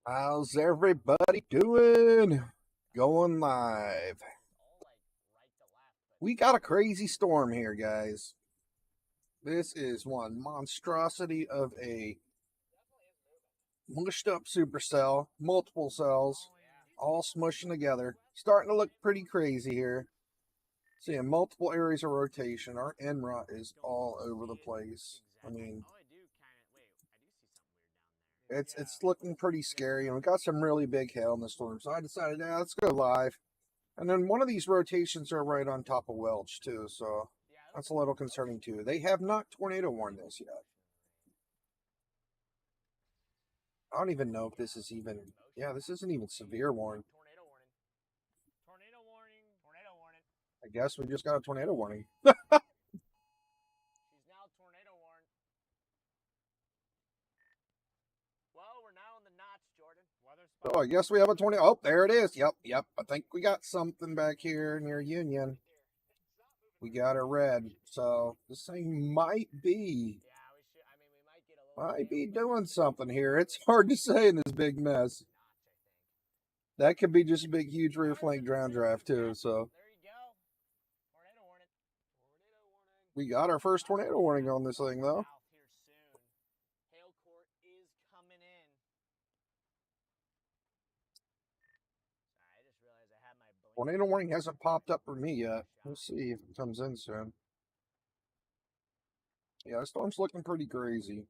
How's everybody doing? Going live. We got a crazy storm here, guys. This is one monstrosity of a mushed up supercell, multiple cells, all smushing together. Starting to look pretty crazy here. Seeing multiple areas of rotation. Our NROT is all over the place. I mean, it's looking pretty scary, and we got some really big hail in the storm. So I decided, yeah, let's go live. And then one of these rotations are right on top of Welch too, so that's a little concerning too. They have not tornado warned this yet. I don't even know if this is even, yeah, this isn't even severe warning. I guess we just got a tornado warning. Oh, I guess we have a tornado. Oh, there it is. Yep. I think we got something back here near Union. We got a red. So this thing might be doing something here. It's hard to say in this big mess. That could be just a big, huge rear flank drown draft too. So we got our first tornado warning on this thing though. Tornado warning hasn't popped up for me yet. We'll see if it comes in soon. Yeah, the storm's looking pretty crazy.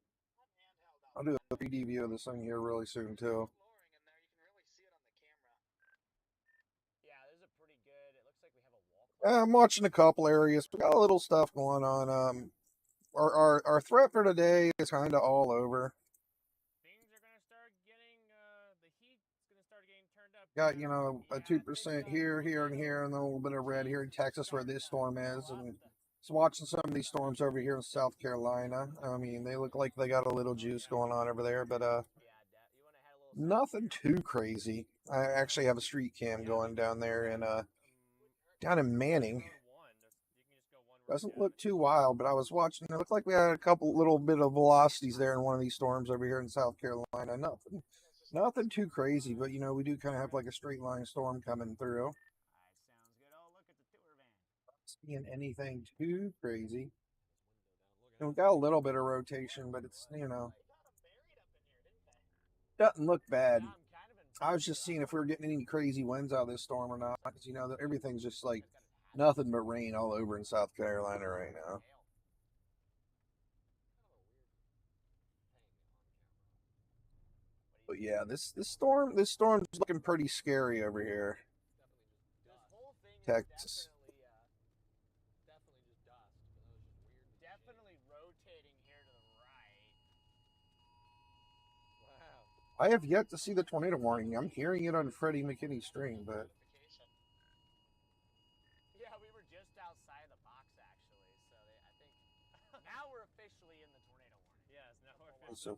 I'll do a 3D view of this thing here really soon too. I'm watching a couple areas. We got a little stuff going on. Our threat for today is kind of all over. Got, you know, a 2% here, and here, and then a little bit of red here in Texas where this storm is. And just watching some of these storms over here in South Carolina. I mean, they look like they got a little juice going on over there, but nothing too crazy. I actually have a street cam going down there in Manning. Doesn't look too wild, but I was watching. It looked like we had a couple little bit of velocities there in one of these storms over here in South Carolina. Nothing too crazy, but you know, we do kind of have like a straight line storm coming through. Not seeing anything too crazy. And we got a little bit of rotation, but it's, you know, doesn't look bad. I was just seeing if we were getting any crazy winds out of this storm or not, because you know that everything's just like nothing but rain all over in South Carolina right now. But yeah, this storm's looking pretty scary over here. Texas. I have yet to see the tornado warning. I'm hearing it on Freddie McKinney's stream, but so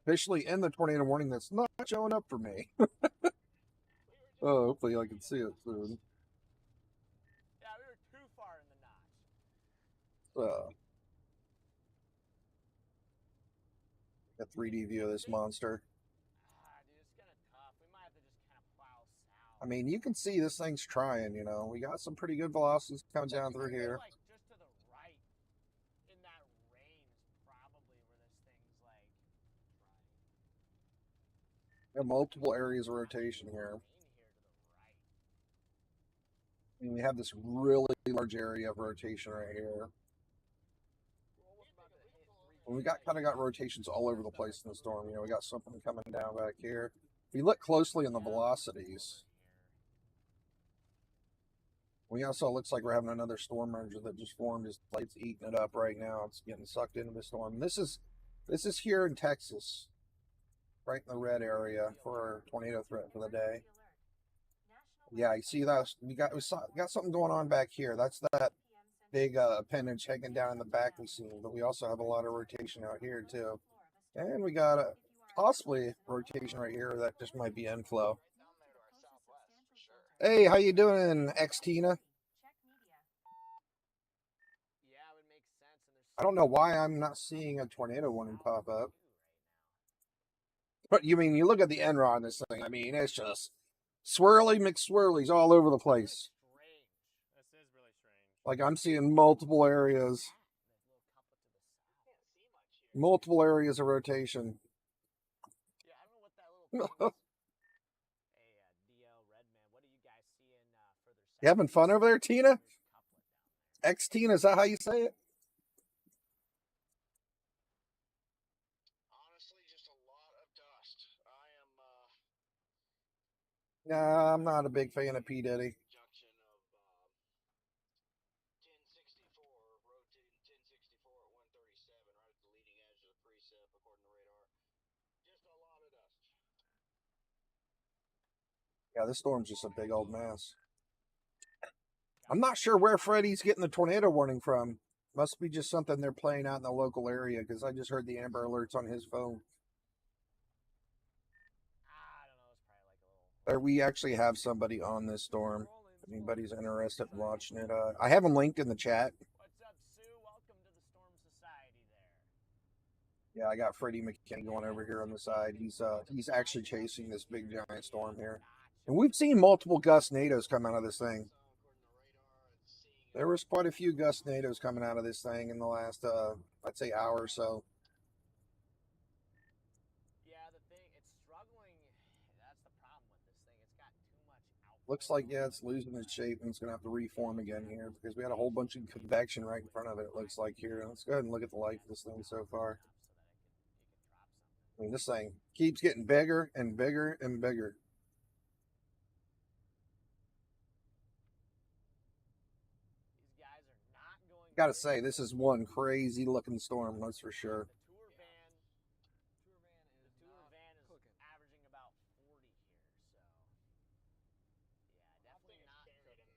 officially in the tornado warning that's not showing up for me. Oh, hopefully I can see it soon. A 3D view of this monster. I mean, you can see this thing's trying, you know. We got some pretty good velocities coming down through here. Got multiple areas of rotation here. I mean, we have this really large area of rotation right here. And we got rotations all over the place in the storm. You know, we got something coming down back here. If you look closely in the velocities, we also looks like we're having another storm merger that just formed. It's like it's eating it up right now. It's getting sucked into the storm. This is here in Texas, right in the red area for our tornado threat for the day. Yeah, you see that we got something going on back here. That's that big appendage hanging down in the back we see, but we also have a lot of rotation out here too. And we got a possibly rotation right here that just might be inflow. Hey, how you doing, X-Tina? I don't know why I'm not seeing a tornado warning pop up. But you mean, you look at the end rod on this thing, I mean, it's just swirly McSwirlies all over the place. Like, I'm seeing multiple areas of rotation. You having fun over there, Tina? Tina, is that how you say it? Honestly, just a lot of dust. Nah, I'm not a big fan of P. Diddy. Yeah, this storm's just a big old mess. I'm not sure where Freddie's getting the tornado warning from. Must be just something they're playing out in the local area, because I just heard the Amber Alerts on his phone. Or we actually have somebody on this storm. If anybody's interested in watching it, I have them linked in the chat. What's up, Sue? Welcome to the Storm Society there. Yeah, I got Freddie McKinney going over here on the side. He's actually chasing this big giant storm here. And we've seen multiple gust NATOs come out of this thing. There was quite a few gust NATOs coming out of this thing in the last, I'd say, hour or so. Yeah, the thing, it's struggling. That's the problem with this thing. It's got too much outflow. Looks like, yeah, it's losing its shape, and it's going to have to reform again here, because we had a whole bunch of convection right in front of it, it looks like here. Let's go ahead and look at the life of this thing so far. I mean, this thing keeps getting bigger and bigger and bigger. Gotta say, this is one crazy looking storm, that's for sure. The tour van is averaging about 40 here, so yeah, definitely not good in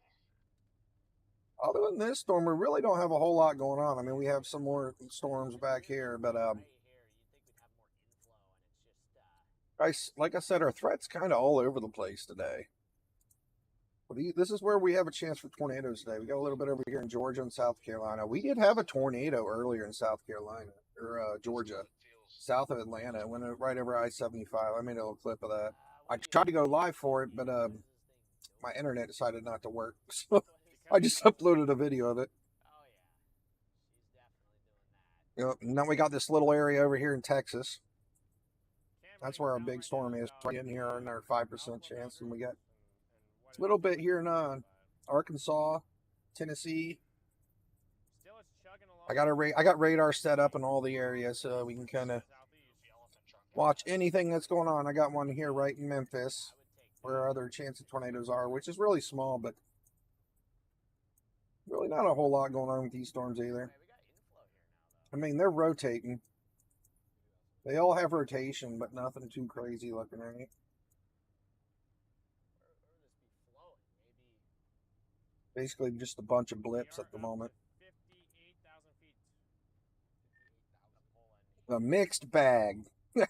there. Other than this storm, we really don't have a whole lot going on. I mean, we have some more storms back here, but like I said, our threat's kind of all over the place today. This is where we have a chance for tornadoes today. We got a little bit over here in Georgia and South Carolina. We did have a tornado earlier in South Carolina, or Georgia, south of Atlanta. It went right over I-75. I made a little clip of that. I tried to go live for it, but my internet decided not to work. So I just uploaded a video of it. Now we got this little area over here in Texas. That's where our big storm is, right in here on our 5% chance. And we got a little bit here in Arkansas, Tennessee. I got radar set up in all the areas, so we can kind of watch anything that's going on. I got one here right in Memphis, where our other chance of tornadoes are, which is really small, but really not a whole lot going on with these storms either. I mean, they're rotating. They all have rotation, but nothing too crazy looking, right? Basically just a bunch of blips at the moment. A mixed bag. A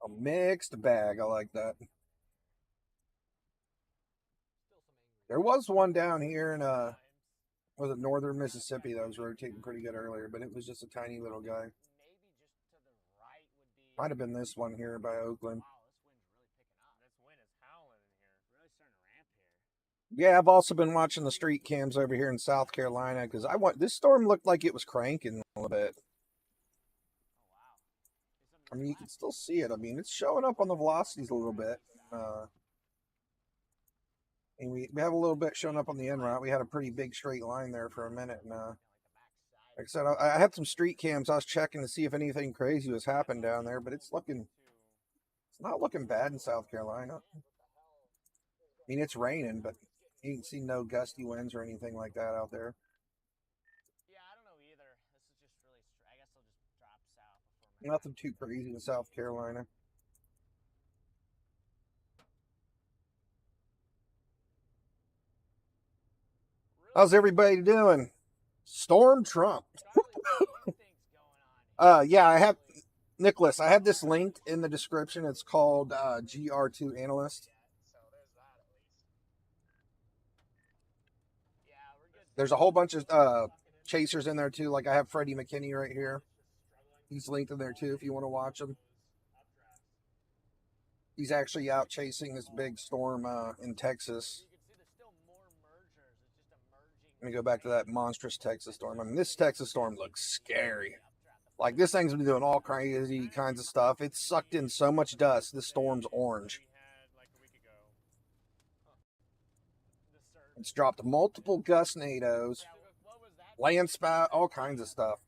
mixed bag. I like that. There was one down here in was it northern Mississippi that was rotating pretty good earlier, but it was just a tiny little guy. Might have been this one here by Oakland. Yeah, I've also been watching the street cams over here in South Carolina, because this storm looked like it was cranking a little bit. I mean, you can still see it. I mean, it's showing up on the velocities a little bit. And we have a little bit showing up on the end route. We had a pretty big straight line there for a minute. And like I said, I had some street cams. I was checking to see if anything crazy was happening down there, but it's not looking bad in South Carolina. I mean, it's raining, but you can see no gusty winds or anything like that out there. Yeah, I don't know either. This is just really, I guess I'll just drop south. Nothing too crazy in South Carolina. How's everybody doing? Storm Trump. Yeah, I have, Nicholas, I have this linked in the description. It's called GR2 Analyst. There's a whole bunch of chasers in there too. Like I have Freddie McKinney right here. He's linked in there too if you want to watch him. He's actually out chasing this big storm in Texas. Let me go back to that monstrous Texas storm. I mean, this Texas storm looks scary. Like, this thing's been doing all crazy kinds of stuff. It's sucked in so much dust. This storm's orange. It's dropped multiple gustnados, landspout, all kinds of stuff.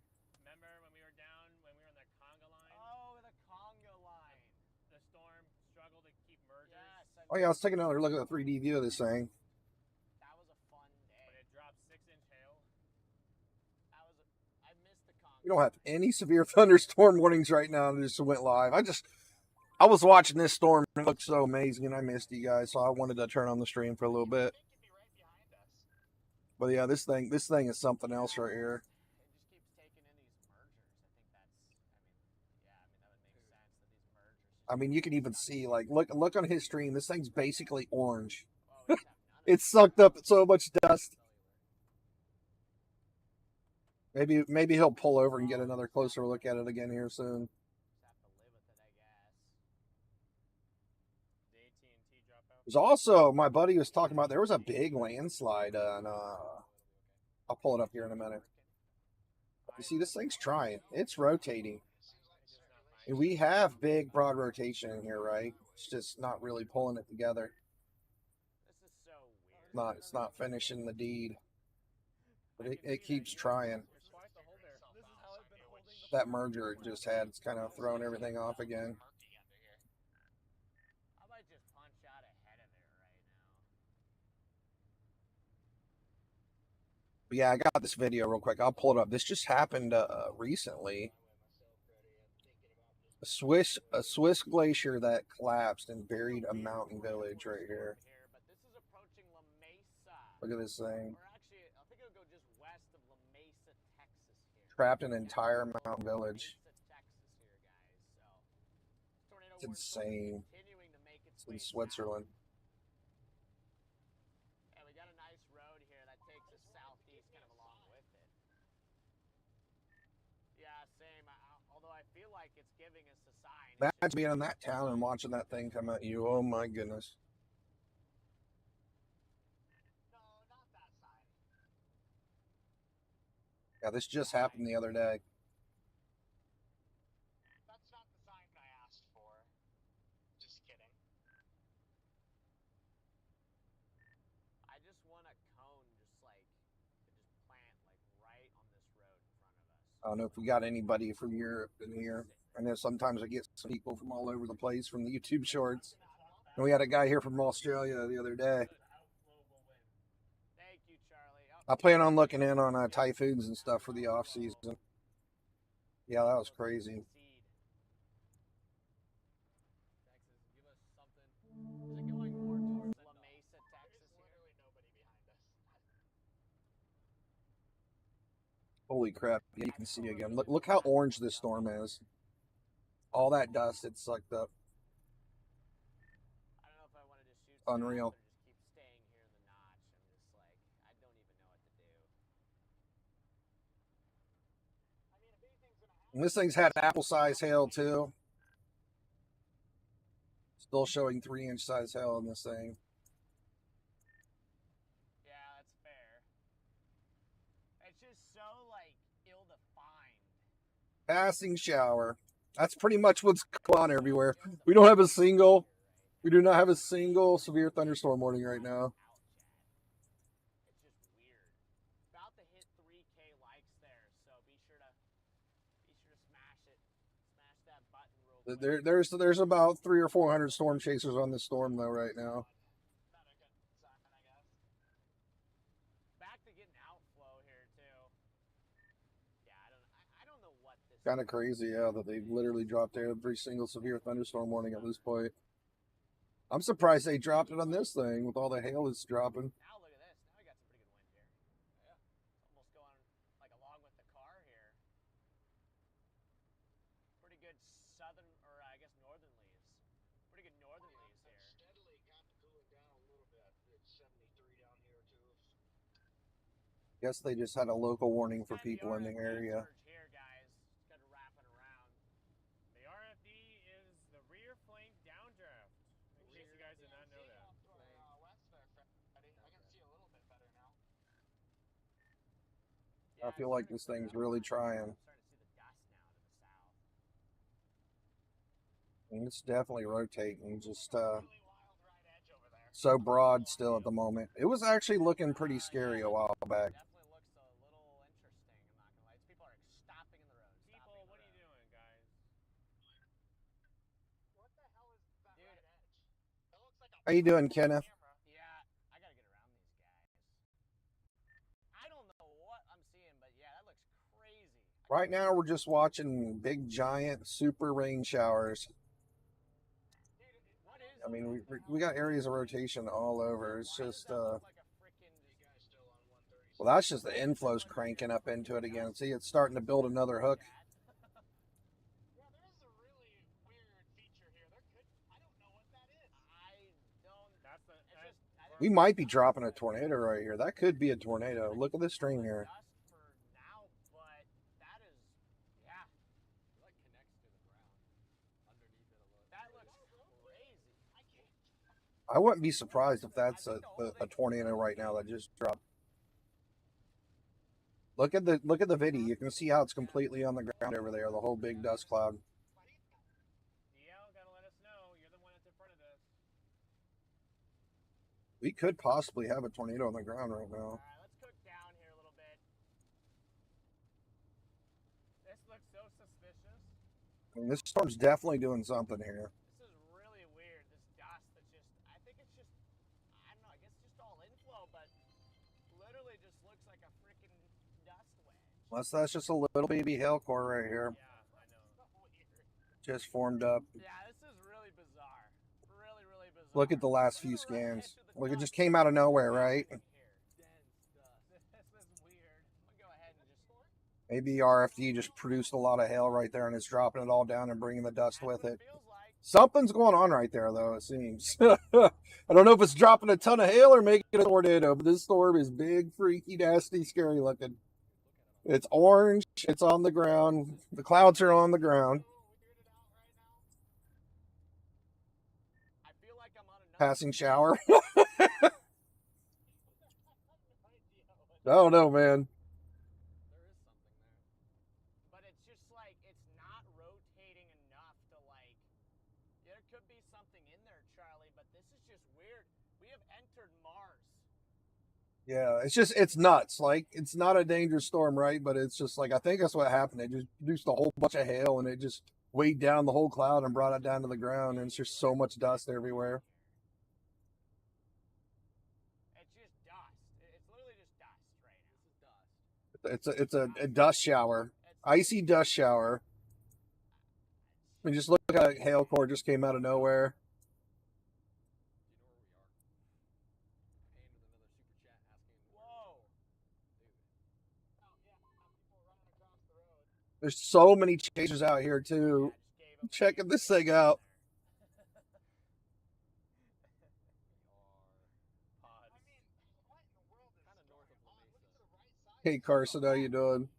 Remember when we were down, when we were in the conga line? Oh, the conga line. The storm struggled to keep mergers. Yes, oh yeah, let's take another look at the 3D view of this thing. That was a fun day. But it dropped 6-inch hail. I missed the conga. We don't have any severe thunderstorm warnings right now. It just went live. I was watching this storm. It looked so amazing, and I missed you guys, so I wanted to turn on the stream for a little bit. But yeah, this thing is something else right here. It just keeps taking in these mergers. That would make sense that these mergers. I mean, you can even see, like, look on his stream. This thing's basically orange. It's sucked up so much dust. Maybe he'll pull over and get another closer look at it again here soon. There's also, my buddy was talking about, there was a big landslide on, I'll pull it up here in a minute. You see, this thing's trying. It's rotating. And we have big, broad rotation in here, right? It's just not really pulling it together. This is so weird. It's not finishing the deed. But it keeps trying. That merger it just had, it's kind of thrown everything off again. Yeah, I got this video real quick. I'll pull it up. This just happened recently. A Swiss glacier that collapsed and buried a mountain village right here. Look at this thing. Trapped an entire mountain village. It's insane. It's in Switzerland. Imagine being in that town and watching that thing come at you. Oh my goodness. Yeah, this just happened the other day. That's not the sign I asked for. Just kidding. I just want a cone just plant right on this road in front of us. I don't know if we got anybody from Europe in here. I know sometimes I get some people from all over the place from the YouTube shorts. And we had a guy here from Australia the other day. Thank you, Charlie. I plan on looking in on typhoons and stuff for the off season. Yeah, that was crazy. Holy crap! Yeah, you can see again. Look how orange this storm is. All that dust, it's sucked up. I don't know if I wanted to shoot. Unreal. Or just keep staying here in the notch. I don't even know what to do. And this thing's had apple size hail too. Still showing 3-inch size hail in this thing. Yeah, that's fair. It's just so ill-defined. Passing shower. That's pretty much what's going on everywhere. We do not have a single severe thunderstorm warning right now. It's just weird. About to hit 3K likes there, so be sure to smash it. Smash that button real quick. There's about 300 or 400 storm chasers on this storm though right now. Back to getting outflow here too. Yeah, I don't know what this. Kind of crazy, yeah, that they've literally dropped every single severe thunderstorm warning at this point. I'm surprised they dropped it on this thing with all the hail it's dropping. Now look at this. Now we got some pretty good wind here. Yeah, it's almost going along with the car here. Pretty good southern, or I guess northern leaves. Pretty good northern leaves here. Steadily kind of cooling down a little bit. It's 73 down here too. Guess they just had a local warning for people in the area. Here, guys. It's kind of wrapping around. I feel like this thing's really trying. And it's definitely rotating, just so broad still at the moment. It was actually looking pretty scary a while back. Definitely looks a little interesting. I'm not gonna lie. People are stopping in the road. People, what are you doing, guys? What the hell is that right edge? That looks like a. How you doing, Kenneth? Yeah, I gotta get around these guys. I don't know what I'm seeing, but yeah, that looks crazy. Right now, we're just watching big, giant, super rain showers. I mean, we got areas of rotation all over. It's just, well, that's just the inflows cranking up into it again. See, it's starting to build another hook. Yeah, there's a really weird feature here. There could, I don't know what that is. I don't. That's the. We might be dropping a tornado right here. That could be a tornado. Look at this stream here. For now, but that is, yeah. It like connects to the ground underneath it a little. That looks crazy. I can't. I wouldn't be surprised if that's a tornado right now that just dropped. Look at the video. You can see how it's completely on the ground over there. The whole big dust cloud. Gotta let us know. You're the one that's in front of this. We could possibly have a tornado on the ground right now. All right, let's cook down here a little bit. This looks so suspicious. I mean, this storm's definitely doing something here. This is really weird. This dust that just, I think it's just, I don't know, I guess it's just all inflow, but literally just looks like a freaking dust wedge. Unless that's just a little baby hail core right here. Yeah, I know. Just formed up. Yeah, this is really bizarre. Really, really bizarre. Look at the last few scans. Look, it just came out of nowhere, right? This is weird. I'm gonna go ahead and just. Maybe RFD just produced a lot of hail right there and it's dropping it all down and bringing the dust with it. Feels like. Something's going on right there, though, it seems. I don't know if it's dropping a ton of hail or making a tornado, but this storm is big, freaky, nasty, scary looking. It's orange. It's on the ground. The clouds are on the ground. I feel like I'm on another. Passing shower. I don't know, man. There is something there. But it's just like, it's not rotating enough to like, there could be something in there, Charlie, but this is just weird. We have entered Mars. Yeah, it's nuts. Like, it's not a dangerous storm, right? But it's just like, I think that's what happened. It just produced a whole bunch of hail and it just weighed down the whole cloud and brought it down to the ground. And it's just so much dust everywhere. It's just dust. It's literally just dust right now. This is dust. It's a dust shower, icy dust shower. I mean, just look at a hail core just came out of nowhere. There's so many chasers out here too. Checking this thing out. Hey Carson, how you doing?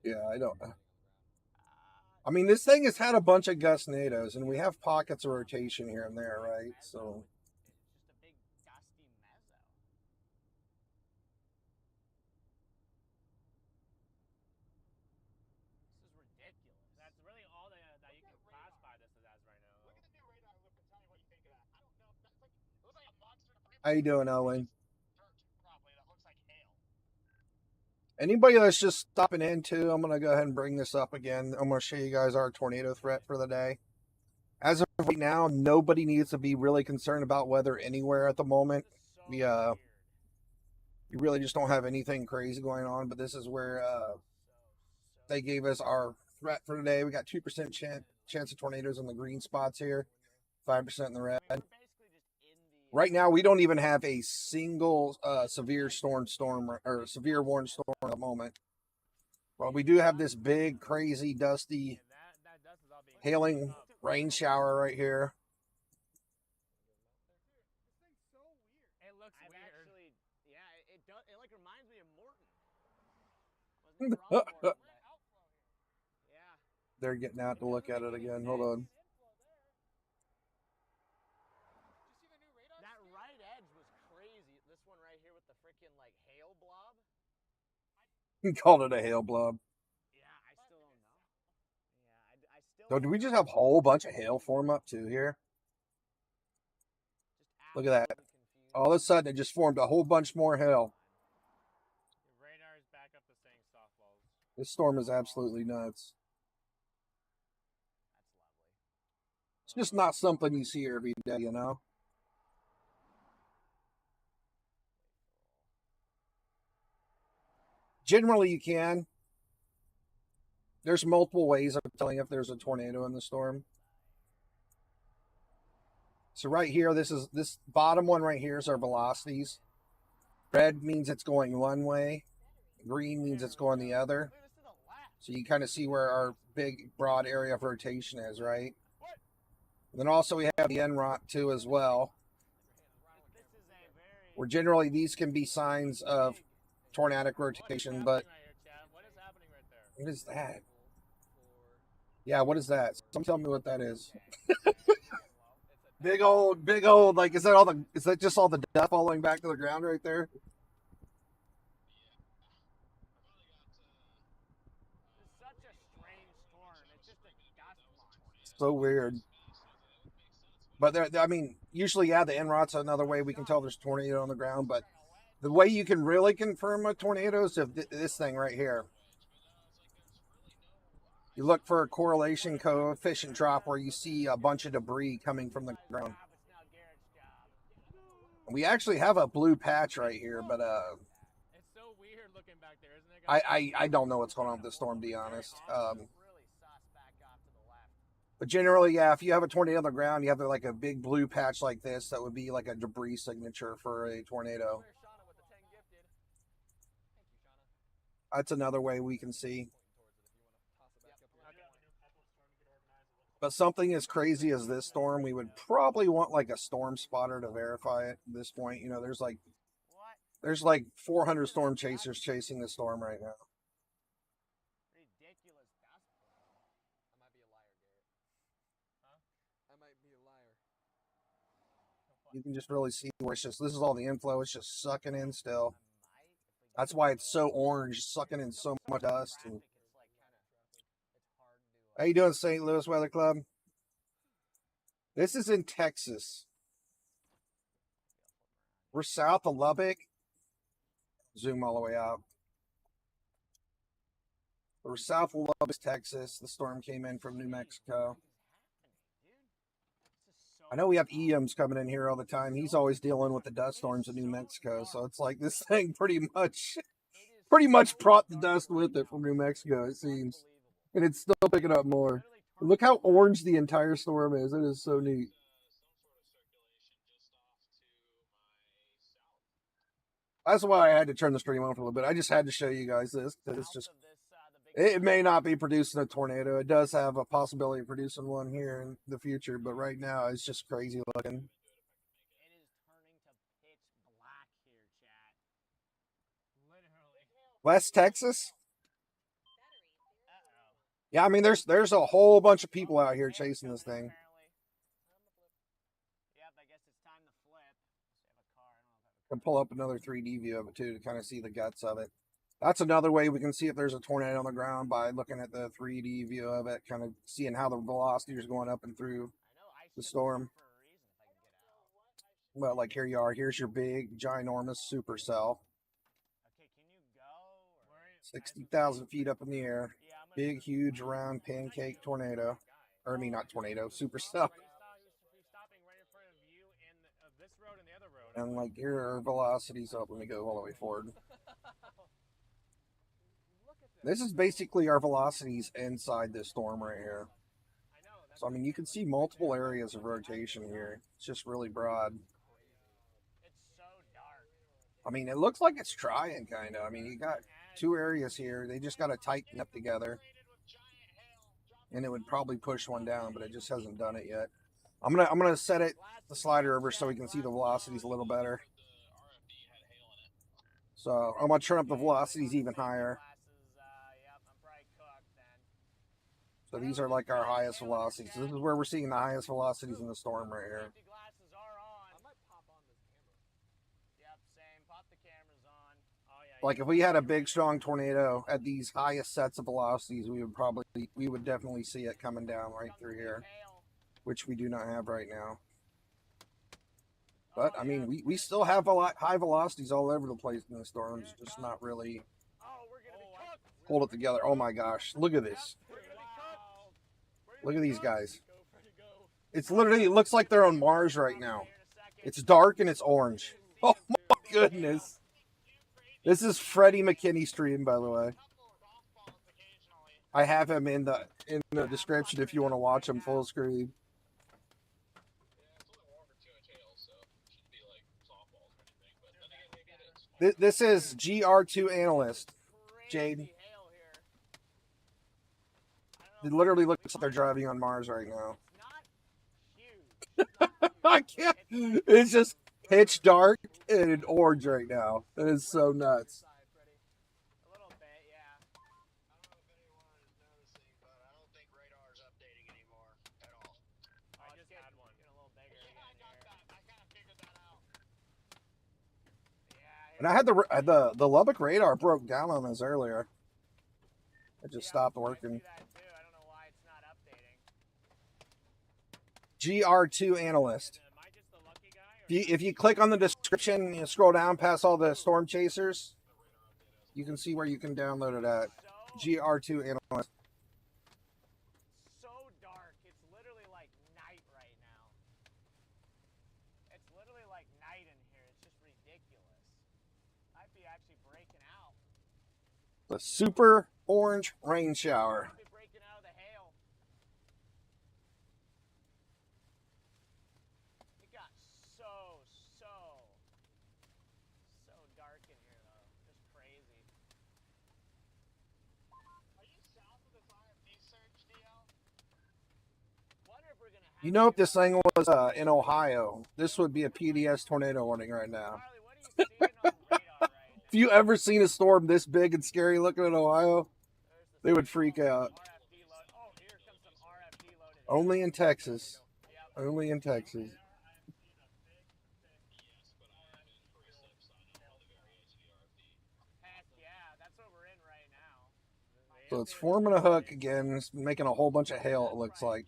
Yeah, I don't. I mean, this thing has had a bunch of gustnados, and we have pockets of rotation here and there, right? So. How you doing, Owen? Anybody that's just stopping in too, I'm going to go ahead and bring this up again. I'm going to show you guys our tornado threat for the day. As of right now, nobody needs to be really concerned about weather anywhere at the moment. We really just don't have anything crazy going on, but this is where they gave us our threat for today. We got 2% chance of tornadoes in the green spots here, 5% in the red. Right now, we don't even have a single severe storm or severe warning storm at the moment. But we do have this big, crazy, dusty, hailing rain shower right here. It looks weird. Actually, yeah, it does. It like reminds me of Morton. Yeah. They're getting out to look at it again. Hold on. He called it a hail blob. Yeah, I still don't know. Yeah, I still. So, do we just have a whole bunch of hail form up too here? Look at that. All of a sudden, it just formed a whole bunch more hail. Radar is back up to saying softballs. This storm is absolutely nuts. That's lovely. It's just not something you see every day, you know? Generally, you can. There's multiple ways of telling if there's a tornado in the storm. So right here, this bottom one right here is our velocities. Red means it's going one way. Green means it's going the other. So you kind of see where our big, broad area of rotation is, right? And then also we have the en-route too as well. Where generally these can be signs of tornadic rotation, but what is that? Yeah, what is that? Someone tell me what that is. big old, like, is that just all the dust falling back to the ground right there? It's such a strange storm. It's just a dust monster. So weird. But I mean, usually, yeah, the en-route's another way we can tell there's a tornado on the ground, but the way you can really confirm a tornado is if this thing right here. You look for a correlation coefficient drop where you see a bunch of debris coming from the ground. We actually have a blue patch right here, but it's so weird looking back there, isn't it? I don't know what's going on with this storm, to be honest. But generally, yeah, if you have a tornado on the ground, you have like a big blue patch like this, that would be like a debris signature for a tornado. That's another way we can see. But something as crazy as this storm, we would probably want like a storm spotter to verify it at this point. You know, there's like 400 storm chasers chasing the storm right now. Ridiculous dust. I might be a liar. You can just really see where it's just, this is all the inflow. It's just sucking in still. That's why it's so orange, sucking in so much dust. And how you doing, St. Louis Weather Club? This is in Texas. We're south of Lubbock. Zoom all the way out. We're south of Lubbock, Texas. The storm came in from New Mexico. I know we have EMs coming in here all the time. He's always dealing with the dust storms in New Mexico. So it's like this thing pretty much brought the dust with it from New Mexico, it seems. And it's still picking up more. Look how orange the entire storm is. It is so neat. That's why I had to turn the stream on for a little bit. I just had to show you guys this. It's just, it may not be producing a tornado. It does have a possibility of producing one here in the future, but right now it's just crazy looking. It is turning to pitch black here, chat. Literally. West Texas? Yeah, I mean, there's a whole bunch of people out here chasing this thing. Yep, I guess it's time to flip. Let's have a car. Can pull up another 3D view of it too to kind of see the guts of it. That's another way we can see if there's a tornado on the ground, by looking at the 3D view of it, kind of seeing how the velocity is going up and through the storm. Well, like here you are. Here's your big, ginormous supercell. Okay, can you go? 60,000 feet up in the air. Big, huge, round pancake tornado. Or I mean, not tornado, supercell. And like here are velocities up. Let me go all the way forward. This is basically our velocities inside this storm right here. So I mean, you can see multiple areas of rotation here. It's just really broad. It's so dark. I mean, it looks like it's trying, kind of. I mean, you got two areas here. They just got to tighten up together. And it would probably push one down, but it just hasn't done it yet. I'm gonna set the slider over so we can see the velocities a little better. So I'm gonna turn up the velocities even higher. So these are like our highest velocities. So this is where we're seeing the highest velocities in the storm right here. Like if we had a big strong tornado at these highest sets of velocities, we would definitely see it coming down right through here, which we do not have right now. But I mean, we still have a lot high velocities all over the place in the storms, just not really hold it together. Oh my gosh, look at this! Look at these guys. It's literally, it looks like they're on Mars right now. It's dark and it's orange. Oh my goodness. This is Freddie McKinney's stream, by the way. I have him in the description if you want to watch him full screen. This is GR2 analyst, Jade. It literally looks like they're driving on Mars right now. I can't. It's just pitch dark and orange right now. It is so nuts. A little bit, yeah. I don't know if anyone is noticing, but I don't think radar is updating anymore at all. I just had one. Getting a little bigger again here. I kind of figured that out. Yeah. And I had the Lubbock radar broke down on us earlier. It just stopped working. I don't know why it's not updating. GR2 analyst. If you click on the description and you scroll down past all the storm chasers, you can see where you can download it at. GR2 analyst. So dark. It's literally like night right now. It's literally like night in here. It's just ridiculous. Might be actually breaking out. The super orange rain shower. Might be breaking out of the hail. It got so dark in here though. Just crazy. Are you south of this IFD surge, DL? Wonder if we're gonna have You know, if this thing was in Ohio, this would be a PDS tornado warning right now. Charlie, what are you seeing on radar right now? If you ever seen a storm this big and scary looking in Ohio, they would freak out. RFD load. Oh, here comes some RFD loaded. Only in Texas. Yep. Only in Texas. Heck yeah, that's what we're in right now. So it's forming a hook again. It's making a whole bunch of hail, it looks like.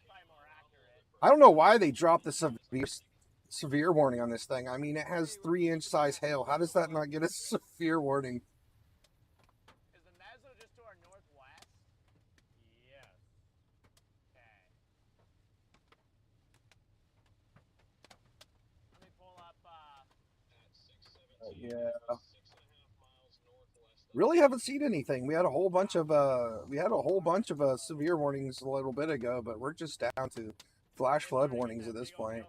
Probably more accurate. I don't know why they dropped the severe warning on this thing. I mean, it has 3-inch size hail. How does that not get a severe warning? Is the mezzo just to our northwest? Yes. Okay. Let me pull up, Yeah. Really haven't seen anything. We had a whole bunch of severe warnings a little bit ago, but we're just down to flash flood warnings at this point.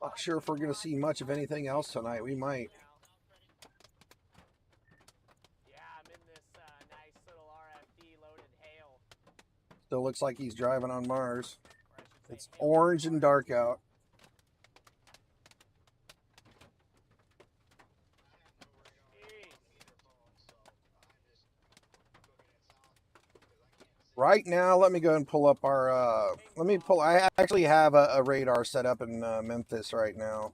Not sure if we're going to see much of anything else tonight. We might. Yeah, I'm in this nice little RFD loaded hail. Still looks like he's driving on Mars. Or I should say It's hail. orange and dark out. Right now, let me go and pull up our, I actually have a radar set up in Memphis right now.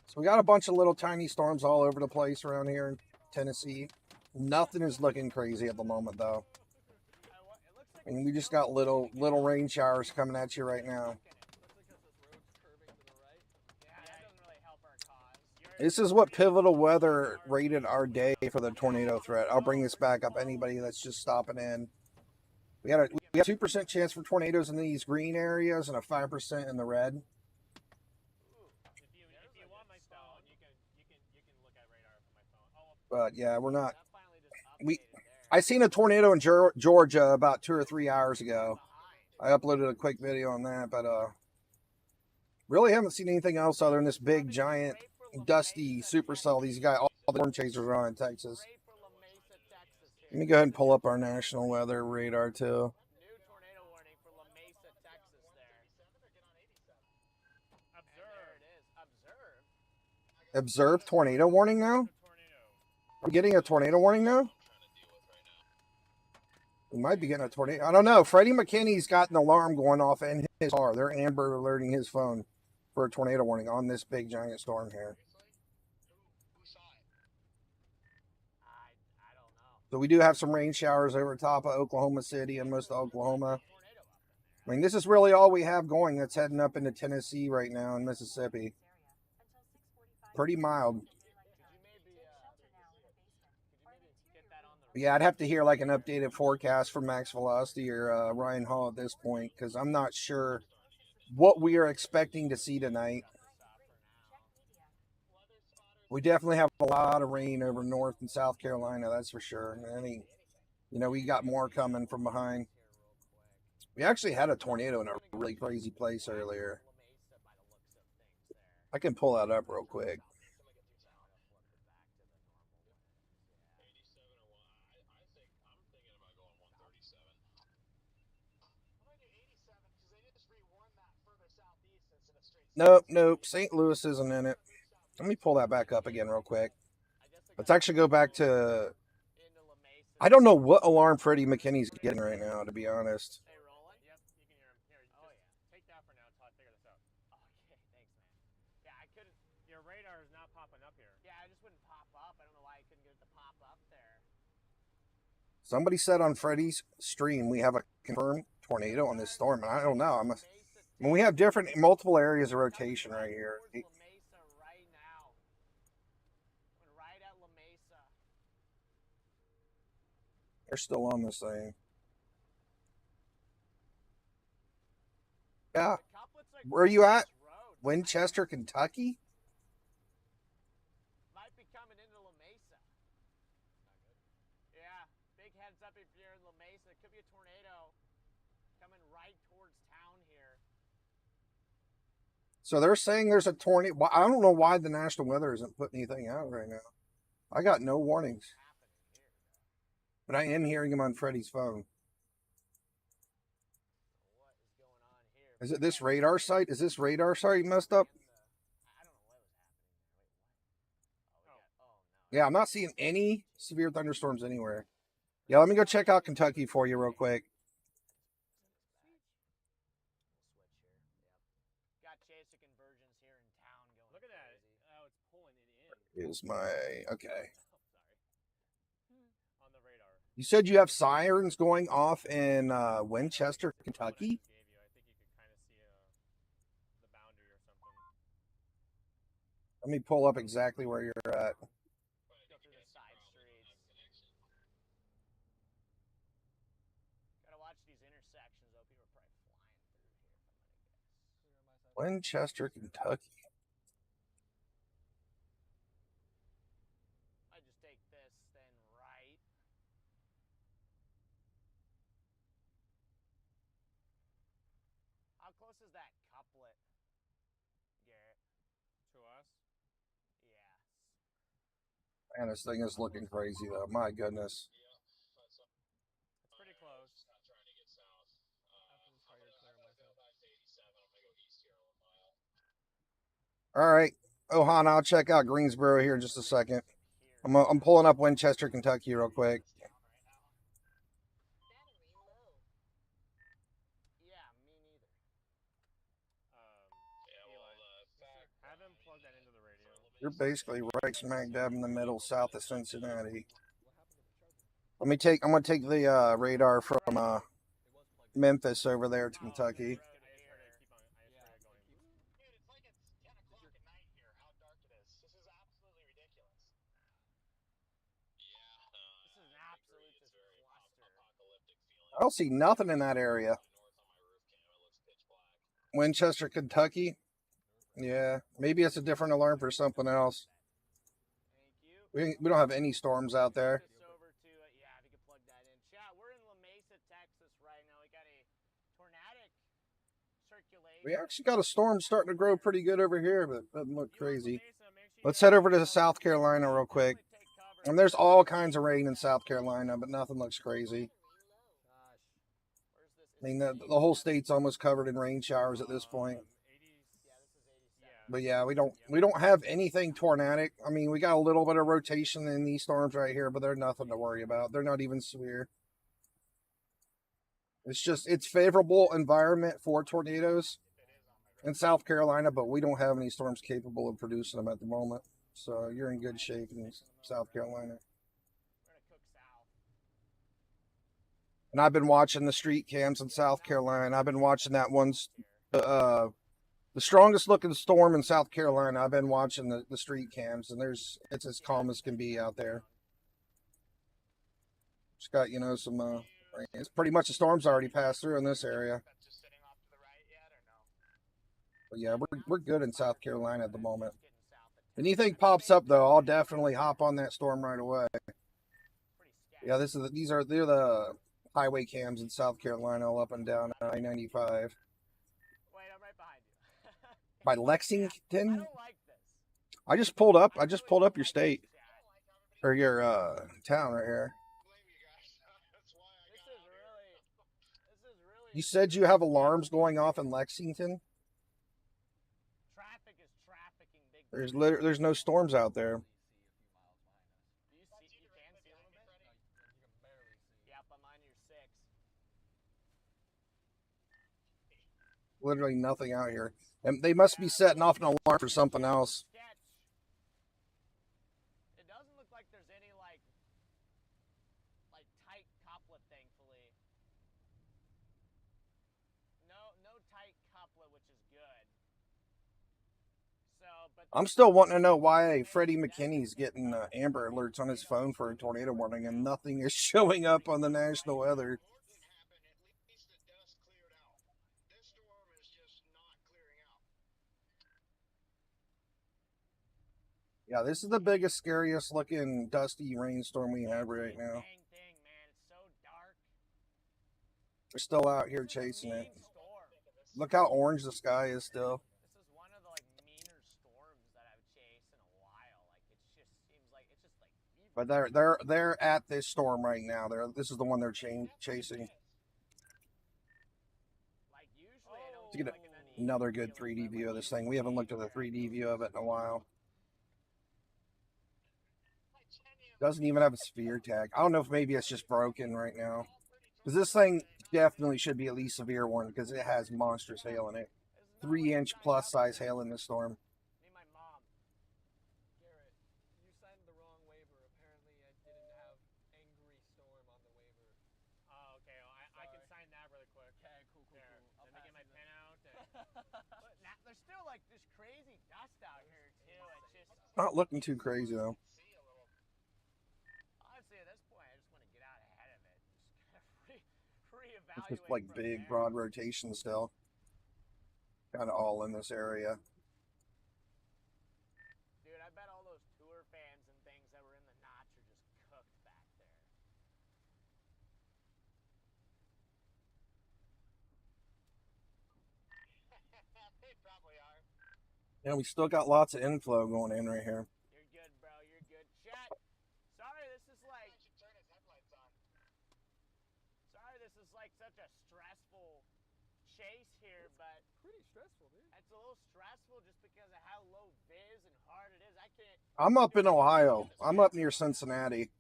So we got a bunch of little tiny storms all over the place around here in Tennessee. Nothing is looking crazy at the moment, though. And we just got little rain showers coming at you right now. This is what Pivotal Weather rated our day for the tornado threat. I'll bring this back up. Anybody that's just stopping in. We got a 2% chance for tornadoes in these green areas and a 5% in the red. But yeah, we're not. I seen a tornado in Georgia about 2 or 3 hours ago. I uploaded a quick video on that, but really haven't seen anything else other than this big giant dusty supercell these guys, all the storm chasers are on in Texas. Let me go ahead and pull up our national weather radar too. New tornado warning for La Mesa, Texas there. Observe tornado warning now? We're getting a tornado warning now? We might be getting a tornado. I don't know. Freddie McKinney's got an alarm going off in his car. They're Amber alerting his phone for a tornado warning on this big giant storm here. Who saw it? I don't know. So we do have some rain showers over top of Oklahoma City and most of Oklahoma. Tornado up in I there. mean, this is really all we have going that's heading up into Tennessee right now and Mississippi. Pretty mild. Could you maybe get that on the Yeah, I'd have to hear like an updated forecast from Max Velocity or Ryan Hall at this point because I'm not sure what we are expecting to see tonight. We definitely have a lot of rain over North and South Carolina, that's for sure. And we got more coming from behind. We actually had a tornado in a really crazy place earlier. I can pull that up real quick. 87 or what? I'm thinking about going 137. Why do 87? Because they just rewarned that further southeast instead of straight. Nope. St. Louis isn't in it. Let me pull that back up again real quick. Let's actually go back to... I don't know what alarm Freddie McKinney's getting right now, to be honest. Hey, rolling? Yep, you can hear him. Here, oh yeah. Take that for now until I figure this out. Okay, thanks, man. Yeah, I couldn't. Your radar is not popping up here. Yeah, I just wouldn't pop up. I don't know why I couldn't get it to pop up there. Somebody said on Freddie's stream we have a confirmed tornado on this storm, and I don't know. We have multiple areas of rotation right here. La Mesa right now. Right at La Mesa. They're still on this thing. Yeah. Where are you at? Winchester, Kentucky? Might be coming into La Mesa. Yeah, big heads up if you're in La Mesa. Could be a tornado coming right towards town here. So they're saying there's a tornado. I don't know why the National Weather isn't putting anything out right now. I got no warnings. But I am hearing him on Freddie's phone. What is going on here? Is it this radar site? Is this radar site messed up? I don't know what was happening. Wait, what? Oh, no. Yeah, I'm not seeing any severe thunderstorms anywhere. Yeah, let me go check out Kentucky for you real quick. Got chaser conversions here in town going. Look at that. Crazy. How it's pulling it in. Is my... Okay. On the radar. You said you have sirens going off in Winchester, Kentucky? I think you could kind of see the boundary or something. Let me pull up exactly where you're at. Go through the side streets. Gotta watch these intersections though. People are probably flying through here. If I'm gonna guess. Winchester, Kentucky. I just take this, then right. How close is that couplet, Garrett? To us? Yes. Man, this thing is looking crazy though. My goodness. It's pretty close. Not trying to get south. After this fire clear myself. Back to 87. I'm gonna go east here a mile. All right. Ohan, I'll check out Greensboro here in just a second. I'm pulling up Winchester, Kentucky real quick. Yeah, me neither. Yeah, well, Have him plug that into the radio. You're basically right smack dab in the middle, south of Cincinnati. What happened to the charger? I'm gonna take the radar from Memphis over there to Kentucky. I just heard it keep on. I just heard it going. dude, it's like it's 10 o'clock at night here. How dark it is. This is absolutely ridiculous. Yeah, This is an absolute disaster. apocalyptic feeling. I don't see nothing in that area. North on my roof cam, it looks pitch black. Winchester, Kentucky. Yeah, maybe it's a different alarm for something else. Thank you. We don't have any storms out there. This over to yeah, if you could plug that in. Chat, we're in La Mesa, Texas right now. We got a tornadic circulation. We actually got a storm starting to grow pretty good over here, but it doesn't look You want La crazy. Mesa, make sure you Let's have head over to your South Carolina real quick. Take cover. And there's all kinds of rain in South Carolina, but nothing looks crazy. Gosh. Where's this? I mean, the whole state's almost covered in rain showers at this point. 80s. Yeah, this is 87. But yeah, we don't have anything tornadic. I mean, we got a little bit of rotation in these storms right here, but they're nothing to worry about. They're not even severe. It's favorable environment for tornadoes in South Carolina, but we don't have any storms capable of producing them at the moment. So you're in good shape in South Carolina. And I've been watching the street cams in South Carolina. I've been watching that one's the strongest looking storm in South Carolina. I've been watching the street cams, and it's as calm as can be out there. Just got some. It's pretty much the storm's already passed through in this area. But yeah, we're good in South Carolina at the moment. Anything pops up though, I'll definitely hop on that storm right away. Yeah, they're the highway cams in South Carolina, all up and down I-95. Wait, I'm right behind you. By Lexington. I don't like this. I just pulled up your state or your town right here. You said you have alarms going off in Lexington? Traffic is trafficking big. There's no storms out there. You can see a little bit? Yep, I'm on your 6. Literally nothing out here. And they must be setting off an alarm for something else. It doesn't look like there's any like tight couplet, thankfully. No tight couplet, which is good. So, but I'm still wanting to know why Freddie McKinney's getting Amber Alerts on his phone for a tornado warning and nothing is showing up on the national weather. Yeah, this is the biggest, scariest looking dusty rainstorm we have right now. dang thing, man, it's so dark. We're still out here chasing it. Look how orange the sky is still. This is one of the meaner storms that I've chased in a while. But they're at this storm right now. This is the one they're chasing. Like usually I don't To get another good 3D view of this thing. We haven't looked at the 3D view of it in a while. Doesn't even have a sphere tag. I don't know if maybe it's just broken right now. Because this thing definitely should be at least severe one because it has monstrous hail in it. 3-inch plus size hail in this storm. Me and my mom. Garrett, you signed the wrong waiver. Apparently I didn't have angry storm on the waiver. Oh, okay. Well, I can sign that really quick. Okay, cool. Let me get my pen out. But there's still this crazy dust out here too. It's just Not looking too crazy though. honestly at this point I just want to get out ahead of it. Just kind of reevaluate. It's just like from big there. broad rotation still. Kind of all in this area. Dude, I bet all those tour fans and things that were in the notch are just cooked back there. They probably are. And we still got lots of inflow going in right here. You're good, bro. You're good. Chat. Sorry, this is I should turn his headlights on. Sorry, this is such a stressful chase here, but Pretty stressful, dude. it's a little stressful just because of how low vis and hard it is. I can't. I'm up in Ohio. I'm up near Cincinnati.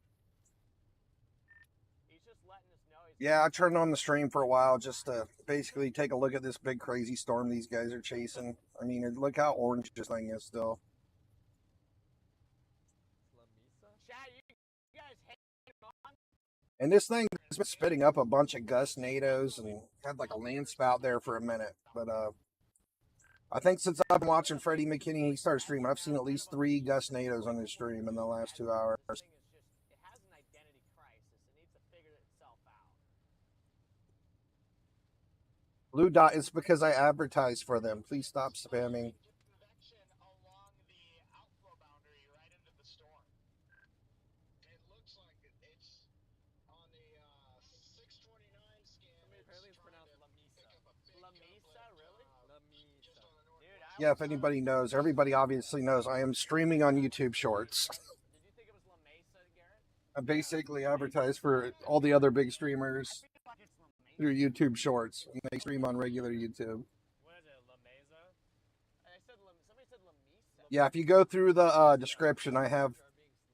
He's just letting us know. Yeah, I turned on the stream for a while just to basically take a look at this big crazy storm these guys are chasing. I mean, look how orange this thing is still. La Misa? Chat, you guys hang on. And this thing has been spitting up a bunch of gust nados and had like a land spout there for a minute. But I think since I've been watching Freddie McKinney, he started streaming, I've seen at least 3 gust nados on his stream in the last 2 hours. This thing is just, it has an identity crisis. It needs to figure itself out. Blue dot is because I advertise for them. Please stop spamming. Convection along the outflow boundary right into the storm. It looks like it's on the 629 scan. Apparently it's pronounced La Misa. La Misa, really? La Misa. Dude, Yeah, if anybody knows, everybody obviously knows, I am streaming on YouTube Shorts. Did you think it was La Mesa, Garrett? I basically advertise for all the other big streamers through YouTube Shorts. And they stream on regular YouTube. What is it, La Mesa? Somebody said La Mesa. Yeah, if you go through the description, I have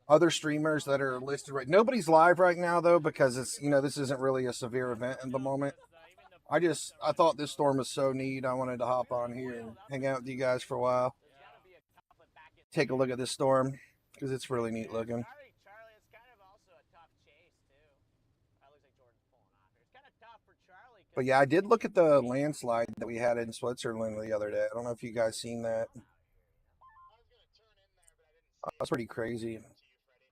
other streamers that are listed right. Nobody's live right now though because it's this isn't really a severe event at the moment. I thought this storm was so neat. I wanted to hop on here and hang out with you guys for a while. Take a look at this storm because it's really neat looking. Sorry, Charlie. It's kind of also a tough chase too. Looks like Jordan's pulling off here. It's kind of tough for Charlie. But yeah, I did look at the landslide that we had in Switzerland the other day. I don't know if you guys seen that. I was gonna turn in there, but I didn't see That's pretty crazy. it. To you, Freddie.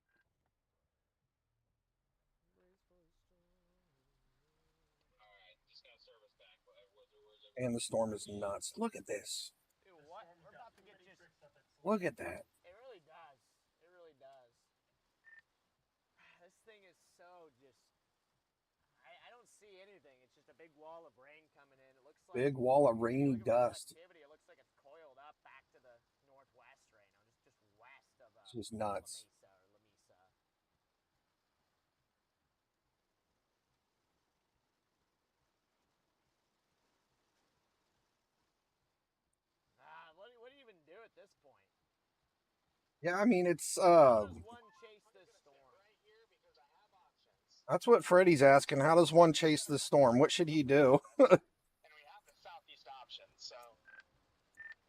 All right, just got service back. And the storm is nuts. Look at this. Dude, what? We're about to get just. Look at that. It really does. It really does. This thing is so just. I don't see anything. It's just a big wall of rain coming in. It looks like Big wall of rainy look at dust. activity. It looks like it's coiled up back to the northwest right now, just west of. It's just nuts. La Mesa. What do you even do at this point? Yeah, I mean it's How does one chase this storm? Right here because I have options, that's what Freddie's asking. How does one chase the storm? What should he do? and we have the southeast option. So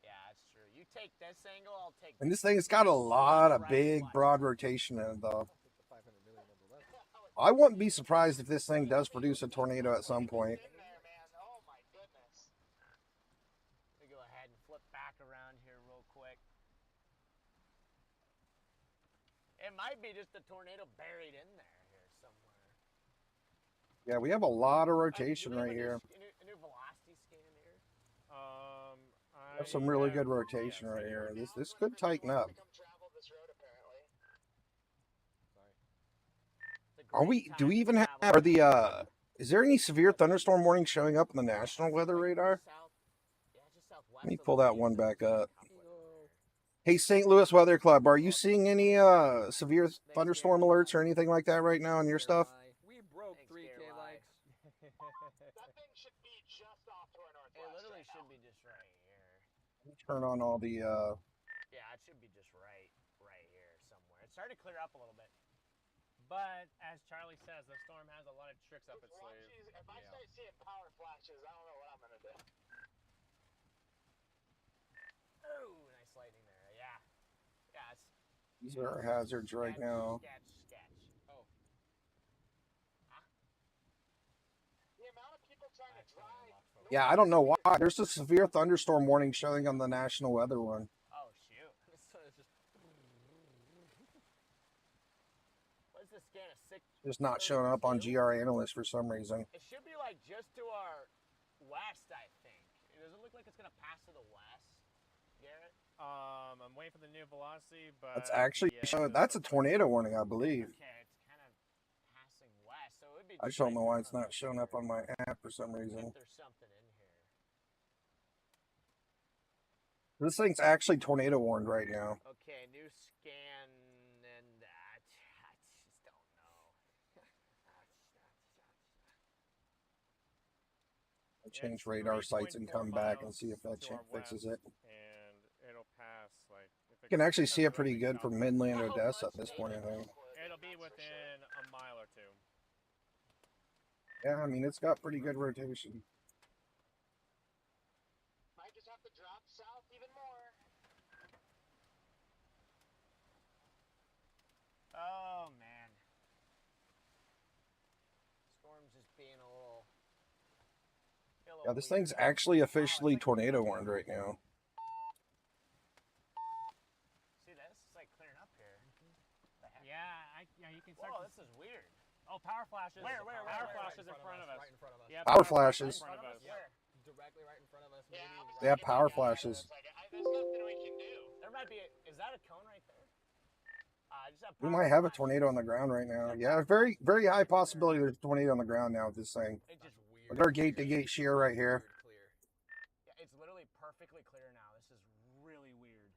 Yeah, that's true. You take this angle, I'll take. And this thing's got a lot of big broad rotation in it though. I wouldn't be surprised if this thing does produce a tornado at some point. in there, man. Oh my goodness. Let me go ahead and flip back around here real quick. It might be just a tornado buried in there here somewhere. Yeah, we have a lot of rotation Do we right have here. A new velocity scan here. We have some really good rotation right here. This could tighten up. Come travel this road apparently. It's a Are great we? Do time we to even have? travel. Are the? Is there any severe thunderstorm warnings showing up in the national weather radar? Just southwest Let me of pull La that one Mesa, back there's a up. couple in there. Hey, St. Louis Weather Club, are you seeing any severe thunderstorm alerts or anything like that right now on your stuff? We broke Thanks, 3K Gary. likes. That thing should be just off to our It northwest. literally right should now. be just right here. Turn on all the. Yeah, it should be just right here somewhere. It's starting to clear up a little bit. But as Charlie says, the storm has a lot of tricks up its Watch sleeve. these. If I start seeing power flashes, I don't know what I'm gonna do. Oh, nice lightning there. Yeah. Yeah, it's These are hazards right now. Sketch. Oh. The amount of people trying to drive. Yeah, I don't know why. There's a severe thunderstorm warning showing on the national weather one. Oh, shoot. What is this scan? A 6? Just not showing up on GR Analyst for some reason. It should be like just to our west, I think. Does it look like it's going to pass to the west, Garrett? I'm waiting for the new velocity, but That's actually showing. That's a tornado warning, I believe. Okay, it's kind of passing west, so it would be. I just don't know why it's not showing up on my app for some reason. There's something in here. This thing's actually tornado warned right now. Okay, new scan, and I just don't know. I'll change radar sites and come back and see if that fixes it. And it'll pass like. If You can actually see it pretty good from Midland, Odessa at this point, I think. It'll be within a mile or two. Yeah, I mean, it's got pretty good rotation. Might just have to drop south even more. Oh man, storm's just being a little. Yeah, this thing's actually officially tornado warned right now. See this? It's like clearing up here. The heck? Yeah, you can start. Whoa, to this is weird. Oh, power flashes. Where? Power flashes in front of us. Right in front of us. Yeah, Power flashes. in front of us. Where? Directly right in front of us. Yeah, maybe I was right They have thinking power that, flashes. It's like, there's nothing we can do. There might be. Is that a cone right there? Just have We power might have a flashes. tornado on the ground right now. Yeah, very, very high possibility there's a tornado on the ground now with this thing. It's just weird. Look at our gate-to-gate shear right here. clear. Yeah, it's literally perfectly clear now. This is really weird.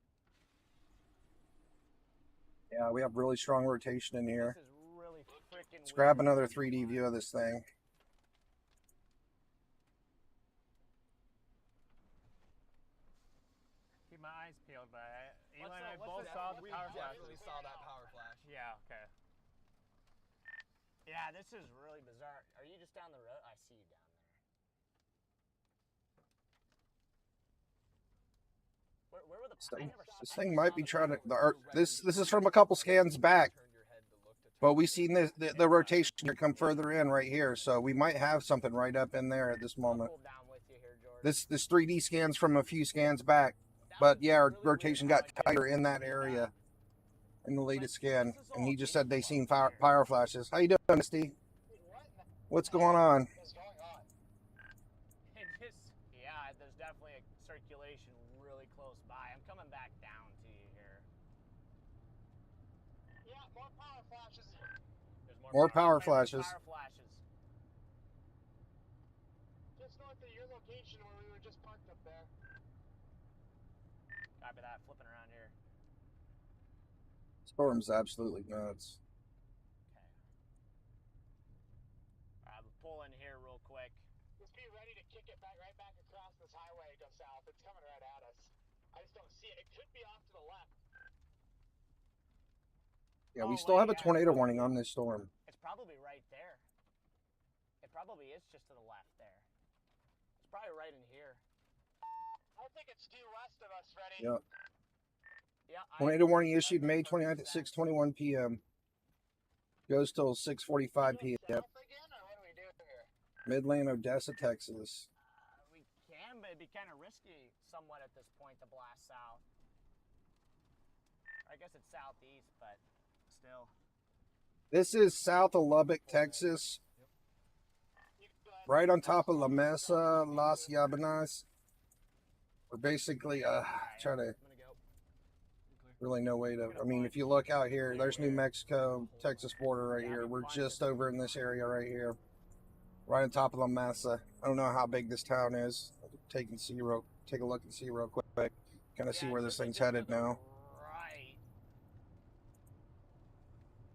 Yeah, we have really strong rotation in here. This is really freaking. Let's grab another 3D view of this thing. Keep my eyes peeled, but Eli and I What's both the- saw the We power flash. definitely saw that power flash. Yeah, okay. Yeah, this is really bizarre. Are you just down the road? I see you down there. This thing might be trying to. This is from a couple scans back, but we've seen the rotation here come further in right here, so we might have something right up in there at this moment. This 3D scans from a few scans back, but yeah, our rotation got tighter in that area in the latest scan, and he just said they seen fire flashes. How you doing, Misty? What's going on? Yeah, there's definitely a circulation really close by. I'm coming back down to you here. Yeah, more power flashes. There's More power flashes. Power flashes. Just north of your location where we were just parked up there. Copy that. Flipping around here. Storm's absolutely nuts. Okay. I'm pulling here real quick. Just be ready to kick it right back across this highway and go south. It's coming right at us. I just don't see it. It could be off to the left. Yeah, we still have a tornado warning on this storm. It's probably right there. It probably is just to the left there. It's probably right in here. I think it's due west of us, Freddie. Yep. Yeah. Tornado warning issued May 29th at 6:21 p.m. Goes till 6:45 p.m. South again, or what do we do here? Midland, Odessa, Texas. We can, but it'd be kind of risky somewhat at this point to blast south. I guess it's southeast, but still. This is south of Lubbock, Texas. Right on top of La Mesa, Las Llabanas. We're basically trying to really no way to. I mean, if you look out here, there's New Mexico, Texas border right here. We're just over in this area right here, right on top of La Mesa. I don't know how big this town is. Take a look and see real quick. Kind of see where this thing's headed now. Right.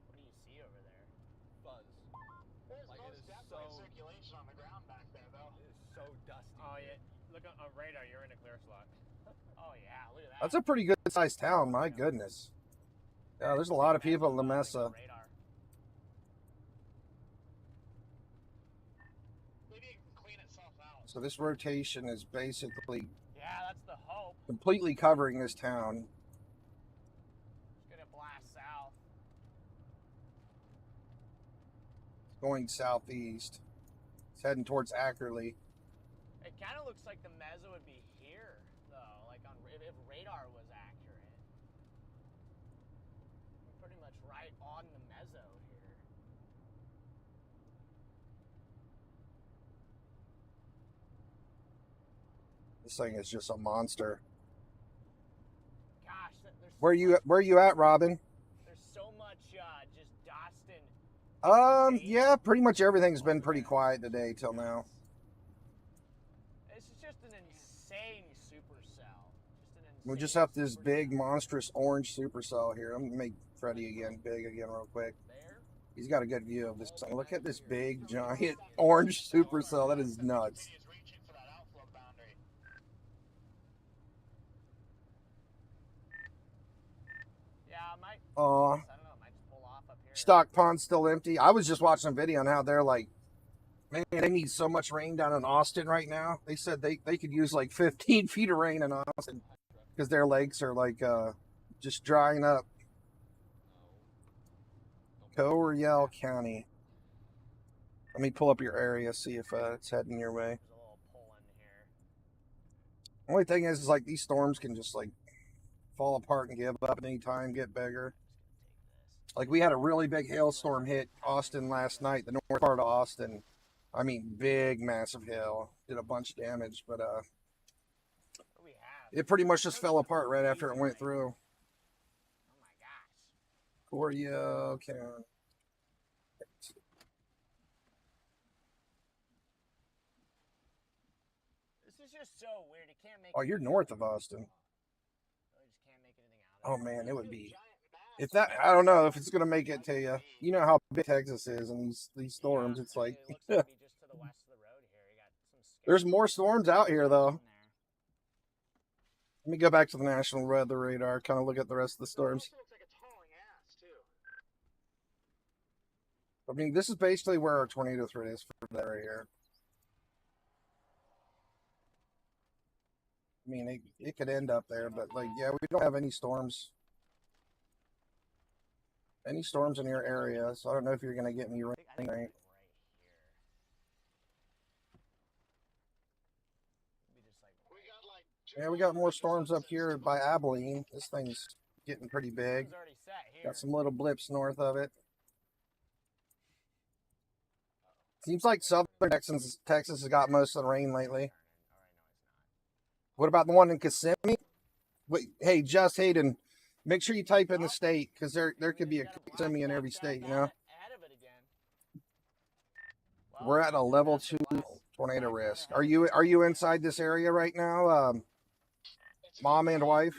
What do you see over there? Buzz. There's Like, it most is definitely so- circulation on the ground back there, though. It is so dusty. Oh yeah, look on radar. You're in a clear slot. Oh yeah, look at that. That's a pretty good sized town. My goodness. Yeah, there's a lot of people in La Mesa. Radar. Maybe it can clean itself out. So this rotation is basically Yeah, that's the hope. completely covering this town. It's gonna blast south. Going southeast. It's heading towards Ackerley. It kind of looks like the mezzo would be here, though. Like on if radar was accurate, we're pretty much right on the mezzo here. This thing is just a monster. Gosh, there's Where you at, Robin? There's so much just dust and Yeah, pretty much everything's been pretty quiet today till now. this is just an insane supercell. We just have this big, monstrous orange supercell here. I'm gonna make Freddy big again real quick. There. He's got a good view of this thing. Look at this big, giant orange supercell. That is nuts. He's reaching for that outflow boundary. Yeah, I might. Aw. I don't know. I might just pull off up here. Stock pond's still empty. I was just watching a video on how they're like, man, they need so much rain down in Austin right now. They said they could use like 15 feet of rain in Austin because their lakes are like just drying up. Coryell County. Let me pull up your area, see if it's heading your way. There's a little pull in here. Only thing is like these storms can just like fall apart and give up at any time, get bigger. Like we had a really big hailstorm hit Austin last night, the north part of Austin. I mean, big, massive hail. Did a bunch of damage, but What do we have? it pretty much just fell apart right after it went through. Oh my gosh. Coryell County. This is just so weird. It can't make. Oh, you're north of Austin. I just can't make anything out Oh of it. man, it would be. If that, I don't know if it's gonna make it to you. You know how big Texas is, and these storms. It's like It looks to be just to the west of the road here. You got some scary there's more storms out here though. in there. Let me go back to the national weather radar. Kind of look at the rest of the storms. It also looks like it's hauling ass, too. I mean, this is basically where our tornado threat is for that right here. I mean, it could end up there, but like, yeah, we don't have any storms. Any storms in your area, so I don't know if you're gonna get any rain. I think Right? right here. Maybe just like We got like Yeah, we got more storms up here by Abilene. This thing's getting pretty big. it's already set here. Got some little blips north of it. Seems like southern Texas has got most of the rain lately. What about the one in Kissimmee? Wait, hey, Just Hayden, make sure you type in the state because there could be a Kissimmee in every state. You know, Ahead of it again. Well, we're at a level 2 tornado risk. Are you inside this area right now, mom and wife?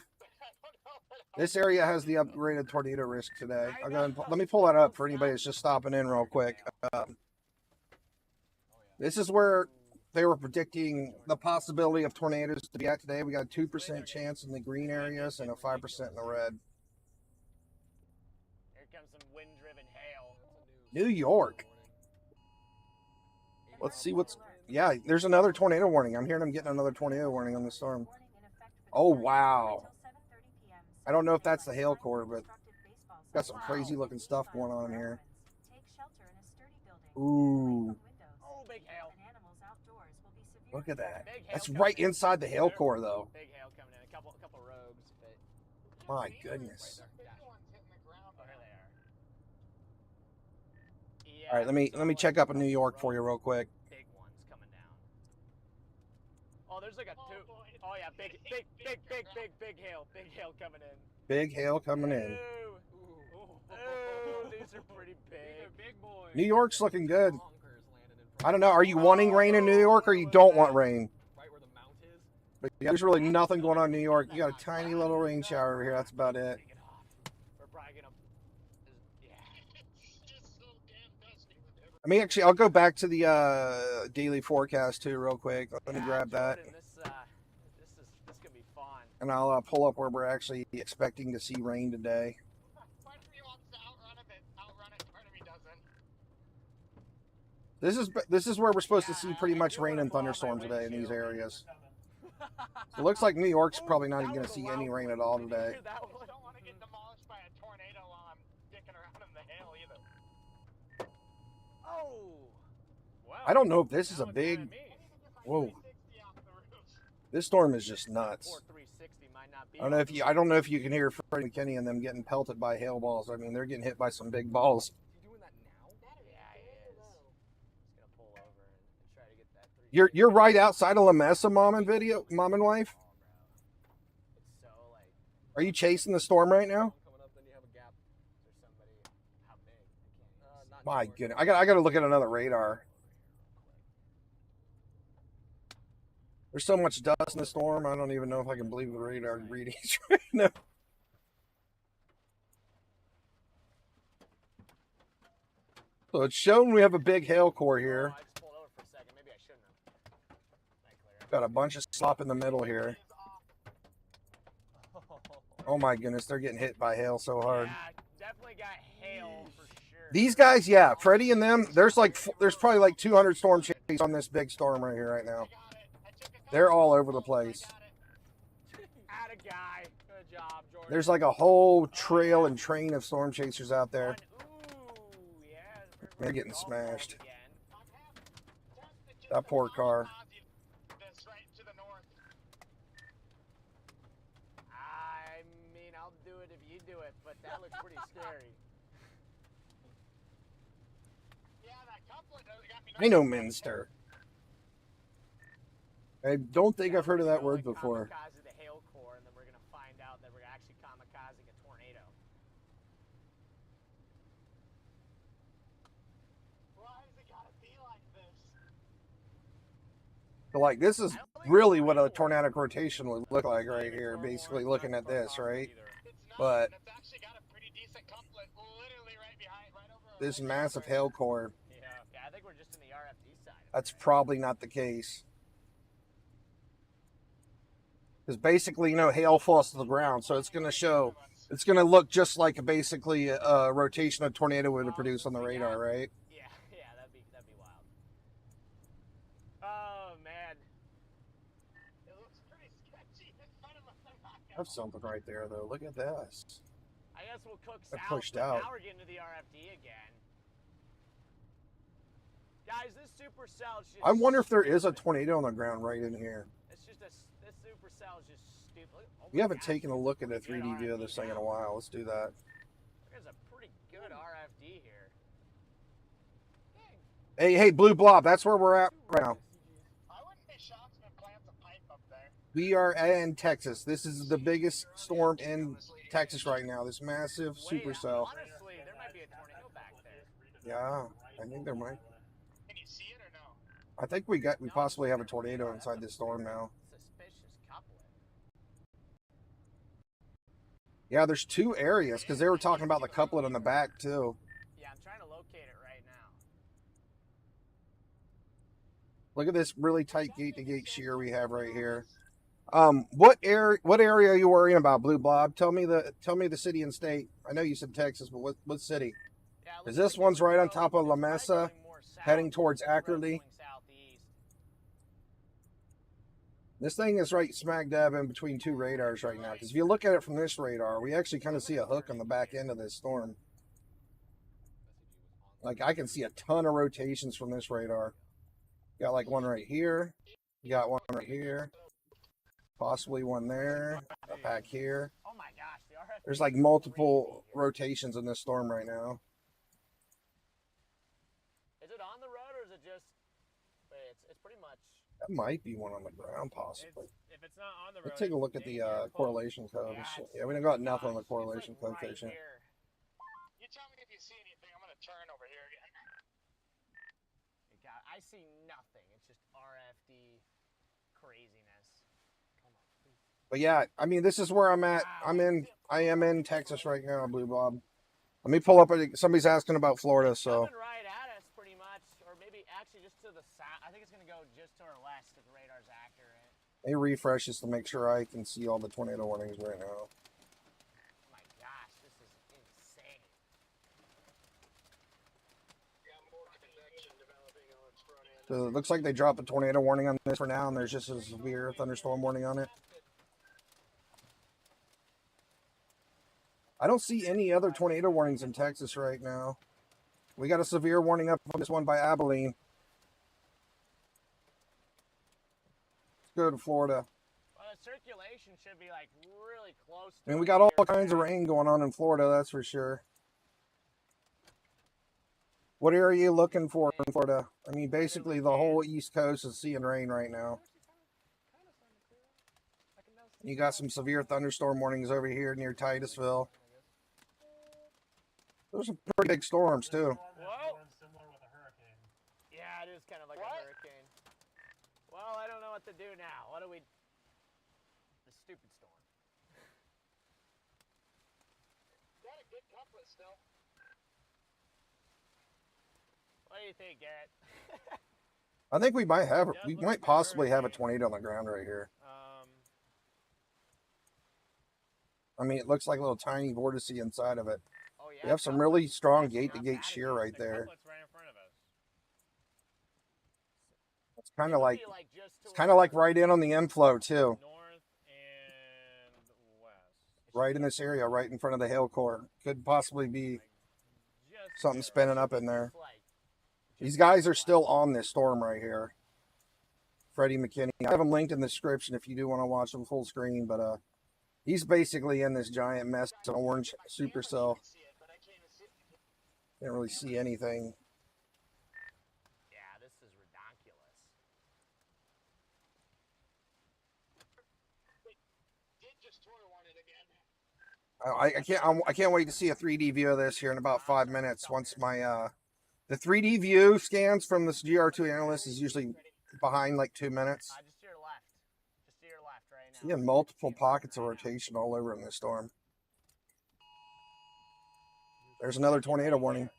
This area has the upgraded tornado risk today. Let me pull that up for anybody that's just stopping in real quick. This is where they were predicting the possibility of tornadoes to be at today. We got a 2% chance in the green areas and a 5% in the red. Here comes some wind-driven hail. New York. Let's see what's... Yeah, there's another tornado warning. I'm hearing them getting another tornado warning on the storm. Oh, wow. I don't know if that's the hail core, but got some crazy looking stuff going on here. Ooh. Oh, big hail. Look at that. That's right inside the hail core, though. Big hail coming in. A couple rogues, but My goodness. big ones hitting the ground. oh, here they are. Yeah, All right, let me check up in New York for you real quick. big ones coming down. Oh, there's like a two. Oh yeah, big hail. Big hail coming in. Big hail coming in. Ooh. Ooh, these are pretty big. These are big boys. New York's looking good. Bonkers landed in front I don't know. Are you wanting rain in New York or you don't want rain? right where the mount is. But yeah, there's really nothing going on in New York. You got a tiny little rain shower over here. That's about it. Take it off. We're probably gonna. Yeah. It's just so damn dusty with every. I mean, actually, I'll go back to the daily forecast too, real quick. Let me grab that, Jordan, this could be fun. and I'll pull up where we're actually expecting to see rain today. Part of me wants to outrun it, part of me doesn't. This is where we're supposed to see pretty much rain and thunderstorms today in these areas. It looks like New York's probably not even going to see any rain at all today. That I one. don't want to get demolished by a tornado while I'm dicking around in the hail either. Oh. Wow. I don't know if this is a Now it's big... kinda me. Whoa. 360 off the roof. This storm is just nuts. 360 might not be. I don't know if you can hear Freddie McKinney and them getting pelted by hail balls. I mean, they're getting hit by some big balls. Is he doing that now? Yeah, he is. He's gonna pull over and try to get that. 360. You're right outside of La Mesa, mom and wife. Oh, bro. It's so like. Are you chasing the storm right now? Coming up, then you have a gap. There's somebody. How big? I can't even see. Not My New York. goodness, I got to look at another radar. There's so much dust in the storm. I don't even know if I can believe the radar readings right now. So it's showing we have a big hail core here. Oh, I just pulled over for a second. Maybe I shouldn't have. That clear. Got a bunch of slop in the middle here. Oh my goodness, they're getting hit by hail so hard. Yeah, definitely got hail for sure. These guys, yeah, Freddie and them. There's probably like 200 storm chases on this big storm right here right now. They're all over the place. Atta guy. Good job, Jordan. There's like a whole trail and train of storm chasers out there. Ooh, yeah. They're getting smashed. Again. That poor car. That's right to the north. I mean, I'll do it if you do it, but that looks pretty scary. Yeah, that couplet got me. I know Minster. I don't think I've heard of that word before. Kamikaze the hail core, and then we're gonna find out that we're actually kamikazing a tornado. Why does it gotta be like this? But like, this is really what a tornadic rotation would look like right here. Basically, looking at this, right? It's not. But It's actually got a pretty decent couplet, literally right behind, right over. this massive hail core, Yeah. Yeah, I think we're just in the RFD side. that's probably not the case. Because basically, hail falls to the ground, so it's going to look just like basically a rotation a tornado would produce on the radar, right? Yeah, that'd be wild. Oh man. It looks pretty sketchy. Have something right there though. Look at this. I guess we'll cook It south, pushed but out. now we're getting to the RFD again. Guys, this supercell is just I wonder if there is a stupid. tornado on the ground right in here. It's just this supercell is just stupid. Oh We my haven't gosh, taken a look at a pretty 3D good view of this thing in a RFD while. Let's do that. There's a pretty good RFD here. Hey, Blue Blob, that's where we're at right now. I wouldn't be shocked if it plants a pipe up there. We are in Texas. This is the biggest storm in Texas right now. This massive Wait, supercell. honestly, there might be a tornado back there. Yeah, I think there might. Can you see it or no? I think we possibly have a tornado inside this storm now. Suspicious couplet. Yeah, there's two areas because they were talking about the couplet on the back too. Yeah, I'm trying to locate it right now. Look at this really tight gate-to-gate shear we have right here. What area are you worrying about, Blue Blob? Tell me the city and state. I know you said Texas, but what city? Yeah, it Because looks this like one's it's right on going- top of La it's probably Mesa, going more south. heading towards The road's Ackerley. going southeast. This thing is right smack dab in between two radars right now. Because if you look at it from this radar, we actually kind of see a hook on the back end of this storm. Like I can see a ton of rotations from this radar. Got like one right here. You got one right here. Possibly one there. A pack here. Oh my gosh, the RFD There's like is multiple crazy here. rotations in this storm right now. Is it on the road or is it just? Wait, it's pretty much. That might be one on the ground, possibly. If it's not on the road, Let's take a look at the correlation coefficient. Yeah, we don't got nothing on the correlation coefficient. Here. You tell me if you see anything. I'm gonna turn over here again. God, I see nothing. It's just RFD craziness. Come on, please. But yeah, I mean, this is where I'm at. I am in Texas right now, Blue Blob. Let me pull up. Somebody's asking about Florida, so Coming right at us, pretty much, or maybe actually just to the south. I think it's gonna go just to our west if the radar's accurate. let me refresh just to make sure I can see all the tornado warnings right now. Oh my gosh, this is insane. Got more convection developing on its front end. So it looks like they dropped a tornado warning on this for now, and there's just a severe thunderstorm warning on it. I don't see any other tornado warnings in Texas right now. We got a severe warning up on this one by Abilene. Let's go to Florida. Well, the circulation should be like really close. I mean, to we it got all here. kinds of rain going on in Florida, that's for sure. What area are you looking for in Florida? I mean, basically the whole East Coast is seeing rain right now. You got some severe thunderstorm warnings over here near Titusville. Those are pretty big storms too. Whoa. Yeah, it is kind of like a hurricane. Well, I don't know what to do now. What do we? The stupid storm. Got a good couplet still. What do you think, Garrett? I think we might possibly have a tornado on the ground right here. I mean, it looks like a little tiny vortice inside of it. Oh yeah. We have some really strong gate-to-gate shear right there. Couplet's right in front of us. It's kind of like just it's kind of like right in on the inflow too, North and west. right in this area, right in front of the hail core. Could possibly be Just something spinning up in there. like These guys are still on this storm right here. Freddie McKinney. I have him linked in the description if you do want to watch them full screen, but he's basically in this giant mess of orange supercell. See it, but I can't even see it. Can't really see anything. yeah, this is ridiculous. Did just Twitter want it again. I can't wait to see a 3D view of this here in about 5 minutes. Once my the 3D view scans from this GR2 analyst is usually behind like 2 minutes. Just to your left. Just to your left right now. Seeing multiple pockets of rotation all over in this storm. There's another tornado warning.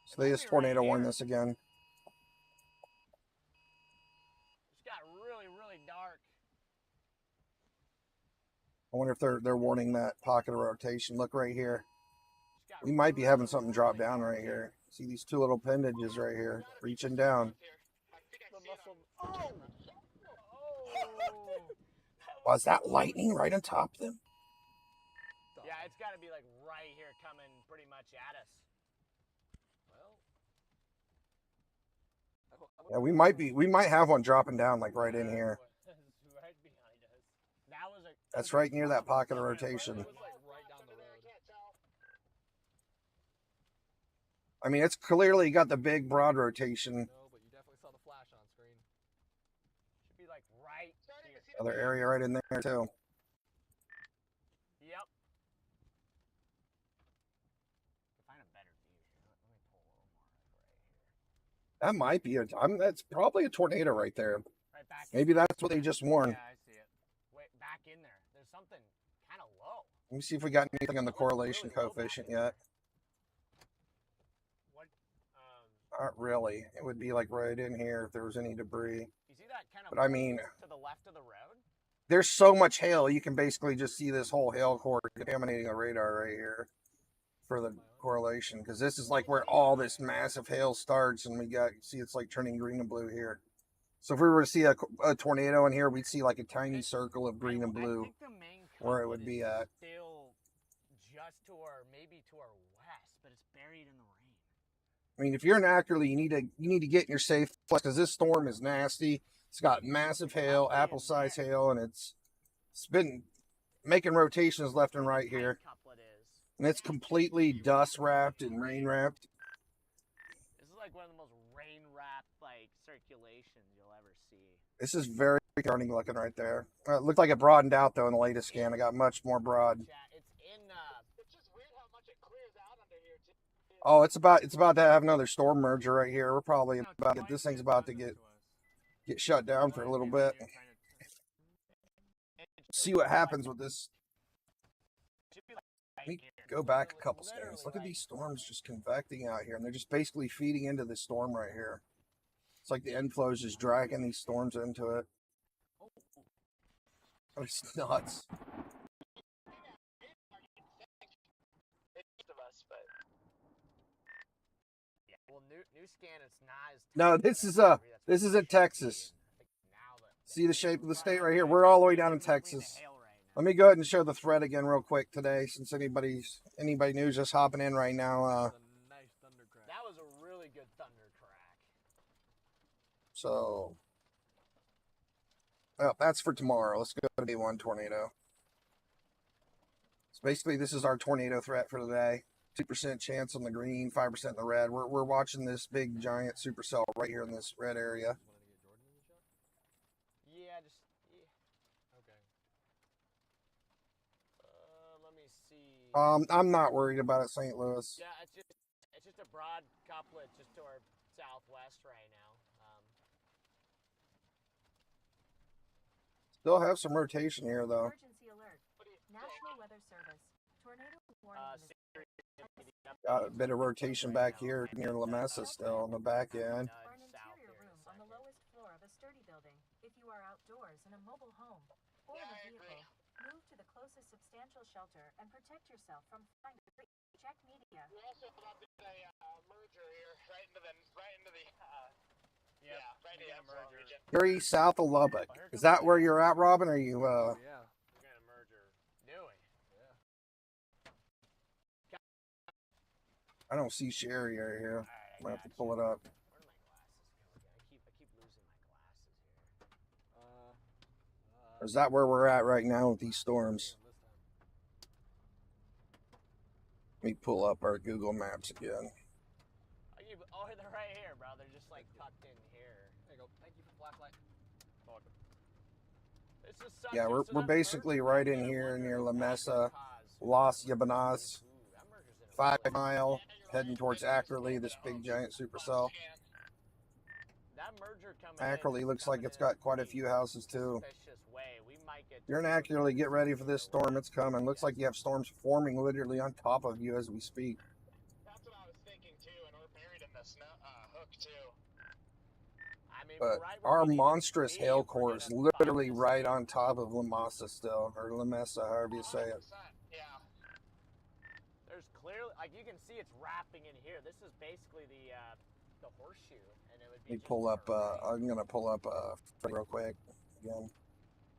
So they just tornado warn this again. It's got really, really dark. I wonder if they're warning that pocket of rotation. Look right here. It's got We might be having something drop down right here. See these two little appendages right here, reaching down. I think I the see it muscle. on Oh! Oh! That Was that lightning right on top of them? Yeah, it's got to be like right here coming pretty much at us. Well, Yeah, we might have one dropping down like right in here. Right behind us. That was a. That's right near that pocket of rotation. It was like right down the road. I mean, it's clearly got the big broad rotation. No, but you definitely saw the flash on screen. Should be like right here. Other area right in there too. Yep. Find a better view here. Let me pull a little more right here. That might be that's probably a tornado right there. Right back. Maybe that's what they just warned. Yeah, I see it. Wait, back in there. There's something kind of low. Let me see if we got anything on the correlation coefficient yet. What? Not really. It would be like right in here if there was any debris. You see that kind of? But I mean, to the left of the road. there's so much hail, you can basically just see this whole hail core contaminating the radar right here for the correlation. Because this is like where all this massive hail starts, and see it's like turning green and blue here. So if we were to see a tornado in here, we'd see like a tiny circle of green and blue where it would be at. Still just to our, maybe to our west, but it's buried in the rain. I mean, if you're in Ackerley, you need to get in your safe place because this storm is nasty. It's got massive hail, apple-sized hail, and it's been making rotations left and right here. And it's completely dust wrapped and rain wrapped. This is like one of the most rain wrapped like circulations you'll ever see. This is very turning looking right there. It looked like it broadened out though in the latest scan. It got much more broad. Yeah, it's in. It's just weird how much it clears out under here too. Oh, it's about to have another storm merger right here. We're probably about this thing's about to get shut down for a little bit. See what happens with this. Let me go back a couple scans. Look at these storms just convecting out here, and they're just basically feeding into this storm right here. It's like the inflow is just dragging these storms into it. Oh, it's nuts. Well, new scan, it's not as. No, this is in Texas. See the shape of the state right here? We're all the way down in Texas. Let me go ahead and show the thread again real quick today, since anybody new just hopping in right now. Nice thunder crack. That was a really good thunder crack. So, well, that's for tomorrow. Let's go to day one tornado. So basically, this is our tornado threat for today. 2% chance on the green, 5% in the red. We're watching this big giant supercell right here in this red area. Yeah, just Okay. let me see. I'm not worried about it, St. Louis. Yeah, it's just a broad couplet just to our southwest right now. Still have some rotation here though. Emergency alert. National Weather Service. Tornado warning. Got a bit of rotation back here near La Mesa still on the back end. Or an interior room on the lowest floor of a sturdy building. If you are outdoors in a mobile home or in a vehicle, move to the closest substantial shelter and protect yourself from flying debris. Check media. We're also about to do a merger here, right into the right into the inflow region. Very south of Lubbock. Is that where you're at, Robin? Or are you Yeah. We're gonna merger. Doing. I don't see Sherry right here. Alright, I'm gonna have to pull it up. Where do my glasses go again? I keep losing my glasses here. Or is that where we're at right now with these storms? Let me pull up our Google Maps again. Oh, they're right here, bro. They're just like tucked in here. There you go. Thank you for the flashlight. This is such Yeah, so we're that basically merger right right in there, here wonder near if La that Mesa, could cause- Las Yabanas, Ooh, that merger's in a 5 really- mile, heading towards Ackerley, this big giant supercell. That merger coming Ackerley looks like it's got quite a few houses too. suspicious way. We might get If you're in Ackerley, get ready for this storm. It's coming. Looks like you have storms forming literally on top of you as we speak. That's what I was thinking too, and we're buried in the snow hook too. I mean, But right where our we need to monstrous be, hail if we're core is gonna literally find right on top of La Mesa still, or La Mesa, however you say it. 100%, yeah. There's clearly, like you can see, it's wrapping in here. This is basically the horseshoe, and it would be. Let me just pull up. perfect. I'm gonna pull up real quick again.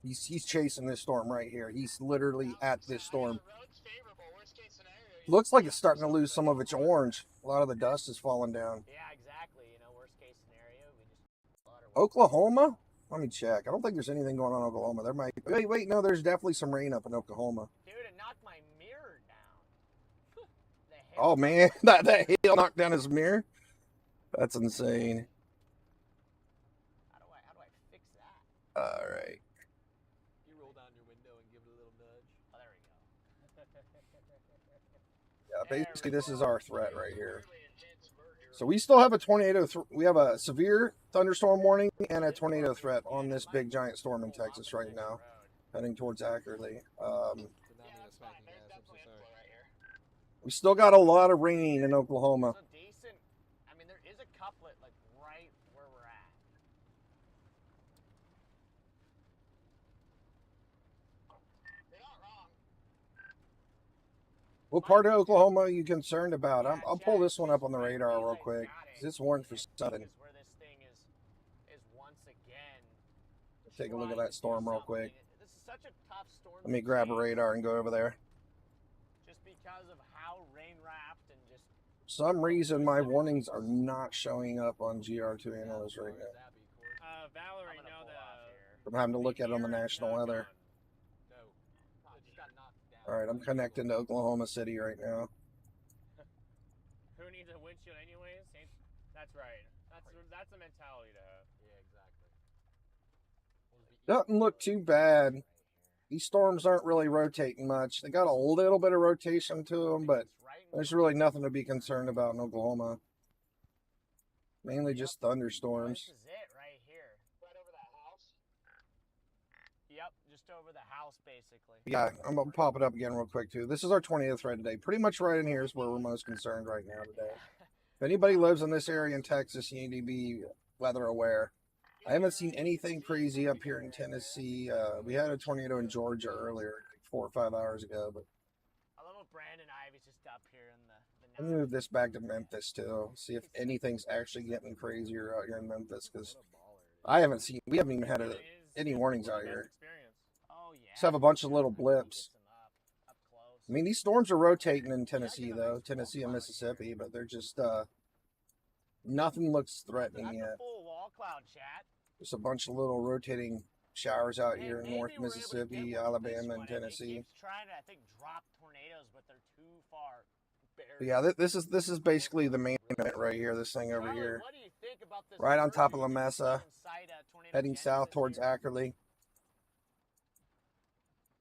He's chasing this storm right here. He's literally at this storm. The road's favorable. Worst case scenario. Looks like it's starting to lose some of its orange. A lot of the dust is falling down. Yeah, exactly. You know, worst case scenario, we just a lot of Oklahoma? Let me check. I don't think there's anything going on in Oklahoma. There might be. Wait, no, there's definitely some rain up in Oklahoma. Dude, it knocked my mirror down. The hail. Oh man, that hail knocked down his mirror. That's insane. How do I fix that? All right. You roll down your window and give it a little nudge. Oh, there we go. Yeah, basically this is our threat right here. Really intense merger. So we still have a tornado. We have a severe thunderstorm warning and a tornado threat on this big giant storm in Texas right now, heading towards Ackerley. Did not mean Yeah, to it's smack fine. you There's guys. I'm so definitely sorry. inflow right here. We still got a lot of rain in Oklahoma. So decent. I mean, there is a couplet like right where we're at. You're not wrong. What part of Oklahoma are you concerned about? I'll pull this one up on the radar real quick. 'Cause it's warned for 7. Is where this thing is once again. Take a look at trying that to storm do real something. quick. This is such a tough storm. Let me to grab a chase radar and go over there. Just because of how rain wrapped and just. For some reason, my warnings are not showing up on GR2 analysts right now. Valerie, I'm gonna no, pull off here. I'm having to look at it on the national weather. No. It just got knocked down. All right, I'm connecting to Oklahoma City right now. Who needs a windshield anyways? That's right. That's the mentality to have. Yeah, exactly. Doesn't look too bad. These storms aren't really rotating much. They got a little bit of rotation to them, but there's really nothing to be concerned about in Oklahoma. Mainly just thunderstorms. This is it right here. Right over that house. Yep, just over the house basically. Yeah, I'm gonna pop it up again real quick too. This is our 20th thread today. Pretty much right in here is where we're most concerned right now today. If anybody lives in this area in Texas, you need to be weather aware. I haven't seen anything crazy up here in Tennessee. We had a tornado in Georgia earlier, like 4 or 5 hours ago. But I love what Brandon Ivy's just up here in the let me move this back to Memphis too. See if anything's actually getting crazier out here in Memphis, because we haven't even had any warnings out here. Experience. Oh yeah. Just have a bunch of little blips. Gets 'em up close. I mean, these storms are rotating in Tennessee though, Tennessee and Mississippi, but they're just nothing looks threatening That's yet. a full wall cloud, chat. Just a bunch of little rotating showers out here in Maybe North we're able to Mississippi, get one with Alabama, this and one. It Tennessee. keeps trying to, I think, drop tornadoes, but they're too far buried. But yeah, this is basically the main event right here. This thing over Charlie, here, what do you think about this right on top of merger La Mesa, inside, Tornado heading south Genesis towards here? Ackerley.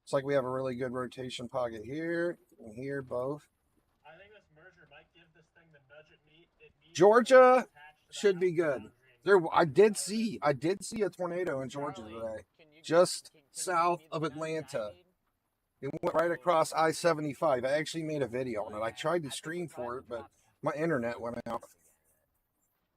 It's like we have a really good rotation pocket here and here, both. I think this merger might give this thing the nudge it needs. Georgia should be good. I did see a tornado in Georgia Charlie, today, can you- just can you south give me the of nudge I Atlanta. need? It went right across I-75. I actually made a video on it. I tried to stream for it, but my internet went out.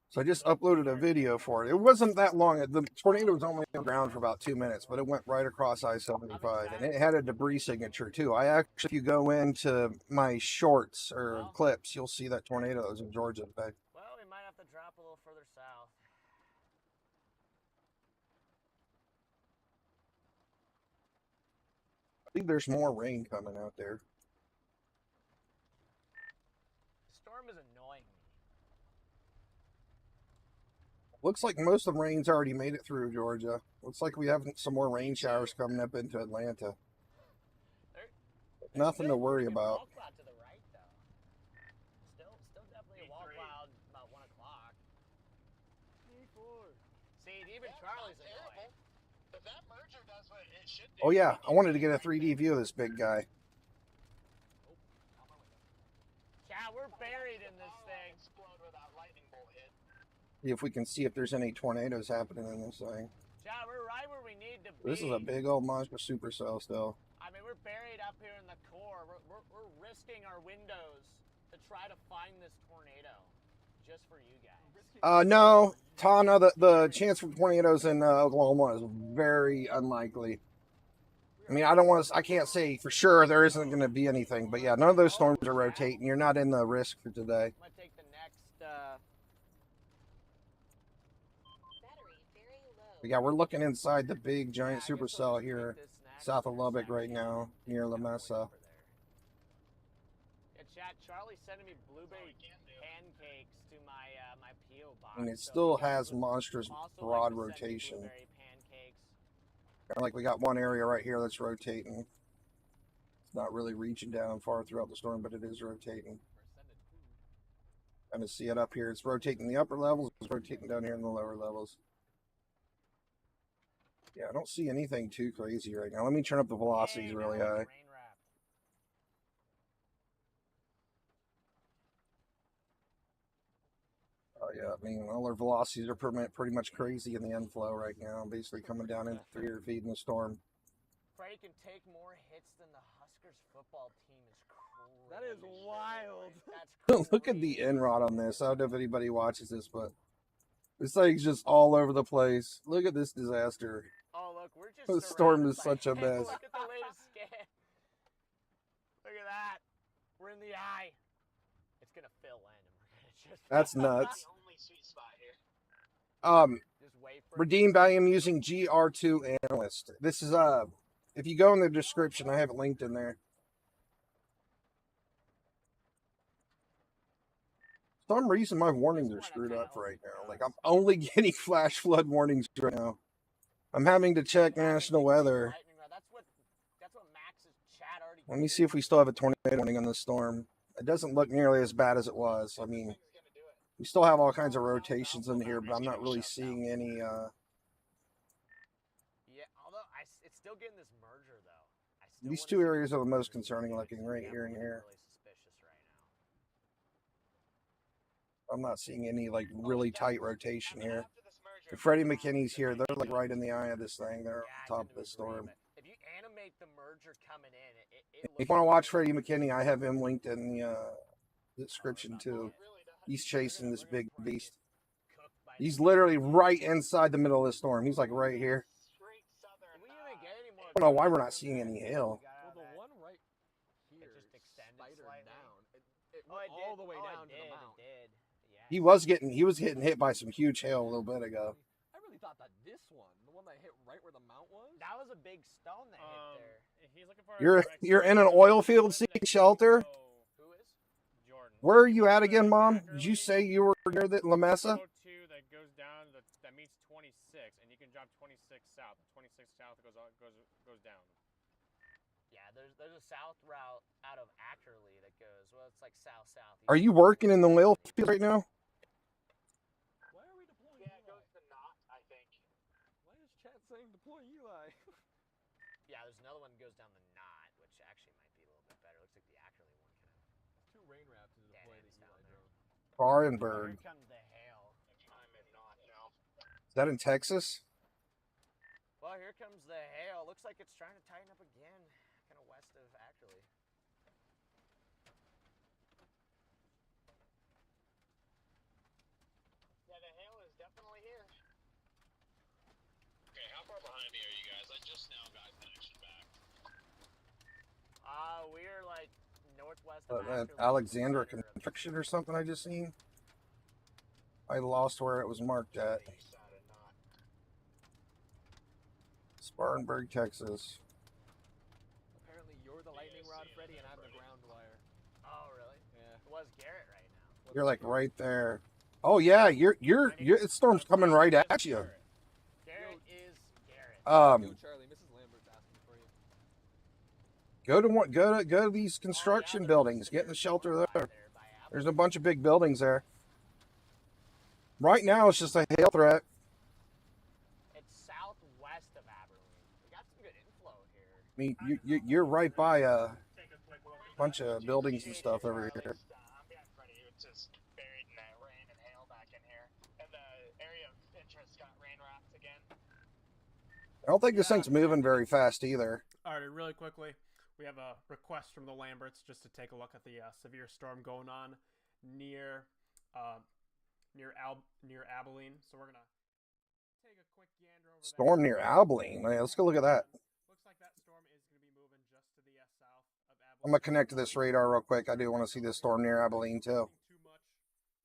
So I just uploaded a video for it. It wasn't that long. The tornado was only on the ground for about 2 minutes, but it went right across I-75. And it had a debris signature, too. If you go into my shorts or clips, you'll see that tornado that was in Georgia today. Well, we might have to drop a little further south. I think there's more rain coming out there. The storm is annoying me. Looks like most of the rain's already made it through Georgia. Looks like we have some more rain showers coming up into Atlanta. Nothing to worry about. Wall cloud to the right, though. Still definitely a wall cloud about 1 o'clock. See, even Charlie's Not annoying. terrible. If that merger does what it should do. Oh yeah, I wanted to get a 3D view of this big guy. Yeah, we're buried in this thing. Explode where that lightning bolt hit. See if we can see if there's any tornadoes happening in this thing. Yeah, we're right where we need to be. This is a big old monster supercell still. I mean, we're buried up here in the core. We're risking our windows to try to find this tornado, just for you guys. No, Tana, the chance for tornadoes in Oklahoma is very unlikely. I mean, I can't say for sure there isn't going to be anything, but yeah, none of those storms are rotating. You're not in the risk for today. I'm gonna take the next. Battery very low. But yeah, we're looking inside the big giant supercell here, south of Lubbock right now, near La Mesa. Yeah, chat. Charlie's sending me blueberry pancakes to my my PO box. And it so still if you guys has would monstrous also broad like to send me rotation. blueberry pancakes. Kind of like we got one area right here that's rotating. It's not really reaching down far throughout the storm, but it is rotating. Kind of see it up here. It's rotating the upper levels. It's rotating down here in the lower levels. Yeah, I don't see anything too crazy right now. Let me turn up the velocities really high. Oh yeah, I mean, all our velocities are pretty much crazy in the inflow right now. Basically coming down in 300 feet in the storm. Freddie can take more hits than the Huskers football team is crazy. That is wild. That's Look at the in-rod on this. I don't know if anybody watches this, but this thing's just all over the place. Look at this disaster. Oh, look, we're just The storm surrounded is by such a hail. mess. Look at the latest scan. Look at that. We're in the eye. It's gonna fill in, and we're gonna just. That's nuts. The only sweet spot here. Just wait for Redeem value. I'm using GR2 Analyst. This is if you go in the description, I have it linked in there. For some reason, my warnings are screwed up right now. Like, I'm only getting flash flood warnings right now. I'm having to check national weather. That's what Max's chat already. Let me see if we still have a tornado warning on this storm. It doesn't look nearly as bad as it was. I mean, we still have all kinds of rotations in here, but I'm not really seeing any. Yeah, although it's still getting this merger though. These two areas are the most concerning looking, right here and here. Really suspicious right now. I'm not seeing any like really tight rotation here. If Freddie McKinney's here, they're like right in the eye of this thing. They're on top of the storm. If you animate the merger coming in, If you want to watch Freddie McKinney, I have him linked in the description too. He's chasing this big beast. He's literally right inside the middle of the storm. He's like right here. I don't know why we're not seeing any hail. Well, the one right here just extended spidered slightly. down. It went all the way down to the mount. He was getting hit by some huge hail a little bit ago. I really thought that this one, the one that hit right where the mount was. That was a big stone that hit there. He's looking for You're in an oil field seeking shelter. Who is? Jordan. Where are you at again, Mom? Did you say you were near the La Mesa? 202 that goes down that meets 26, and you can drop 26 south. 26 south goes down. Yeah, there's a south route out of Ackerley that goes. Well, it's like south. Are you working in the oil field right now? Why are we deploying Yeah, it Eli? goes to not, I think. Why is chat saying deploy Eli? Yeah, there's another one that goes down the knot, which actually might be a little bit better. Looks like the Ackerley one kind of. 2 rain raps to deploy the Eli drone. Barenberg. Here comes the hail. I'm in not, no. Is that in Texas? Well, here comes the hail. Looks like it's trying to tighten up again, kind of west of Ackerley. Yeah, the hail is definitely here. Okay, how far behind me are you guys? I just now got connection back. We're like northwest of That Ackerley. Alexandra construction or something I just seen. I lost where it was marked at. East side of not. Spartanburg, Texas. Apparently you're the lightning rod, Freddy, and I'm the ground wire. Oh, really? Yeah. It was Garrett right now. You're like right there. Oh yeah, you're the storm's coming right at you. Garrett is Garrett. Yo, Charlie, Mrs. Lambert's asking for you. Go to these construction buildings. Get in the shelter there. There's a bunch of big buildings there. Right now it's just a hail threat. It's southwest of Aberlin. We got some good inflow here. I mean, you're right by a bunch of buildings and stuff over here. I'm behind Freddy. It's just buried in that rain and hail back in here. And the area of interest got rain rafts again. I don't think this thing's moving very fast either. All right, really quickly, we have a request from the Lamberts just to take a look at the severe storm going on near Abilene. So we're gonna take a quick gander over Storm there. near Abilene. Man, let's go look at that. Looks like that storm is gonna be moving just to the south of Abilene. I'm gonna connect to this radar real quick. I do want to see this storm near Abilene too. Too much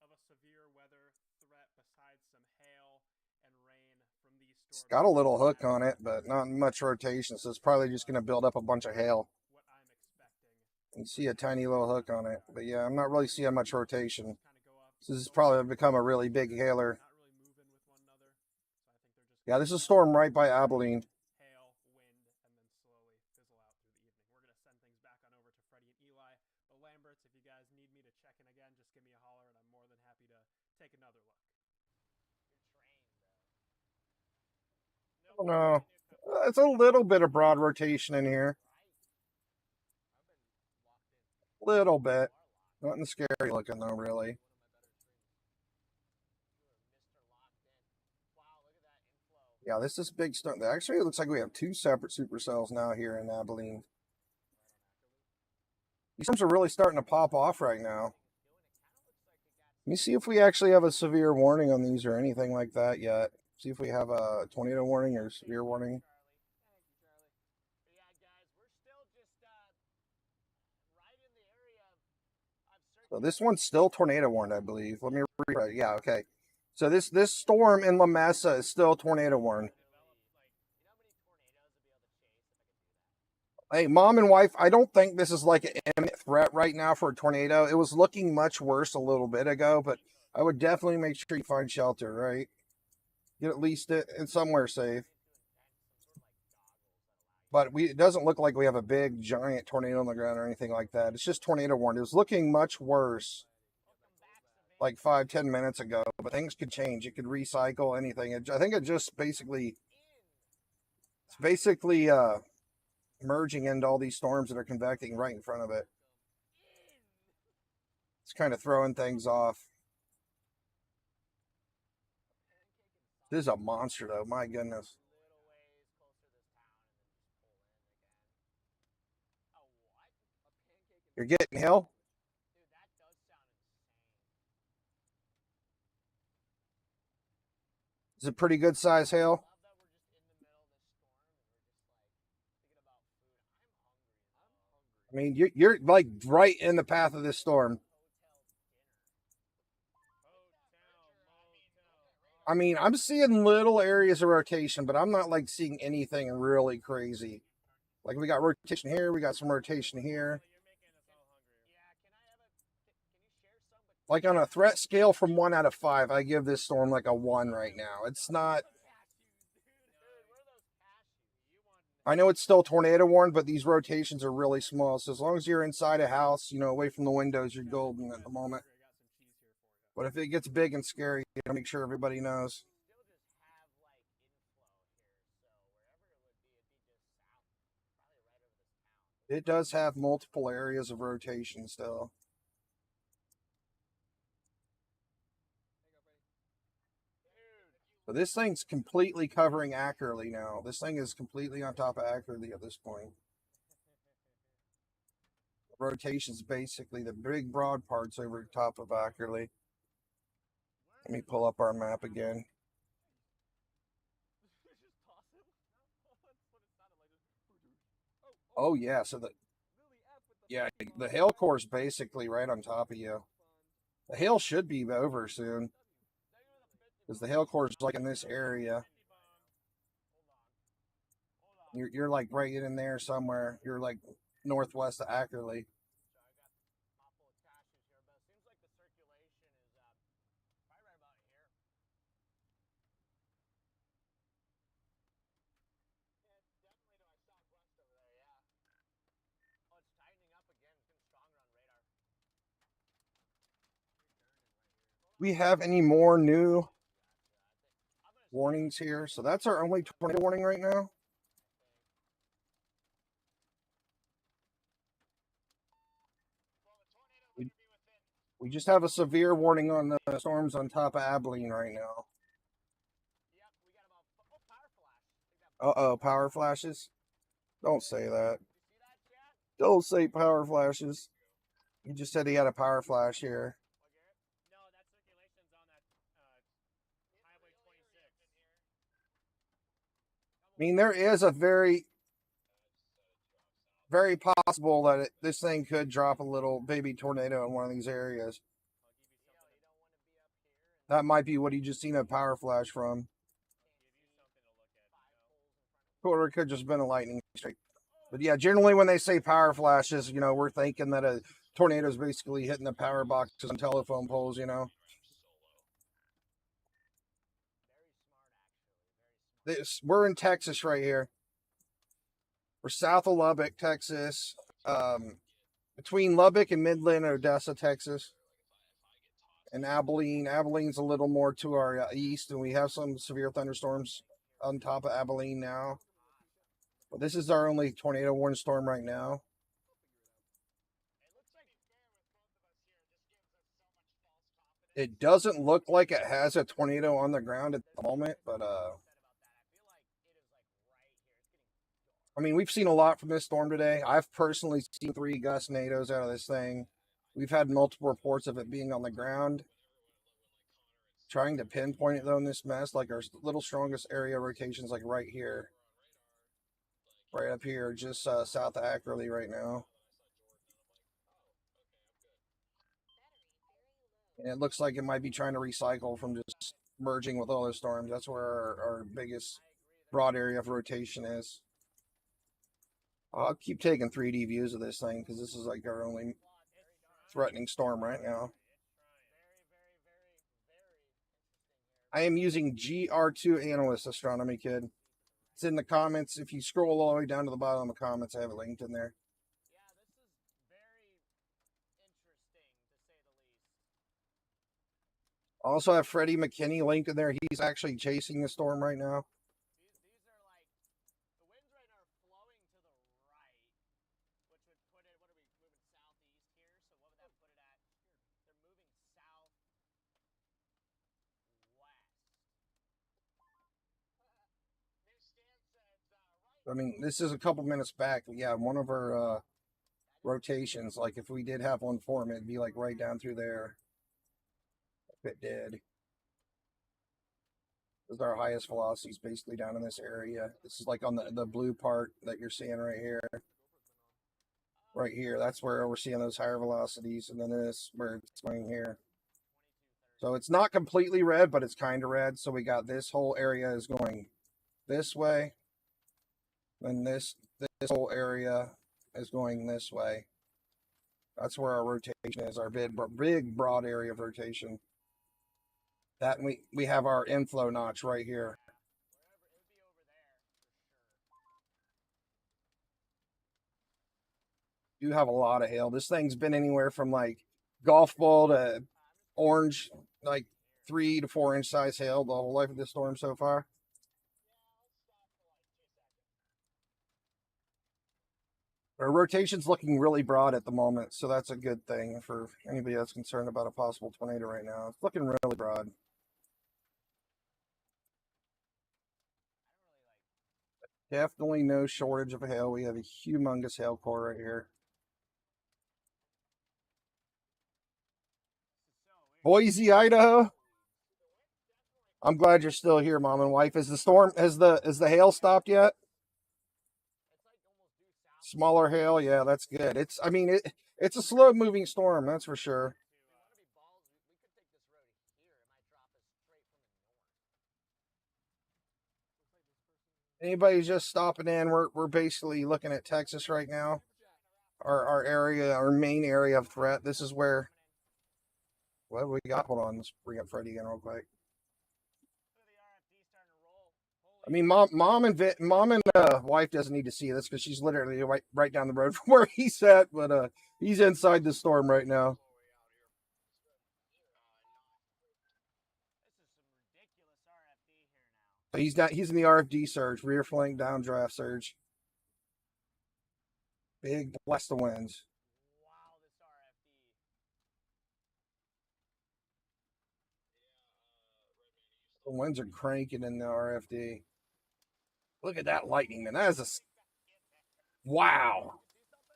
of a severe weather threat besides some hail and rain from these storms. It's got a little hook on it, but not much rotation, so it's probably just going to build up a bunch of hail. what I'm expecting. You see a tiny little hook on it, but yeah, I'm not really seeing much rotation. Kind of go up. So this has probably become a really big hailer. Not really moving with one another. So I think they're just Yeah, this is a storm right by Abilene. hail, wind, and then slowly fizzle out through the evening. We're going to send things back on over to Freddie and Eli. But Lamberts, if you guys need me to check in again, just give me a holler, and I'm more than happy to take another look. Oh, no, it's a little bit of broad rotation in here. Little bit. Nothing scary looking though, really. Yeah, this is big stuff. Actually, it looks like we have two separate supercells now here in Abilene. These storms are really starting to pop off right now. Let me see if we actually have a severe warning on these or anything like that yet. See if we have a tornado warning or severe warning. So this one's still tornado warned, I believe. Let me read. Yeah, okay. So this storm in La Mesa is still tornado warned. Hey, mom and wife, I don't think this is like an imminent threat right now for a tornado. It was looking much worse a little bit ago, but I would definitely make sure you find shelter, right? Get at least in somewhere safe. But it doesn't look like we have a big, giant tornado on the ground or anything like that. It's just tornado warned. It was looking much worse like 5-10 minutes ago, but things could change. It could recycle anything. I think it just basically, it's basically merging into all these storms that are convecting right in front of it. It's kind of throwing things off. This is a monster, though. My goodness. You're getting hail? Is it pretty good size hail? I mean, you're like right in the path of this storm. I mean, I'm seeing little areas of rotation, but I'm not like seeing anything really crazy. Like we got rotation here, we got some rotation here. Like on a threat scale from 1 out of 5, I give this storm like a 1 right now. It's not. I know it's still tornado warned, but these rotations are really small. So as long as you're inside a house, you know, away from the windows, you're golden at the moment. But if it gets big and scary, you gotta make sure everybody knows. It does have multiple areas of rotation still. But this thing's completely covering accurately now. This thing is completely on top of accurately at this point. Rotation's basically the big broad parts over top of accurately. Let me pull up our map again. Oh yeah, so the hail core is basically right on top of you. The hail should be over soon, because the hail core is like in this area. You're like right in there somewhere. You're like northwest of accurately. We have any more new warnings here? So that's our only tornado warning right now. We just have a severe warning on the storms on top of Abilene right now. Uh-oh, power flashes? Don't say that. Don't say power flashes. He just said he had a power flash here. I mean, there is a very possible that this thing could drop a little baby tornado in one of these areas. That might be what he just seen a power flash from. Or it could just been a lightning strike. But yeah, generally when they say power flashes, you know, we're thinking that a tornado is basically hitting the power boxes and telephone poles, you know. We're in Texas right here. We're south of Lubbock, Texas. Between Lubbock and Midland, Odessa, Texas, and Abilene. Abilene's a little more to our east, and we have some severe thunderstorms on top of Abilene now. But this is our only tornado warning storm right now. It doesn't look like it has a tornado on the ground at the moment, but I mean, we've seen a lot from this storm today. I've personally seen 3 gust nados out of this thing. We've had multiple reports of it being on the ground. Trying to pinpoint it though in this mess, like our little strongest area rotations, like right here, right up here, just south of Ackerley right now. And it looks like it might be trying to recycle from just merging with other storms. That's where our biggest broad area of rotation is. I'll keep taking 3D views of this thing because this is like our only threatening storm right now. I am using GR2 Analyst Astronomy, kid. It's in the comments. If you scroll all the way down to the bottom of the comments, I have it linked in there. I also have Freddie McKinney linked in there. He's actually chasing the storm right now. I mean, this is a couple minutes back. Yeah, one of our rotations, like if we did have one form, it'd be like right down through there. If it did. This is our highest velocities basically down in this area. This is like on the blue part that you're seeing right here. Right here, that's where we're seeing those higher velocities, and then this where it's going here. So it's not completely red, but it's kind of red. So we got this whole area is going this way. Then this whole area is going this way. That's where our rotation is, our big broad area of rotation. That we have our inflow notch right here. You have a lot of hail. This thing's been anywhere from like golf ball to orange, like 3 to 4 inch size hail the whole life of this storm so far. Our rotation's looking really broad at the moment, so that's a good thing for anybody that's concerned about a possible tornado right now. It's looking really broad. Definitely no shortage of hail. We have a humongous hail core right here. Boise, Idaho. I'm glad you're still here, Mom and Wife. Is the storm, has the hail stopped yet? Smaller hail, yeah, that's good. It's a slow moving storm, that's for sure. Anybody's just stopping in, we're basically looking at Texas right now. Our area, our main area of threat. This is where what we got. Hold on, let's bring up Freddie again real quick. I mean, mom and wife doesn't need to see this because she's literally right down the road from where he's at. But he's inside the storm right now. He's in the RFD surge, rear flank downdraft surge. Big blast of winds. The winds are cranking in the RFD. Look at that lightning, man. That is a wow.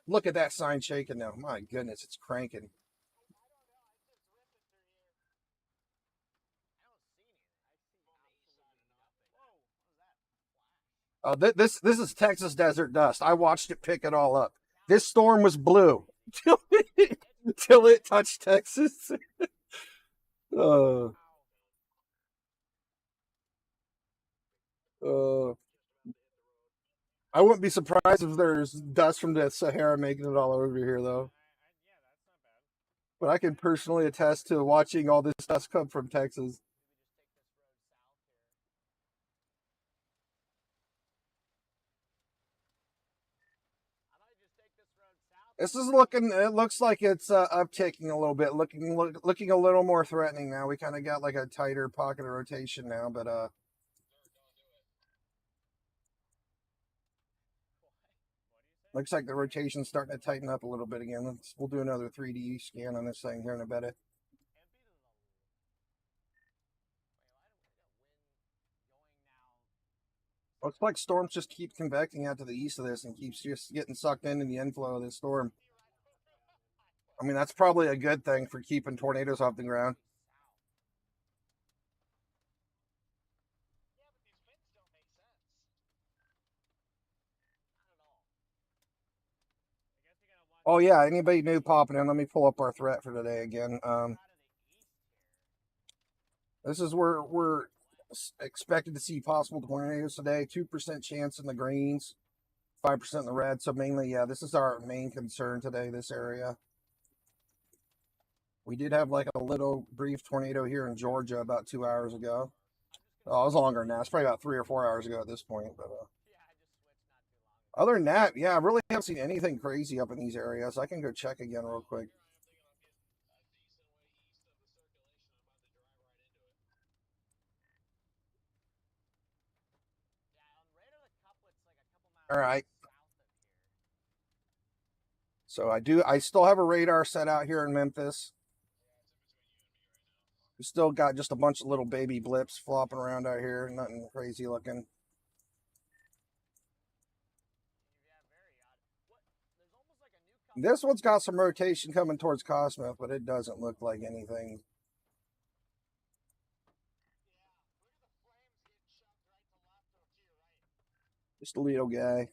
Look at that sign shaking now. My goodness, it's cranking. This is Texas desert dust. I watched it pick it all up. This storm was blue till it touched Texas. I wouldn't be surprised if there's dust from the Sahara making it all over here, though. Yeah, that's not bad. But I can personally attest to watching all this dust come from Texas. This is looking. It looks like it's upticking a little bit, looking a little more threatening now. We kind of got like a tighter pocket of rotation now, but looks like the rotation's starting to tighten up a little bit again. We'll do another 3D scan on this thing here in a bit. Looks like storms just keep convecting out to the east of this and keeps just getting sucked into the inflow of this storm. I mean, that's probably a good thing for keeping tornadoes off the ground. Oh yeah, anybody new popping in? Let me pull up our threat for today again. This is where we're expected to see possible tornadoes today. 2% chance in the greens, 5% in the red. So mainly, yeah, this is our main concern today, this area. We did have like a little brief tornado here in Georgia about 2 hours ago. Oh, it was longer than that. It's probably about 3 or 4 hours ago at this point. But other than that, yeah, I really haven't seen anything crazy up in these areas. I can go check again real quick. All right. So I still have a radar set out here in Memphis. We still got just a bunch of little baby blips flopping around out here. Nothing crazy looking. This one's got some rotation coming towards Cosmo, but it doesn't look like anything. Just a little guy.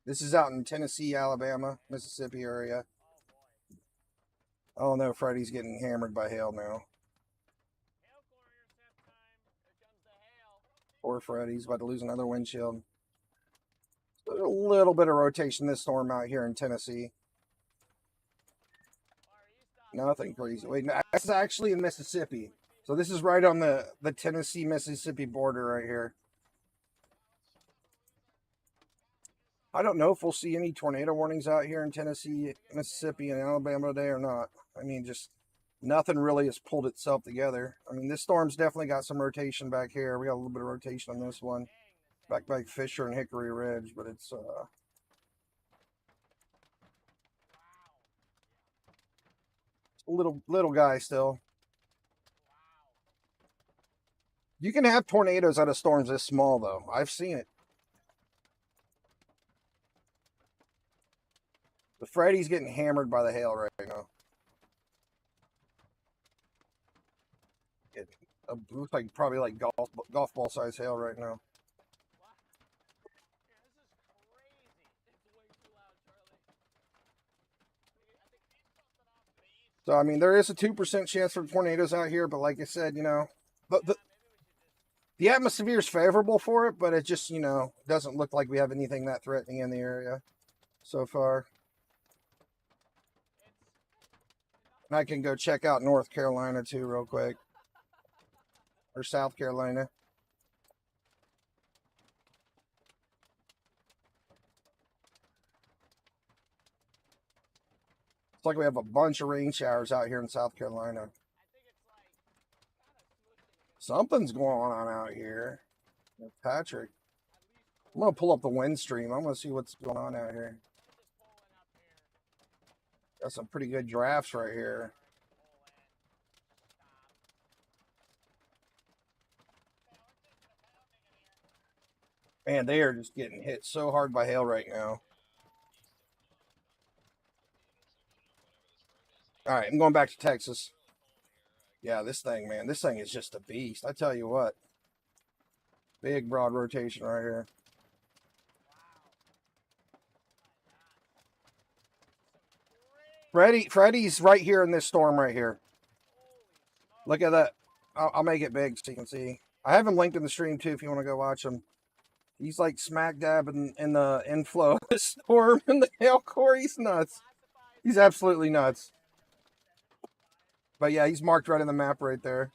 This is out in Tennessee, Alabama, Mississippi area. Oh no, Freddy's getting hammered by hail now. Poor Freddy's about to lose another windshield. There's a little bit of rotation this storm out here in Tennessee. Nothing crazy. Wait, no, that's actually in Mississippi. So this is right on the Tennessee-Mississippi border right here. I don't know if we'll see any tornado warnings out here in Tennessee, Mississippi, and Alabama today or not. I mean, just nothing really has pulled itself together. I mean, this storm's definitely got some rotation back here. We got a little bit of rotation on this one. Back by Fisher and Hickory Ridge, but it's a little guy still. You can have tornadoes out of storms this small, though. I've seen it. But Freddy's getting hammered by the hail right now. It looks like probably like golf ball size hail right now. So, I mean, there is a 2% chance for tornadoes out here, but like I said, you know, the atmosphere is favorable for it, but it just, you know, doesn't look like we have anything that threatening in the area so far. And I can go check out North Carolina too real quick. Or South Carolina. It's like we have a bunch of rain showers out here in South Carolina. Something's going on out here. Patrick. I'm going to pull up the wind stream. I'm going to see what's going on out here. Got some pretty good drafts right here. Man, they are just getting hit so hard by hail right now. All right, I'm going back to Texas. Yeah, this thing, man. This thing is just a beast. I tell you what. Big, broad rotation right here. Freddy's right here in this storm right here. Look at that. I'll make it big so you can see. I have him linked in the stream, too, if you want to go watch him. He's like smack dab in the inflow of the storm in the hail core. He's nuts. He's absolutely nuts. But yeah, he's marked right in the map right there.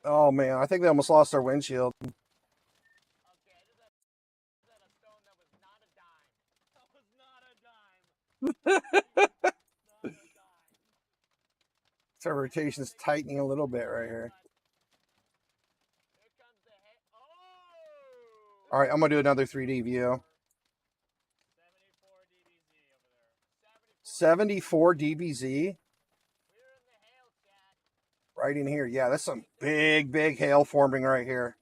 Oh man, I think they almost lost their windshield. Okay, this is a stone that was not a dime. That was not a dime. Not a dime. So rotation's tightening a little bit right here. Here comes the hit. Oh! All right, I'm gonna do another 3D view. 74 DBZ over there. 74 DBZ. We're in the hail, chat. Right in here. Yeah, that's some big hail forming right here.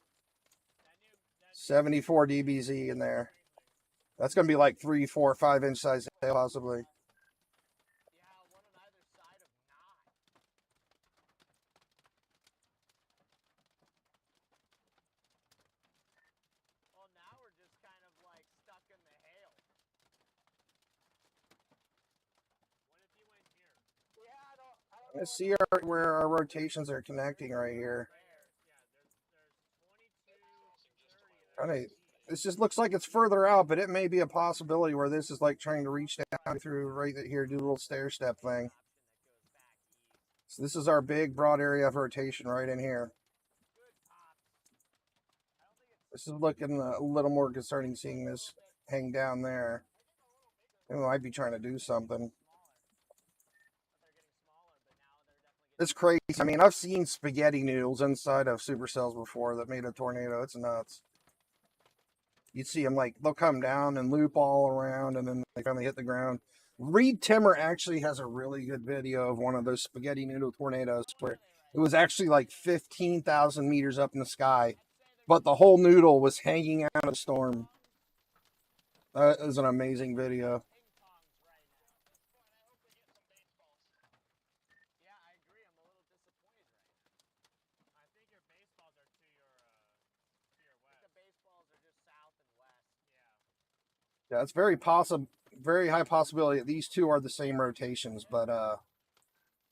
74 DBZ in there. That's going to be like 3, 4, 5 inch size hail possibly. Yeah, one on either side of not. Well, now we're just kind of like stuck in the hail. What if you went here? Yeah, I don't Let's see where our rotations are connecting right here. There's 22, 30. This just looks like it's further out, but it may be a possibility where this is like trying to reach down through right here, do a little stair step thing. So this is our big broad area of rotation right in here. This is looking a little more concerning, seeing this hang down there. It might be trying to do something. It's crazy. I mean, I've seen spaghetti noodles inside of supercells before that made a tornado. It's nuts. You'd see them like, they'll come down and loop all around and then they finally hit the ground. Reed Timmer actually has a really good video of one of those spaghetti noodle tornadoes where it was actually like 15,000 meters up in the sky, but the whole noodle was hanging out of the storm. That is an amazing video. Yeah, I agree. I'm a little disappointed right now. I think your baseballs are to your west. The baseballs are just south and west. Yeah. Yeah, it's very high possibility that these two are the same rotations, but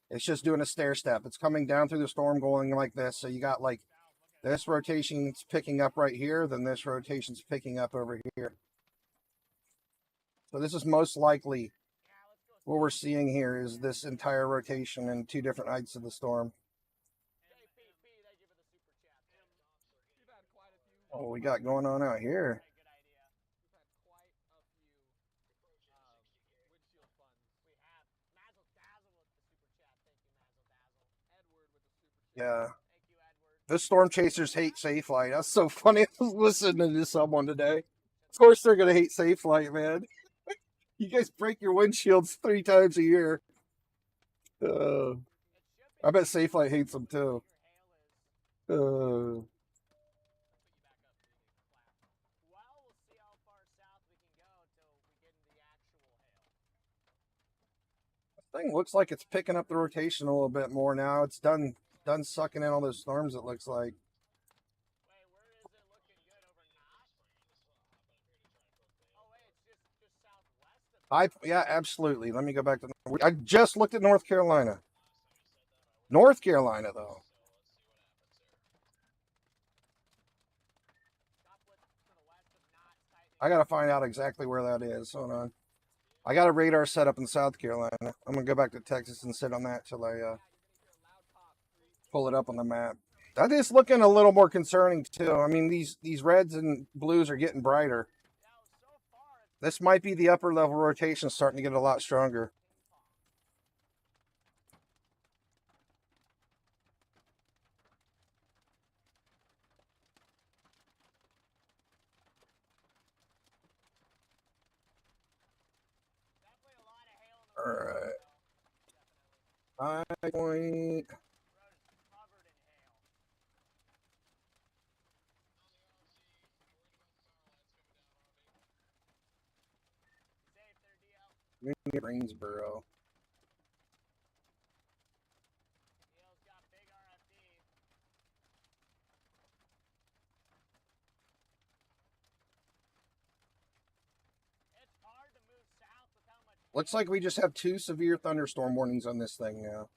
it's just doing a stair step. It's coming down through the storm going like this. So you got like this rotation's picking up right here, then this rotation's picking up over here. So this is most likely what we're seeing here is this entire rotation in two different heights of the storm. JPP, thank you for the super chat. You've had quite a few. What we got going on out here? Good idea. You've had quite a few windshield funds. We have Mazel Dazzle with the super chat. Thank you, Mazel Dazzle. Edward with the super chat. Yeah. Thank you, Edward. The storm chasers hate safe light. That's so funny. I was listening to someone today. Of course they're gonna hate safe light, man. You guys break your windshields 3 times a year. I bet safe light hates them too. Well, we'll see how far south we can go till we get into the actual hail. Thing looks like it's picking up the rotation a little bit more now. It's done sucking in all those storms, it looks like. Wait, where is it looking good over not? Oh wait, it's just southwest of Yeah, absolutely. Let me go back to. I just looked at North Carolina. North Carolina, though. I gotta find out exactly where that is. Hold on. I got a radar set up in South Carolina. I'm gonna go back to Texas and sit on that till I pull it up on the map. That is looking a little more concerning too. I mean, these reds and blues are getting brighter. This might be the upper level rotation starting to get a lot stronger. All right. High point. Greensboro. Looks like we just have 2 severe thunderstorm warnings on this thing now.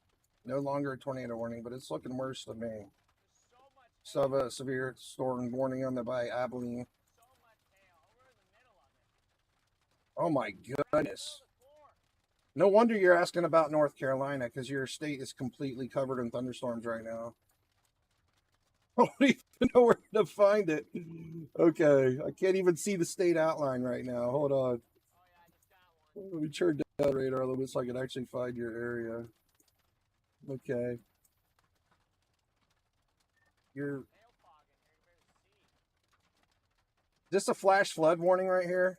No longer a tornado warning, but it's looking worse to me. so much severe storm warning on the by Abilene. So much hail. We're in the middle of it. Oh my goodness. The floor. No wonder you're asking about North Carolina, because your state is completely covered in thunderstorms right now. I don't even know where to find it. Okay, I can't even see the state outline right now. Hold on. Oh yeah, I just got one. Let me turn down the radar a little bit so I can actually find your area. Okay. You're... Hail fog in here. You better see. Is this a flash flood warning right here?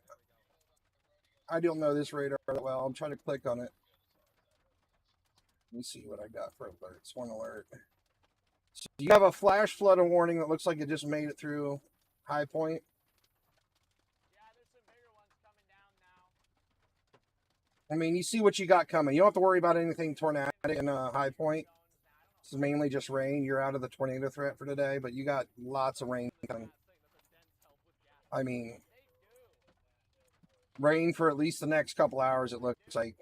I don't know this radar that well. I'm trying to click on it. Let me see what I got for alerts. One alert. So you have a flash flood warning that looks like it just made it through High Point. Yeah, there's some bigger ones coming down now. I mean, you see what you got coming. You don't have to worry about anything tornadic in High Point. This is mainly just rain. You're out of the tornado threat for today, but you got lots of rain coming. I mean, rain for at least the next couple hours, it looks like.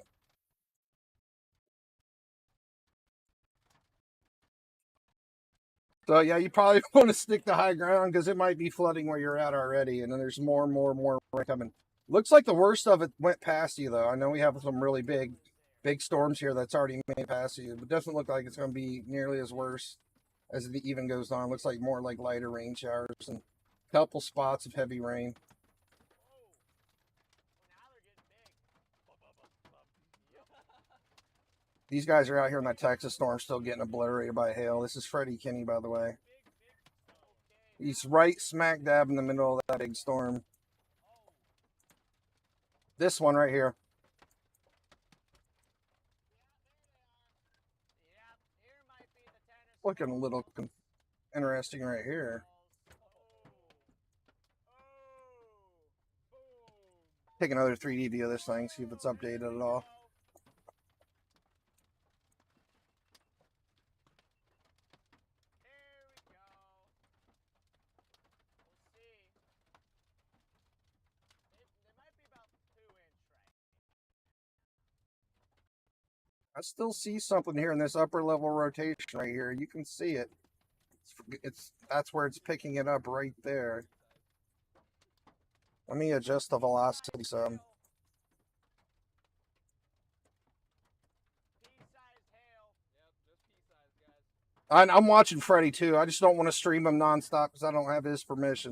So yeah, you probably want to stick to high ground because it might be flooding where you're at already, and then there's more and more and more rain coming. Looks like the worst of it went past you, though. I know we have some really big storms here that's already made past you, but it doesn't look like it's going to be nearly as worse as it even goes on. It looks like more like lighter rain showers and a couple spots of heavy rain. These guys are out here in that Texas storm still getting obliterated by hail. This is Freddie Kinney, by the way. He's right smack dab in the middle of that big storm. This one right here. Looking a little interesting right here. Take another 3D view of this thing, see if it's updated at all. I still see something here in this upper level rotation right here. You can see it. That's where it's picking it up right there. Let me adjust the velocity some. I'm watching Freddie too. I just don't want to stream him nonstop because I don't have his permission.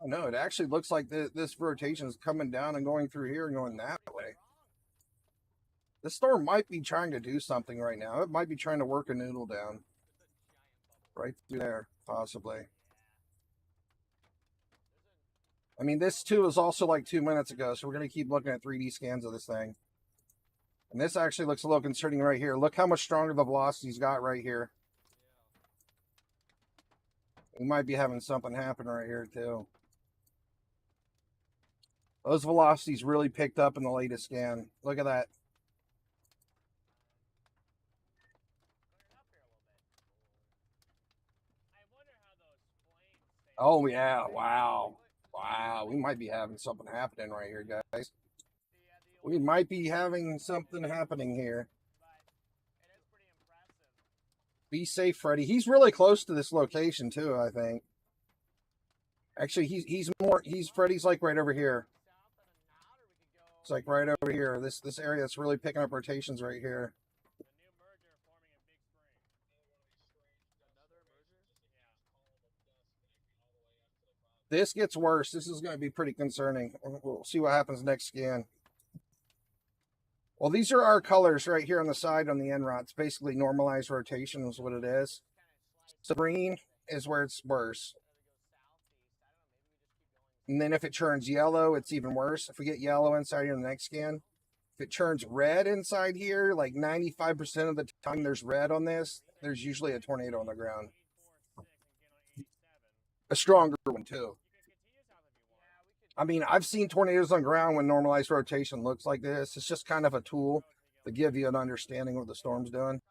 Oh, no, it actually looks like this rotation is coming down and going through here and going that way. This storm might be trying to do something right now. It might be trying to work a noodle down. Right through there, possibly. I mean, this too is also like 2 minutes ago, so we're going to keep looking at 3D scans of this thing. And this actually looks a little concerning right here. Look how much stronger the velocity's got right here. We might be having something happen right here too. Those velocities really picked up in the latest scan. Look at that. Oh, yeah. Wow. Wow. We might be having something happening right here, guys. We might be having something happening here. Be safe, Freddie. He's really close to this location, too, I think. Actually, he's Freddie's like right over here. It's like right over here. This area that's really picking up rotations right here. This gets worse. This is going to be pretty concerning. We'll see what happens next scan. Well, these are our colors right here on the side on the end rod. It's basically normalized rotation is what it is. So green is where it's worse. And then if it turns yellow, it's even worse. If we get yellow inside here in the next scan, if it turns red inside here, like 95% of the time there's red on this, there's usually a tornado on the ground. A stronger one too. I mean, I've seen tornadoes on ground when normalized rotation looks like this. It's just kind of a tool to give you an understanding of what the storm's doing.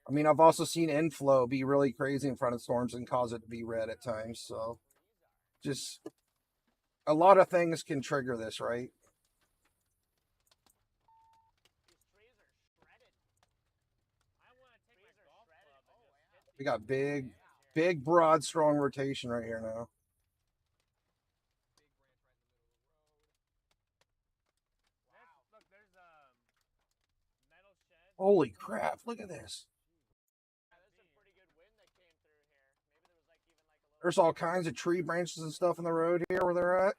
I mean, I've also seen inflow be really crazy in front of storms and cause it to be red at times. So just a lot of things can trigger this, right? We got big, broad, strong rotation right here now. Holy crap, look at this. There's all kinds of tree branches and stuff in the road here where they're at.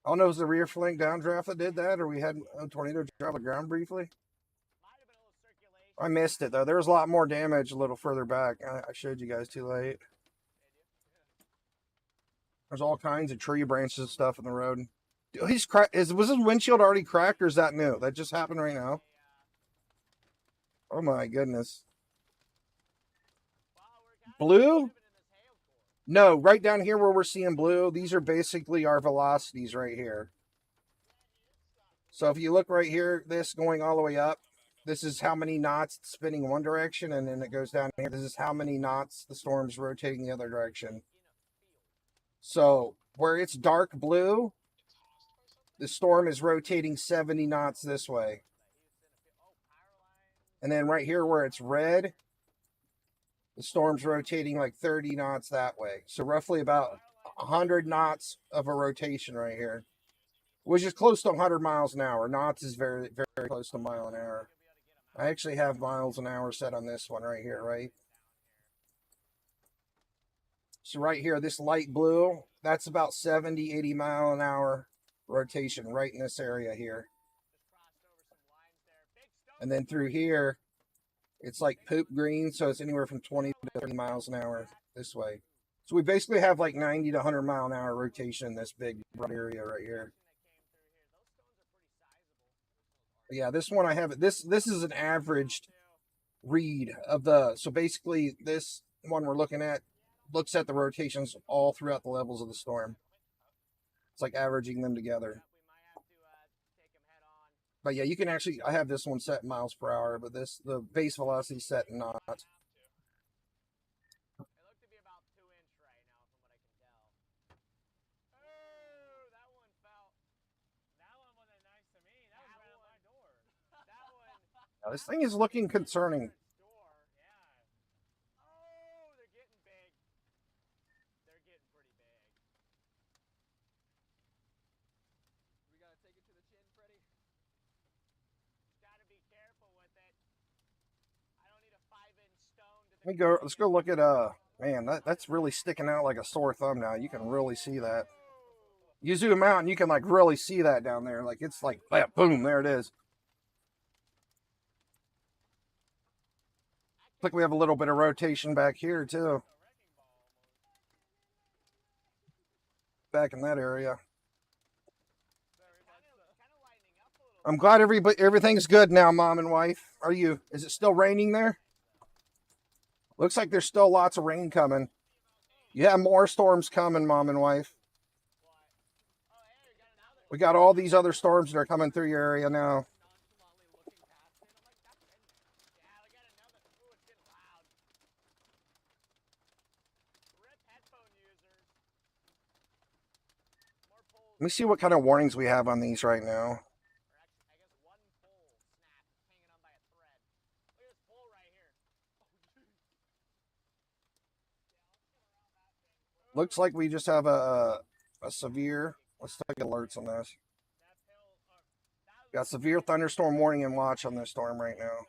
I don't know, was the rear flank downdraft that did that, or we had a tornado drop the ground briefly? I missed it, though. There was a lot more damage a little further back. I showed you guys too late. There's all kinds of tree branches and stuff in the road. He's cracked. Was his windshield already cracked, or is that new? That just happened right now. Oh my goodness. Blue? No, right down here where we're seeing blue, these are basically our velocities right here. So if you look right here, this going all the way up, this is how many knots it's spinning one direction, and then it goes down here. This is how many knots the storm's rotating the other direction. So where it's dark blue, the storm is rotating 70 knots this way. And then right here where it's red, the storm's rotating like 30 knots that way. So roughly about 100 knots of a rotation right here, which is close to 100 miles an hour. Knots is very, very close to a mile an hour. I actually have miles an hour set on this one right here, right? So right here, this light blue, that's about 70, 80 mile an hour rotation right in this area here. And then through here, it's like poop green, so it's anywhere from 20 to 30 miles an hour this way. So we basically have like 90 to 100 mile an hour rotation in this big broad area right here. Yeah, this one I have, this is an averaged read of the, so basically this one we're looking at looks at the rotations all throughout the levels of the storm. It's like averaging them together. But yeah, you can actually, I have this one set in miles per hour, but the base velocity set in knots. It looked to be about 2 inch right now from what I can tell. Oh, that one fell. That one wasn't nice to me. That was right on my door. That one. Now, this thing is looking concerning. Yeah. Oh, they're getting big. They're getting pretty big. We gotta take it to the chin, Freddy. Gotta be careful with it. I don't need a 5-inch stone to Let me go, let's go look at, man, that's really sticking out like a sore thumb now. You can really see that. You zoom out and you can like really see that down there. Like it's like, boom, there it is. Looks like we have a little bit of rotation back here too. Back in that area. I'm glad everything's good now, Mom and wife. Is it still raining there? Looks like there's still lots of rain coming. Yeah, more storms coming, Mom and wife. We got all these other storms that are coming through your area now. Let me see what kind of warnings we have on these right now. Looks like we just have a severe, let's take alerts on this. Got severe thunderstorm warning and watch on this storm right now.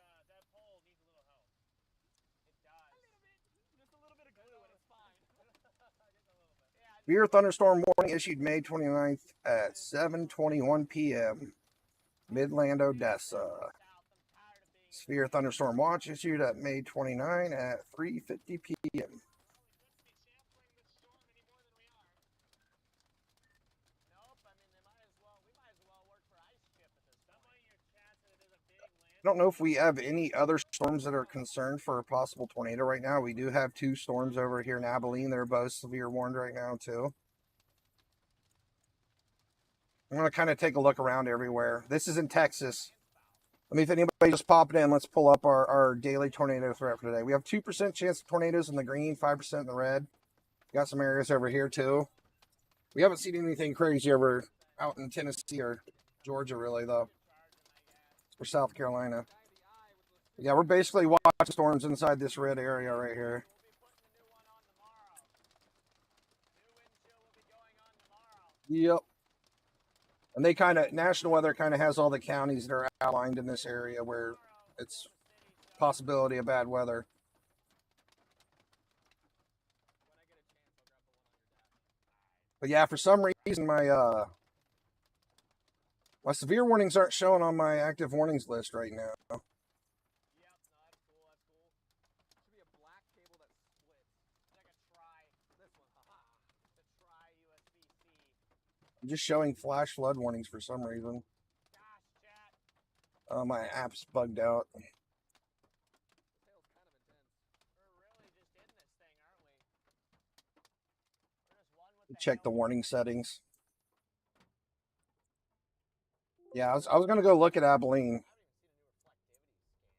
Severe thunderstorm warning issued May 29th at 7:21 p.m. Midland, Odessa. Severe thunderstorm watch issued at May 29 at 3:50 p.m. I don't know if we have any other storms that are concerned for a possible tornado right now. We do have 2 storms over here in Abilene. They're both severe warned right now, too. I'm going to kind of take a look around everywhere. This is in Texas. Let me, if anybody just popped in, let's pull up our daily tornado threat for today. We have 2% chance of tornadoes in the green, 5% in the red. Got some areas over here too. We haven't seen anything crazy over out in Tennessee or Georgia, really, though. Or South Carolina. Yeah, we're basically watching storms inside this red area right here. Yep. And they kind of, National Weather kind of has all the counties that are outlined in this area where it's possibility of bad weather. But yeah, for some reason, my severe warnings aren't showing on my active warnings list right now. Yep, no, that's cool, that's cool. Should be a black cable that splits. It's like a tri. This one, haha. The tri-USB-C. I'm just showing flash flood warnings for some reason. Gosh, chat. My app's bugged out. This hail's kind of intense. We're really just in this thing, aren't we? We're just one with Check the hail. warning settings. Yeah, I was gonna go look at Abilene.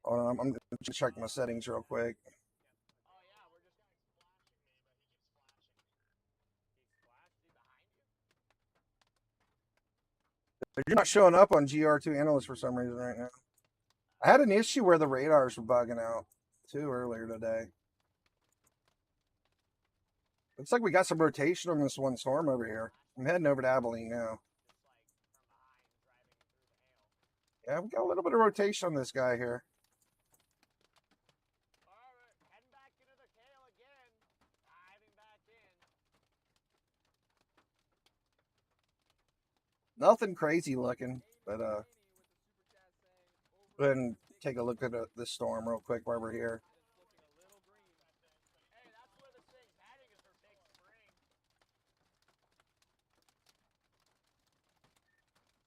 Hold on, I'm gonna check my settings real quick. Oh yeah, we're just You're not showing up on GR2 Analyst for some reason right now. I had an issue where the radars were bugging out too earlier today. Looks like we got some rotation on this one storm over here. I'm heading over to Abilene now. Yeah, we got a little bit of rotation on this guy here. Alright, heading back into the hail again. Diving back in. Nothing crazy looking, but go ahead and take a look at this storm real quick while we're here. Hey, that's where this thing's heading, is for Big Spring.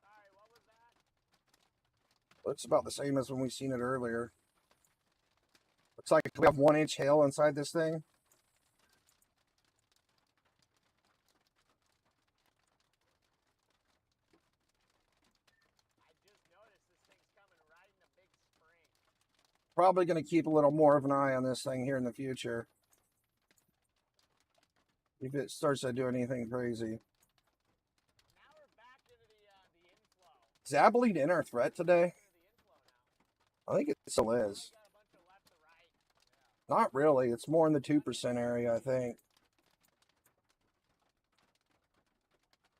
Sorry, what was that? Looks about the same as when we seen it earlier. Looks like we have 1-inch hail inside this thing. I just noticed this thing's coming right into Big Spring. Probably going to keep a little more of an eye on this thing here in the future. If it starts to do anything crazy. Now we're back into the inflow. Is Abilene in our threat today? Into the inflow now. I think it still is. We got a bunch of left to right. Not really. It's more in the 2% area, I think.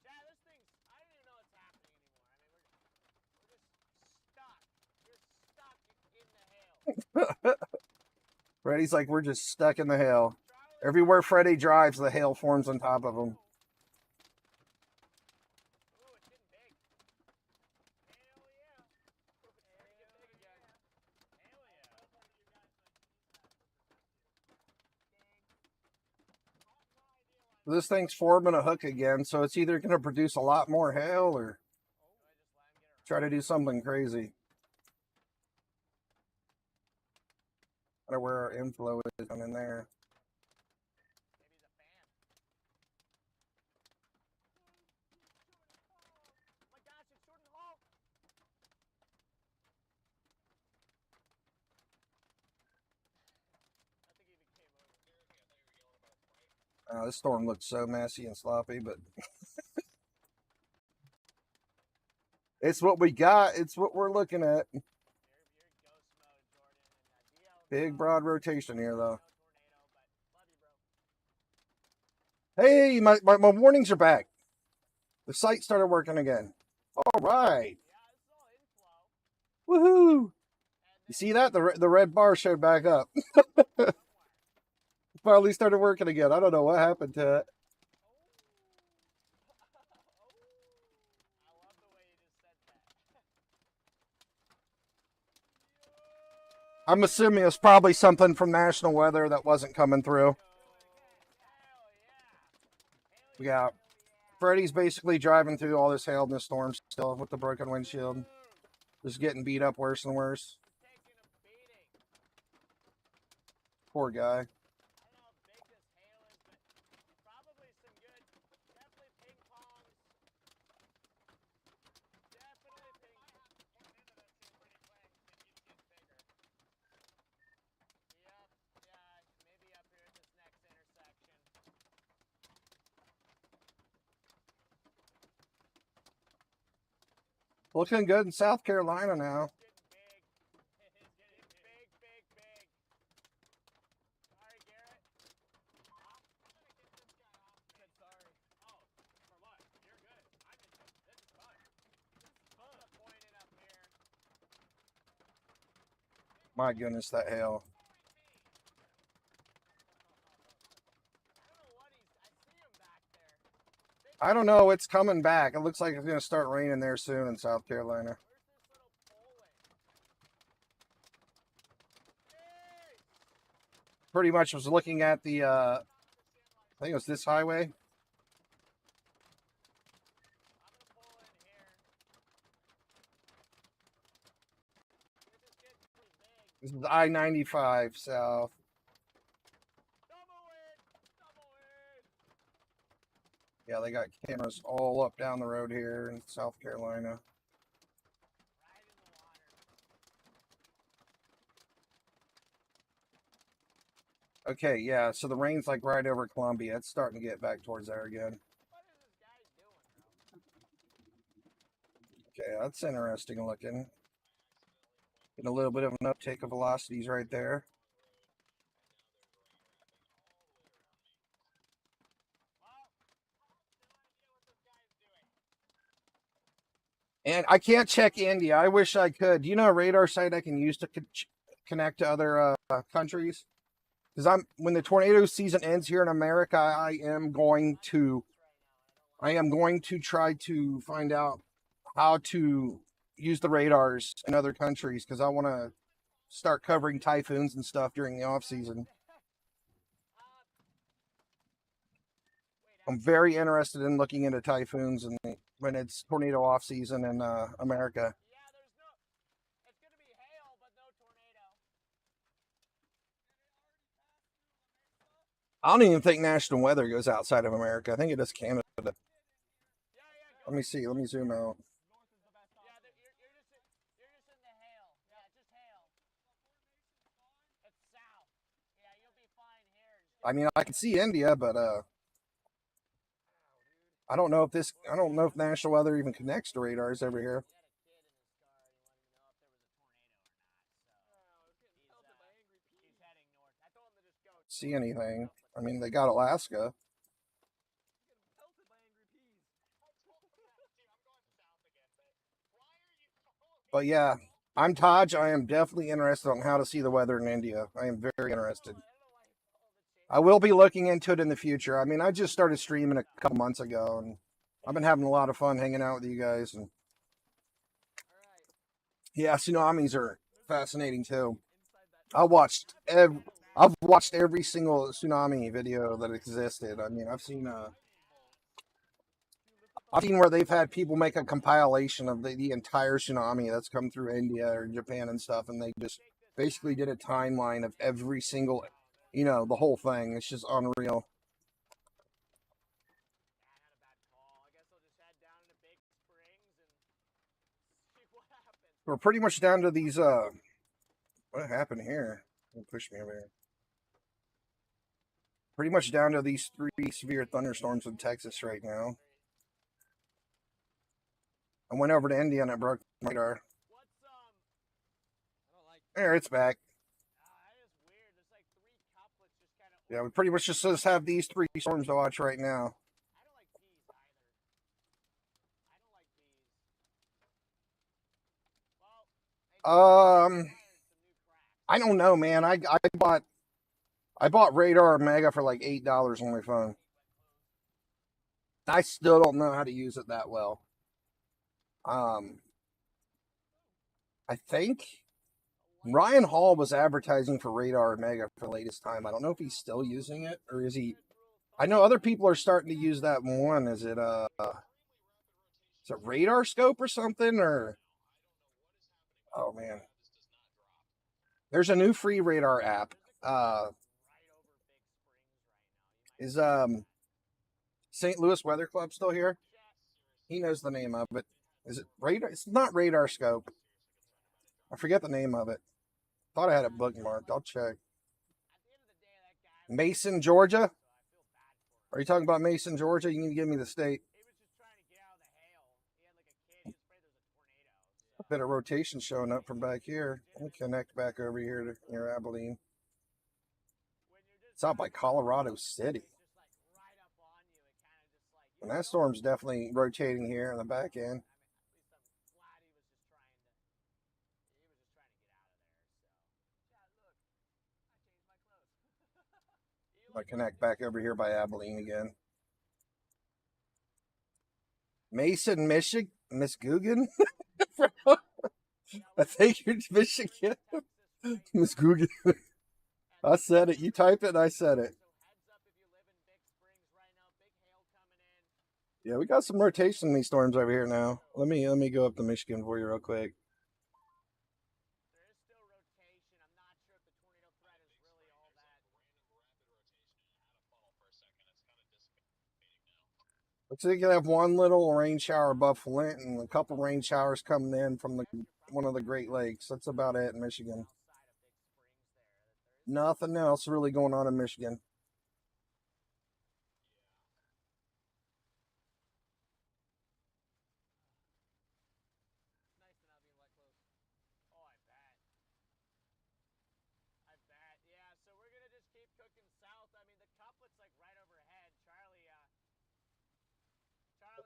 Chad, this thing's, I don't even know what's happening anymore. I mean, we're just stuck. You're stuck in the hail. Freddy's like, we're just stuck in the hail. Everywhere Freddy drives, the hail forms on top of him. Ooh, it's getting big. Hell yeah. It's starting to get big again. Hell yeah. This thing's forming a hook again, so it's either going to produce a lot more hail or try to do something crazy. I don't know where our inflow is down in there. Maybe he's a fan. Oh my gosh, it's Jordan Hall. I think he even came over. This storm looks so messy and sloppy, but it's what we got. It's what we're looking at. You're ghost mode, Jordan. And Big broad rotation here, though. tornado, but love you, bro. Hey, my warnings are back. The site started working again. All right. Yeah, this is all inflow. Woohoo. You see that? The red bar showed back up. Finally started working again. I don't know what happened to it. I love the way you just said that. I'm assuming it's probably something from National Weather that wasn't coming through. Yeah. Freddy's basically driving through all this hail and this storm still with the broken windshield. Just getting beat up worse and worse. Taking a beating. Poor guy. I don't know how big this hail is, but probably some good, definitely ping pongs. Definitely ping. Looking good in South Carolina now. It's getting big. It's getting big. Sorry, Garrett. I'm gonna get this guy off. Said sorry. Oh, for what? You're good. This is fun. I'm gonna point it up here. My goodness, that hail. I don't know what I see him back there. I don't know. It's coming back. It looks like it's going to start raining there soon in South Carolina. Where's this little pole at? Pretty much was looking at the, I think it was this highway. I'm gonna pull in here. This is getting pretty big. This is I-95 south. Double it! Yeah, they got cameras all up down the road here in South Carolina. Right in the water. Okay, yeah, so the rain's like right over Columbia. It's starting to get back towards there again. What is this guy doing, bro? Okay, that's interesting looking. Getting a little bit of an uptake of velocities right there. And I can't check India. I wish I could. Do you know a radar site I can use to connect to other countries? Because when the tornado season ends here in America, I am going to try to find out how to use the radars in other countries, because I want to start covering typhoons and stuff during the off season. I'm very interested in looking into typhoons and when it's tornado off season in America. Yeah, it's gonna be hail, but no tornado. I don't even think national weather goes outside of America. I think it does Canada. Yeah, Let me see. Let me zoom out. Yeah, you're just in the hail. Yeah, just hail. It's south. Yeah, you'll be fine here. I mean, I can see India, but I don't know if national weather even connects to radars over here. See anything? I mean, they got Alaska. But yeah, I'm Taj. I am definitely interested on how to see the weather in India. I am very interested. I will be looking into it in the future. I mean, I just started streaming a couple months ago, and I've been having a lot of fun hanging out with you guys. And yeah, tsunamis are fascinating too. I've watched every single tsunami video that existed. I mean, I've seen where they've had people make a compilation of the entire tsunami that's come through India or Japan and stuff, and they just basically did a timeline of every single, the whole thing. It's just unreal. We're pretty much down to these, what happened here? Don't push me over here. Pretty much down to these 3 severe thunderstorms in Texas right now. I went over to India and it broke my radar. There, it's back. Yeah, we pretty much just have these 3 storms to watch right now. I don't know, man. I bought Radar Mega for like $8 on my phone. I still don't know how to use it that well. I think Ryan Hall was advertising for Radar Mega for the latest time. I don't know if he's still using it, or is he? I know other people are starting to use that one. Is it Radar Scope or something? Or oh man, there's a new free radar app. Is St. Louis Weather Club still here? He knows the name of it. Is it Radar? It's not Radar Scope. I forget the name of it. Thought I had it bookmarked. I'll check. Mason, Georgia? Are you talking about Mason, Georgia? You need to give me the state. Bit of rotation showing up from back here. Let me connect back over here to near Abilene. It's out by Colorado City. And that storm's definitely rotating here on the back end. I connect back over here by Abilene again. Mason, Michigan, Miss Guggen. I think you're Michigan, Miss Guggen. I said it. You typed it. And I said it. Yeah, we got some rotation in these storms over here now. Let me go up to Michigan for you real quick. Looks like you have one little rain shower above Flint and a couple rain showers coming in from one of the Great Lakes. That's about it in Michigan. Nothing else really going on in Michigan.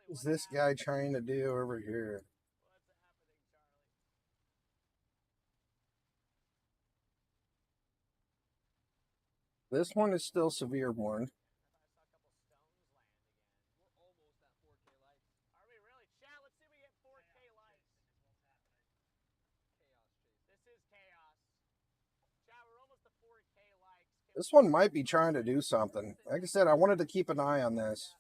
What is this guy trying to do over here? This one is still severe warned. This one might be trying to do something. Like I said, I wanted to keep an eye on this.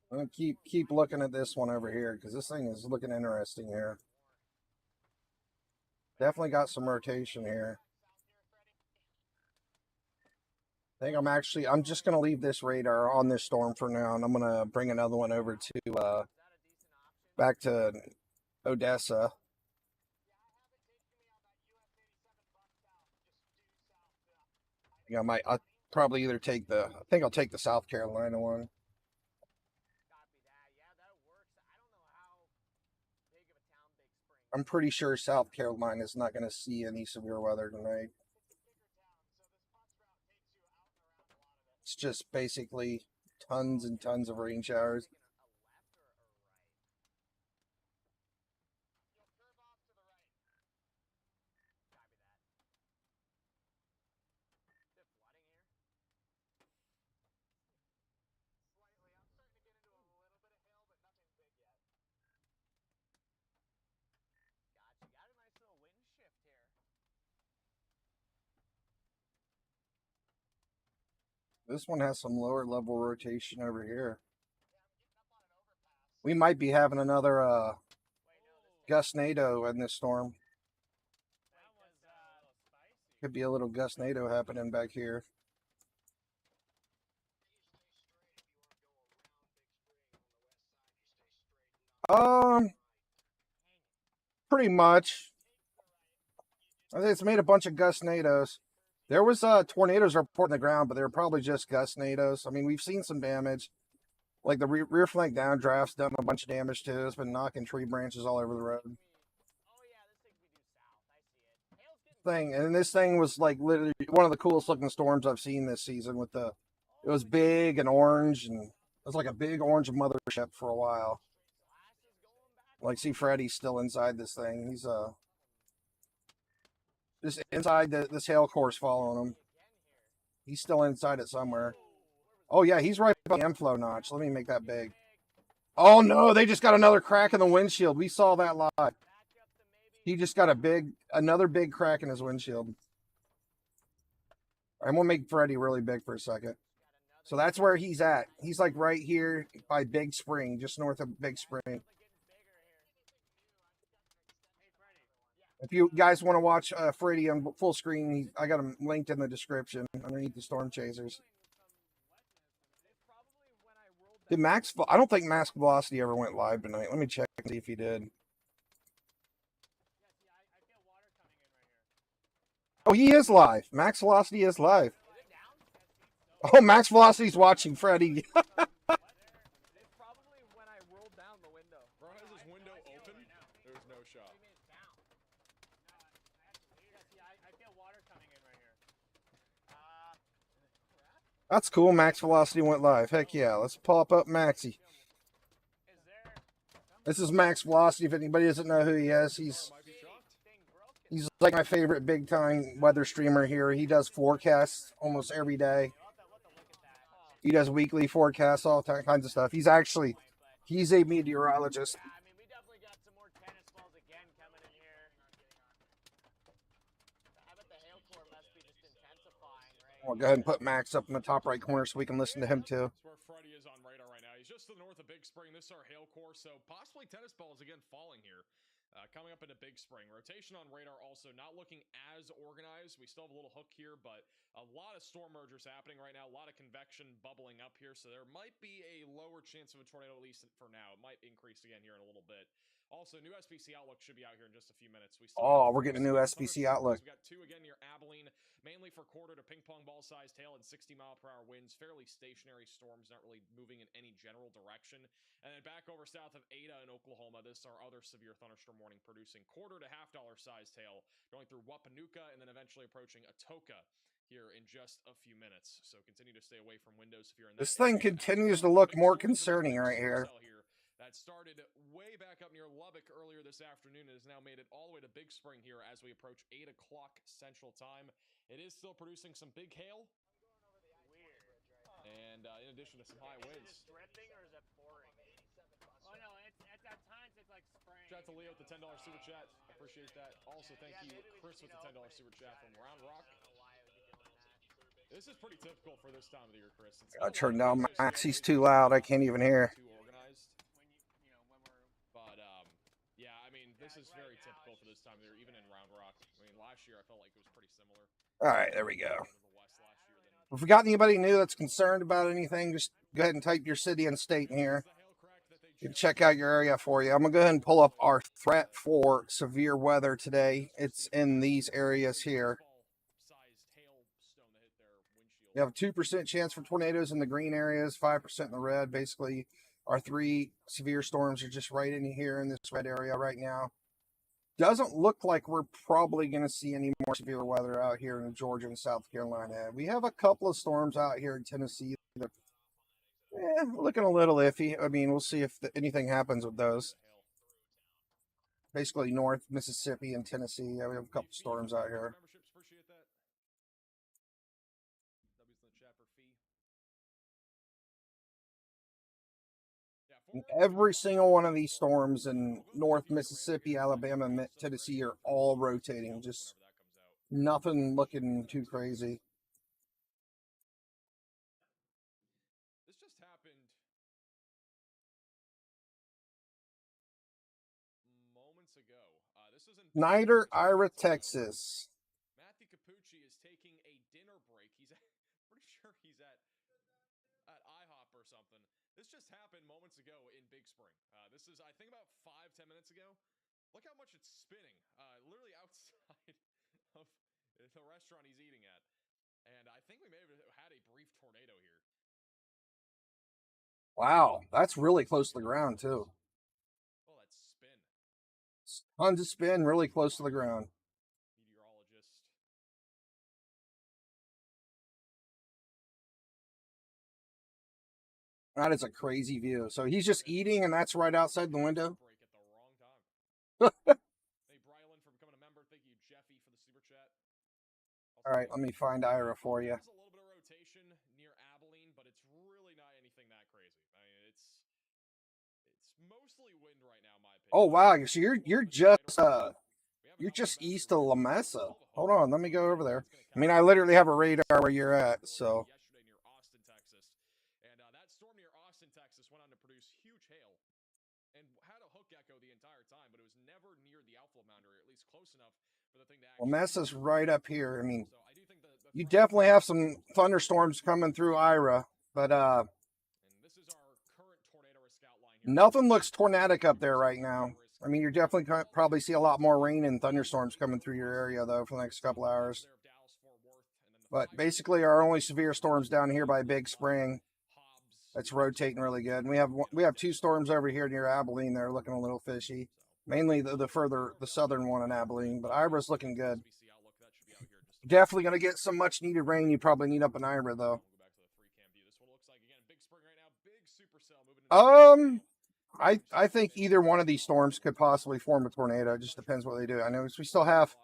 I'm gonna keep looking at this one over here because this thing is looking interesting here. Definitely got some rotation here. I think I'm just gonna leave this radar on this storm for now, and I'm gonna bring another one over to back to Odessa. Yeah, I'll probably either take I think I'll take the South Carolina one. I'm pretty sure South Carolina is not going to see any severe weather tonight. It's just basically tons and tons of rain showers. This one has some lower level rotation over here. We might be having another gustnado in this storm. Could be a little gustnado happening back here. Pretty much. I think it's made a bunch of gustnados. There was tornadoes reporting the ground, but they were probably just gustnados. I mean, we've seen some damage. Like the rear flank downdraft's done a bunch of damage to it. It's been knocking tree branches all over the road. And this thing was like literally one of the coolest looking storms I've seen this season. It was big and orange, and it was like a big orange mothership for a while. Like, see, Freddy's still inside this thing. He's just inside this hail course following him. He's still inside it somewhere. Oh, yeah, he's right by the inflow notch. Let me make that big. Oh, no, they just got another crack in the windshield. We saw that live. He just got another big crack in his windshield. I'm going to make Freddy really big for a second. So that's where he's at. He's like right here by Big Spring, just north of Big Spring. If you guys want to watch Freddy on full screen, I got him linked in the description underneath the Storm Chasers. I don't think Max Velocity ever went live tonight. Let me check and see if he did. Oh, he is live. Max Velocity is live. Oh, Max Velocity's watching Freddy. That's cool. Max Velocity went live. Heck yeah. Let's pop up Maxi. Is there This is Max Velocity. If anybody doesn't know who he is, he's like my favorite big time weather streamer here. He does forecasts almost every day. He does weekly forecasts, all kinds of stuff. He's a meteorologist. Yeah, I mean, we definitely got some more tennis balls again coming in here. I bet the hail core must be just intensifying, right? We'll go ahead and put Max up in the top right corner so we can listen to him too. That's where Freddie is on radar right now. He's just to the north of Big Spring. This is our hail core, so possibly tennis balls again falling here. Coming up into Big Spring. Rotation on radar also not looking as organized. We still have a little hook here, but a lot of storm mergers happening right now. A lot of convection bubbling up here, so there might be a lower chance of a tornado, at least for now. It might increase again here in a little bit. Also, new SPC outlook should be out here in just a few minutes. We're getting a new SPC outlook. We got two again near Abilene, mainly for quarter to ping pong ball sized hail and 60-mile-per-hour winds. Fairly stationary storms, not really moving in any general direction. And then back over south of Ada in Oklahoma, this is our other severe thunderstorm warning, producing quarter to $half sized hail, going through Wapanuka and then eventually approaching Atoka here in just a few minutes. So continue to stay away from windows if you're in that This thing continues to look more concerning right here. That started way back up near Lubbock earlier this afternoon and has now made it all the way to Big Spring here as we approach 8 o'clock Central Time. It is still producing some big hail. Weird. And in addition to some high winds. Is it just dripping or is it pouring? Oh no, it's at times it's like spraying. Shout out to Leo with the $10 super chat. Appreciate that. Also, thank you, Chris, with the $10 super chat from Round Rock. This is pretty typical for this time of the year, Chris. I turned down Maxi's too loud. I can't even hear. Too organized. But yeah, I mean, this is very typical for this time of year, even in Round Rock. I mean, last year I felt like it was pretty similar. All right, there we go. If we got anybody new that's concerned about anything, just go ahead and type your city and state in here. You can check out your area for you. I'm going to go ahead and pull up our threat for severe weather today. It's in these areas here. You have a 2% chance for tornadoes in the green areas, 5% in the red. Basically, our 3 severe storms are just right in here in this red area right now. Doesn't look like we're probably going to see any more severe weather out here in Georgia and South Carolina. We have a couple of storms out here in Tennessee that looking a little iffy. I mean, we'll see if anything happens with those. Basically, North Mississippi and Tennessee. Yeah, we have a couple storms out here. And every single one of these storms in North Mississippi, Alabama, and Tennessee are all rotating. Just nothing looking too crazy. This just happened moments ago. This is in Snyder, Ira, Texas. Matthew Capucci is taking a dinner break. He's pretty sure he's at IHOP or something. This just happened moments ago in Big Spring. This is, I think, about 5-10 minutes ago. Look how much it's spinning. Literally outside of the restaurant he's eating at. And I think we may have had a brief tornado here. Wow, that's really close to the ground, too. Oh, that spin. Tons of spin, really close to the ground. Meteorologist. That is a crazy view. So he's just eating, and that's right outside the window. Break at the wrong time. Hey, Brylan from becoming a member. Thank you, Jeffy, for the super chat. All right, let me find Ira for you. There's a little bit of rotation near Abilene, but it's really not anything that crazy. I mean, it's mostly wind right now, in my opinion. Oh wow, so you're just east of La Mesa. Hold on, let me go over there. I mean, I literally have a radar where you're at, so. Yesterday near Austin, Texas. And that storm near Austin, Texas went on to produce huge hail and had a hook echo the entire time, but it was never near the outflow boundary, or at least close enough for the thing to actually. La Mesa's right up here. I mean, you definitely have some thunderstorms coming through Ira, but and this is our current tornado risk outline here. nothing looks tornadic up there right now. I mean, you're definitely going to probably see a lot more rain and thunderstorms coming through your area, though, for the next couple hours. But basically, our only severe storms down here by Big Spring. That's rotating really good. And we have 2 storms over here near Abilene that are looking a little fishy. Mainly the southern one in Abilene, but Ira's looking good. Definitely going to get some much needed rain. You probably need up in Ira, though. I think either one of these storms could possibly form a tornado. It just depends what they do. I know we still have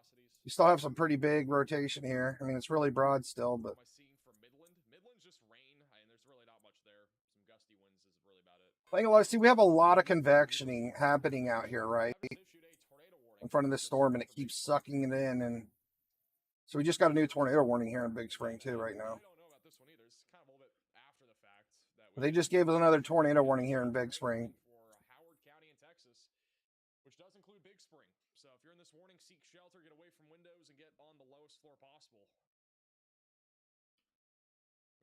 some pretty big rotation here. I mean, it's really broad still, but What am I seeing for Midland? Midland's just rain, and there's really not much there. Some gusty winds is really about it. I think a lot. See, we have a lot of convection happening out here, right, in front of this storm, and it keeps sucking it in, and so we just got a new tornado warning here in Big Spring too right now. We don't know about this one either. It's kind of a little bit after the fact. They just gave us another tornado warning here in Big Spring. For Howard County in Texas, which does include Big Spring. So if you're in this warning, seek shelter, get away from windows, and get on the lowest floor possible.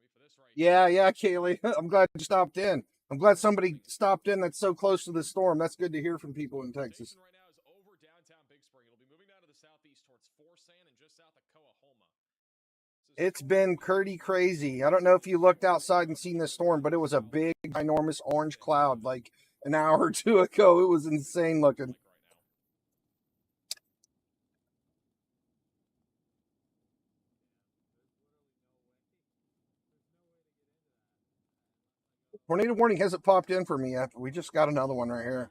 Wait for this right Yeah, Kaylee. I'm glad you stopped in. I'm glad somebody stopped in that's so close to the storm. That's good to hear from people in Texas. Right now is over downtown Big Spring. It'll be moving down to the southeast towards Forsan and just south of Coahoma. It's been pretty crazy. I don't know if you looked outside and seen this storm, but it was a big, enormous orange cloud like an hour or two ago. It was insane looking. Tornado warning hasn't popped in for me yet. We just got another one right here.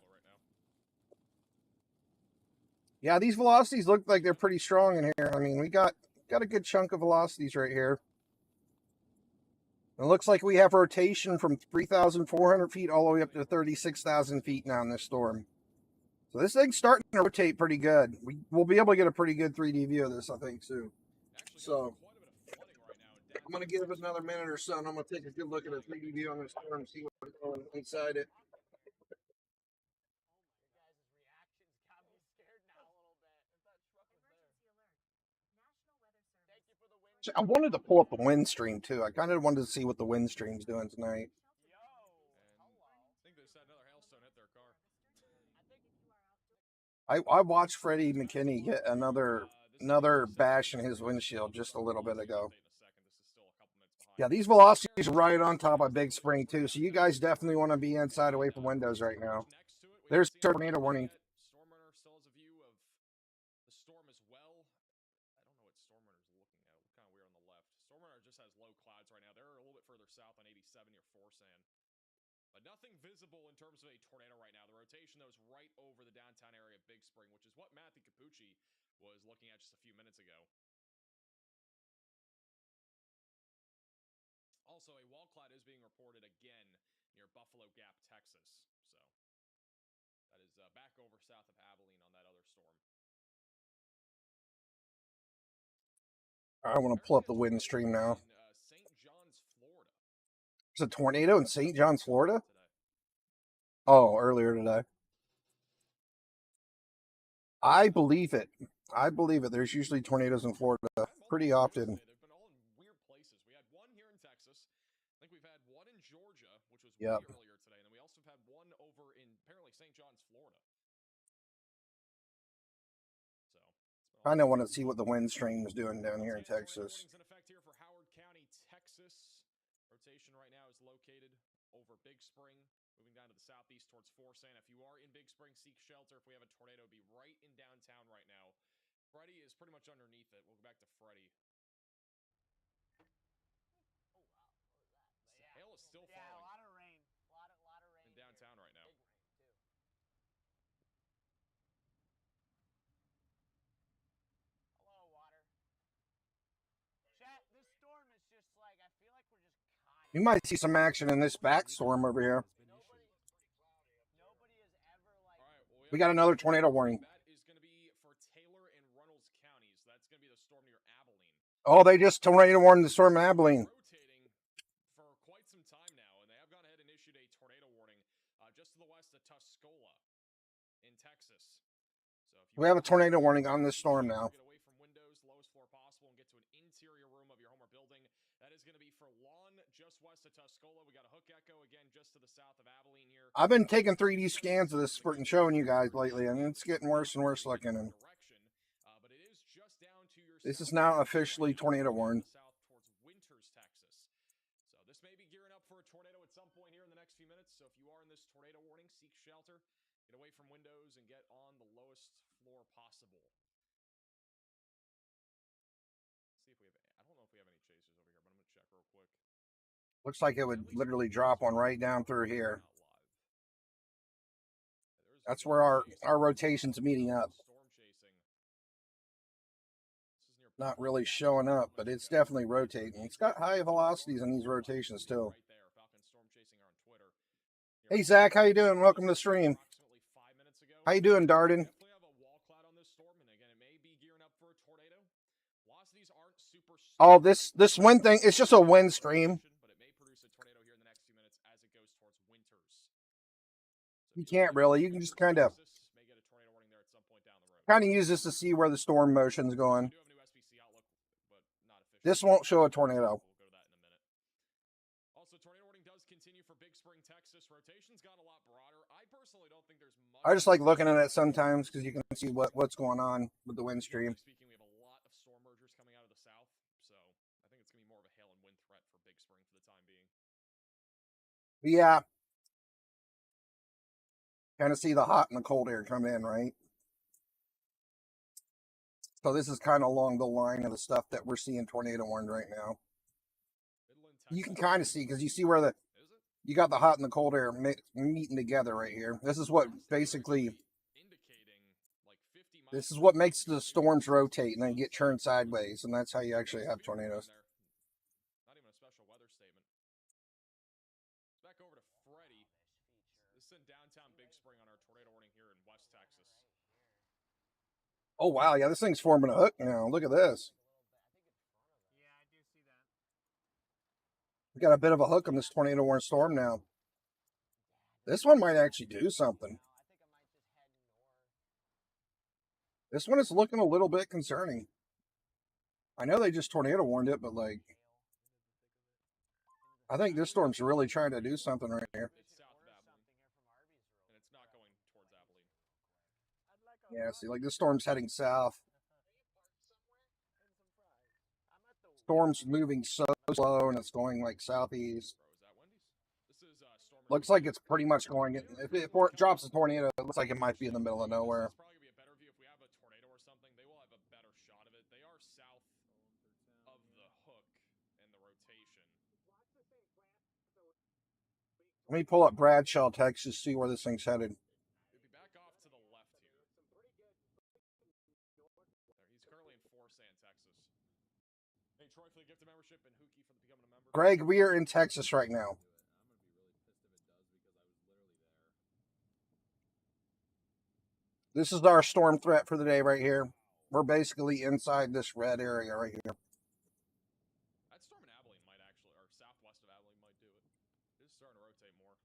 Yeah, these velocities look like they're pretty strong in here. I mean, we got a good chunk of velocities right here. It looks like we have rotation from 3,400 feet all the way up to 36,000 feet now in this storm. So this thing's starting to rotate pretty good. We'll be able to get a pretty good 3D view of this, I think, soon. So I'm going to give it another minute or so, and I'm going to take a good look at a 3D view on this storm and see what's going inside it. I wanted to pull up the wind stream too. I kind of wanted to see what the wind stream's doing tonight. I watched Freddie McKinney get another bash in his windshield just a little bit ago. Yeah, these velocities are right on top of Big Spring too, so you guys definitely want to be inside away from windows right now. There's tornado warning. South on 87 near Forsan. But nothing visible in terms of a tornado right now. The rotation, though, is right over the downtown area of Big Spring, which is what Matthew Capucci was looking at just a few minutes ago. Also, a wall cloud is being reported again near Buffalo Gap, Texas. So that is back over south of Abilene on that other storm. I want to pull up the wind stream now. There's a tornado in St. John's, Florida? Oh, earlier today. I believe it. There's usually tornadoes in Florida pretty often. They've been all in weird places. We had one here in Texas. I think we've had one in Georgia, which was way earlier today. And then we also have had one over in apparently St. John's, Florida. So I want to see what the wind stream is doing down here in Texas. In effect here for Howard County, Texas. Rotation right now is located over Big Spring, moving down to the southeast towards Forsan. If you are in Big Spring, seek shelter. If we have a tornado, be right in downtown right now. Freddie is pretty much underneath it. We'll go back to Freddie. Oh, wow. What was that? The hail is still falling. Yeah, a lot of rain. A lot of rain in downtown right now. Big rain, too. Hello, water. Chat, this storm is just like, I feel like we're just caught. You might see some action in this back storm over here. Nobody has ever, like... We got another tornado warning. That is going to be for Taylor and Reynolds counties. That's going to be the storm near Abilene. Oh, they just tornado warned the storm in Abilene. Rotating for quite some time now, and they have gone ahead and issued a tornado warning just to the west of Tuscola in Texas. So if we have a tornado warning on this storm now. Get away from windows, lowest floor possible, and get to an interior room of your home or building. That is going to be for lawn just west of Tuscola. We got a hook echo again just to the south of Abilene here. I've been taking 3D scans of this and showing you guys lately, and it's getting worse and worse looking. And but it is just down to your this is now officially tornado warned. South towards Winters, Texas. So this may be gearing up for a tornado at some point here in the next few minutes. So if you are in this tornado warning, seek shelter, get away from windows, and get on the lowest floor possible. See if we have. I don't know if we have any chasers over here, but I'm going to check real quick. Looks like it would literally drop one right down through here. That's where our rotation's meeting up. Storm chasing. This is near Not really showing up, but it's definitely rotating. It's got high velocities in these rotations too. right there. Falcon Storm chasing are on Twitter. Hey Zach, how you doing? Welcome to the stream. Approximately 5 minutes ago. How you doing, Darden? Definitely have a wall cloud on this storm, and again, it may be gearing up for a tornado. Velocities aren't super. Oh, this wind thing, it's just a wind stream. But it may produce a tornado here in the next few minutes as it goes towards winters. You can't really. You can just kind of May get a tornado warning there at some point down the road. use this to see where the storm motion's going. We do have a new SPC outlook, but not official. This won't show a tornado. We'll go to that in a minute. Also, tornado warning does continue for Big Spring, Texas. Rotation's got a lot broader. I personally don't think there's much. I just like looking at it sometimes because you can see what's going on with the wind stream. Speaking, we have a lot of storm mergers coming out of the south, so I think it's going to be more of a hail and wind threat for Big Spring for the time being. Yeah. Kind of see the hot and the cold air come in, right? So this is kind of along the line of the stuff that we're seeing tornado warned right now. You can kind of see because you see where you got the hot and the cold air meeting together right here. This is what basically, this is what makes the storms rotate and then get turned sideways, and that's how you actually have tornadoes. Not even a special weather statement. Back over to Freddie. This is in downtown Big Spring on our tornado warning here in West Texas. Oh wow, yeah, this thing's forming a hook now. Look at this. Yeah, I do see that. We got a bit of a hook on this tornado warning storm now. This one might actually do something. This one is looking a little bit concerning. I know they just tornado warned it, but like, I think this storm's really trying to do something right here. It's south of Abilene, and it's not going towards Abilene. Yeah, see, like this storm's heading south. Storm's moving so slow, and it's going like southeast. Bro, is that Wendy's? This is storm. Looks like it's pretty much going. If it drops a tornado, it looks like it might be in the middle of nowhere. It's probably gonna be a better view if we have a tornado or something. They will have a better shot of it. They are south of the hook and the rotation. Let me pull up Bradshaw, Texas, see where this thing's headed. We'll be back off to the left here. There, he's currently in Forsan, Texas. Hey, Troy, for the gift of membership, and Hookie for the becoming a member. Greg, we are in Texas right now. This is our storm threat for the day right here. We're basically inside this red area right here. That storm in Abilene might actually, or southwest of Abilene might do it. It is starting to rotate more.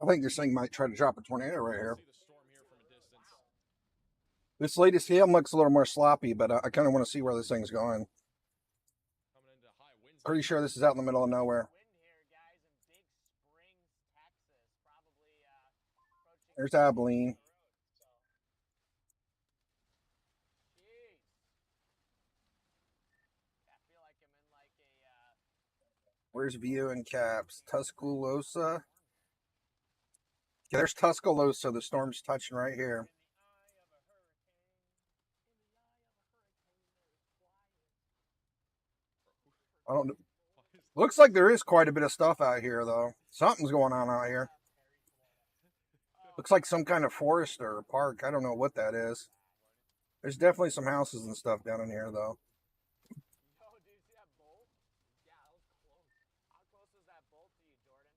I think this thing might try to drop a tornado right here. See the storm here from a distance. This latest film looks a little more sloppy, but I kind of want to see where this thing's going. Coming into high winds. Pretty sure this is out in the middle of nowhere. Wind here, guys, in Big Springs, Texas. Probably approaching. There's Abilene. Jeez. I feel like I'm in like a. Where's View and Caps? Tuscaloosa. Yeah, there's Tuscaloosa. The storm's touching right here. I don't know. Looks like there is quite a bit of stuff out here, though. Something's going on out here. Looks like some kind of forest or park. I don't know what that is. There's definitely some houses and stuff down in here, though. Yo, do you see that bolt? Yeah, that was close. How close was that bolt to you, Jordan?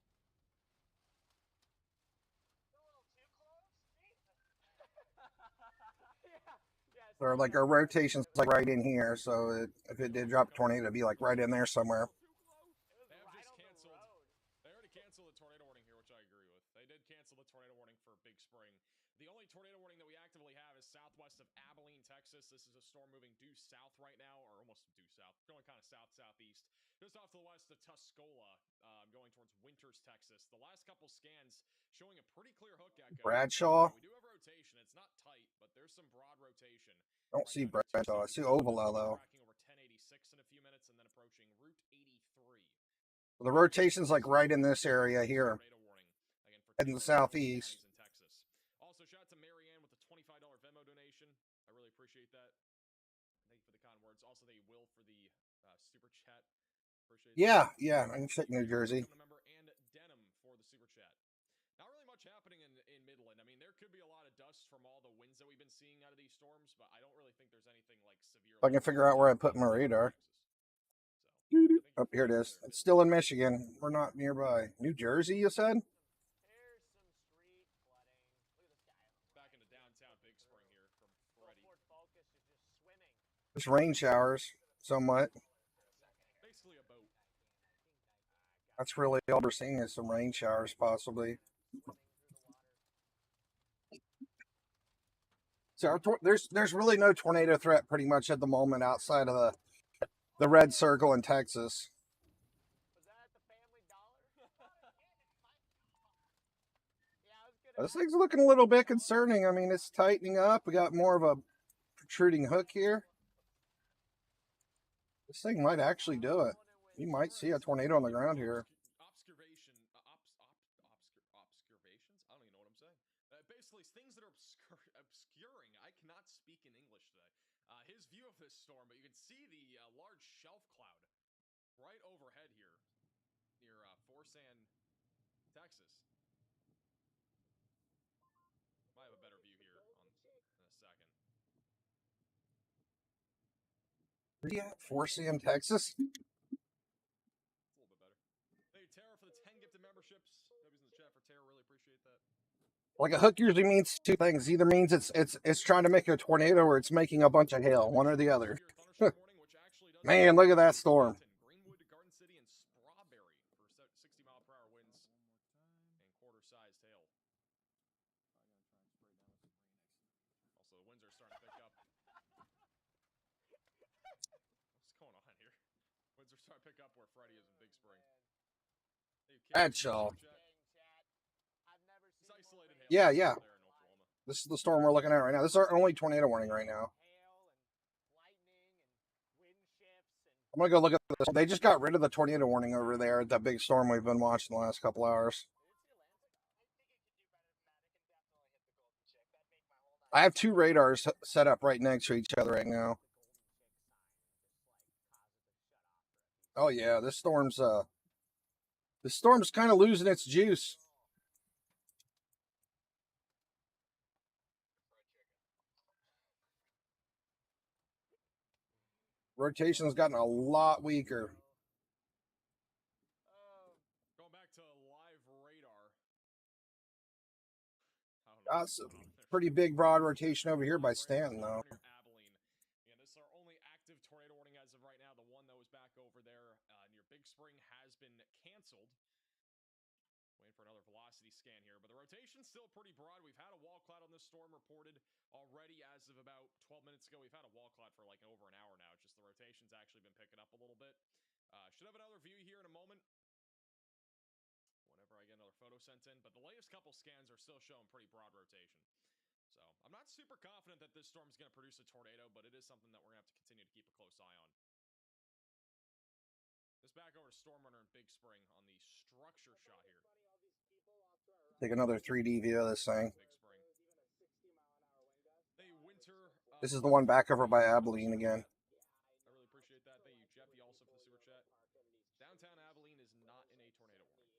A little too close? Yeah. So, like, our rotation's like right in here, so if it did drop a tornado, it'd be like right in there somewhere. They have just canceled. They already canceled the tornado warning here, which I agree with. They did cancel the tornado warning for Big Spring. The only tornado warning that we actively have is southwest of Abilene, Texas. This is a storm moving due south right now, or almost due south, going kind of south-southeast. Just off to the west of Tuscola, going towards Winters, Texas. The last couple scans showing a pretty clear hook echo. Bradshaw? We do have rotation. It's not tight, but there's some broad rotation. Don't see Bradshaw. I see Ovala, though. Tracking over 1086 in a few minutes, and then approaching Route 83. The rotation's like right in this area here. Tornado warning. Again, for In the 2 southeast. counties in Texas. Also, shout out to Marianne with the $25 Venmo donation. I really appreciate that. Thank you for the kind words. Also, they will for the super chat. Appreciate Yeah, I'm in New Jersey. Member and just from all the winds that we've been seeing out of these storms, but I don't really think there's anything like severe. If I can figure out where I put my radar. Oh, here it is. It's still in Michigan. We're not nearby. New Jersey, you said? Here's some street flooding. Look at this guy. Back into downtown Big Spring here from Freddy. Ford Focus is just swimming. There's rain showers, somewhat. Basically a boat. That's really all we're seeing is some rain showers, possibly. So there's really no tornado threat pretty much at the moment outside of the red circle in Texas. Was that at the Family Dollar? Yeah, I was gonna. This thing's looking a little bit concerning. I mean, it's tightening up. We got more of a protruding hook here. This thing might actually do it. You might see a tornado on the ground here. Obscurations? I don't even know what I'm saying. Basically, things that are obscuring. I cannot speak in English today. His view of this storm, but you can see the large shelf cloud right overhead here near Forsan, Texas. Might have a better view here in a second. Yeah, Forsan, Texas. It's a little bit better. Hey, Tara, for the 10 gifted memberships. W's in the chat for Tara. Really appreciate that. Like a hook usually means two things. Either means it's trying to make a tornado or it's making a bunch of hail. One or the other. Man, look at that storm. Greenwood, Garden City, and Strawberry for 60-mile-per-hour winds and quarter-sized hail. Also, the winds are starting to pick up. What's going on here? Winds are starting to pick up where Freddy is in Big Spring. Bradshaw. Yeah. Yeah. This is the storm we're looking at right now. This is our only tornado warning right now. I'm going to go look at this. They just got rid of the tornado warning over there at that big storm we've been watching the last couple hours. I have two radars set up right next to each other right now. Oh yeah, this storm's kind of losing its juice. Rotation's gotten a lot weaker. Going back to live radar. Got some pretty big broad rotation over here by Stanton, though. Abilene. Yeah, this is our only active tornado warning as of right now. The one that was back over there near Big Spring has been canceled. Waiting for another velocity scan here, but the rotation's still pretty broad. We've had a wall cloud on this storm reported already as of about 12 minutes ago. We've had a wall cloud for like over an hour now. It's just the rotation's actually been picking up a little bit. Should have another view here in a moment whenever I get another photo sent in, but the latest couple scans are still showing pretty broad rotation. So I'm not super confident that this storm's going to produce a tornado, but it is something that we're going to have to continue to keep a close eye on. This back over to Storm Runner in Big Spring on the structure shot here. Take another 3D view of this thing. This is the one back over by Abilene again. I really appreciate that. Thank you, Jeffy, also for the super chat. Downtown Abilene is not in a tornado warning.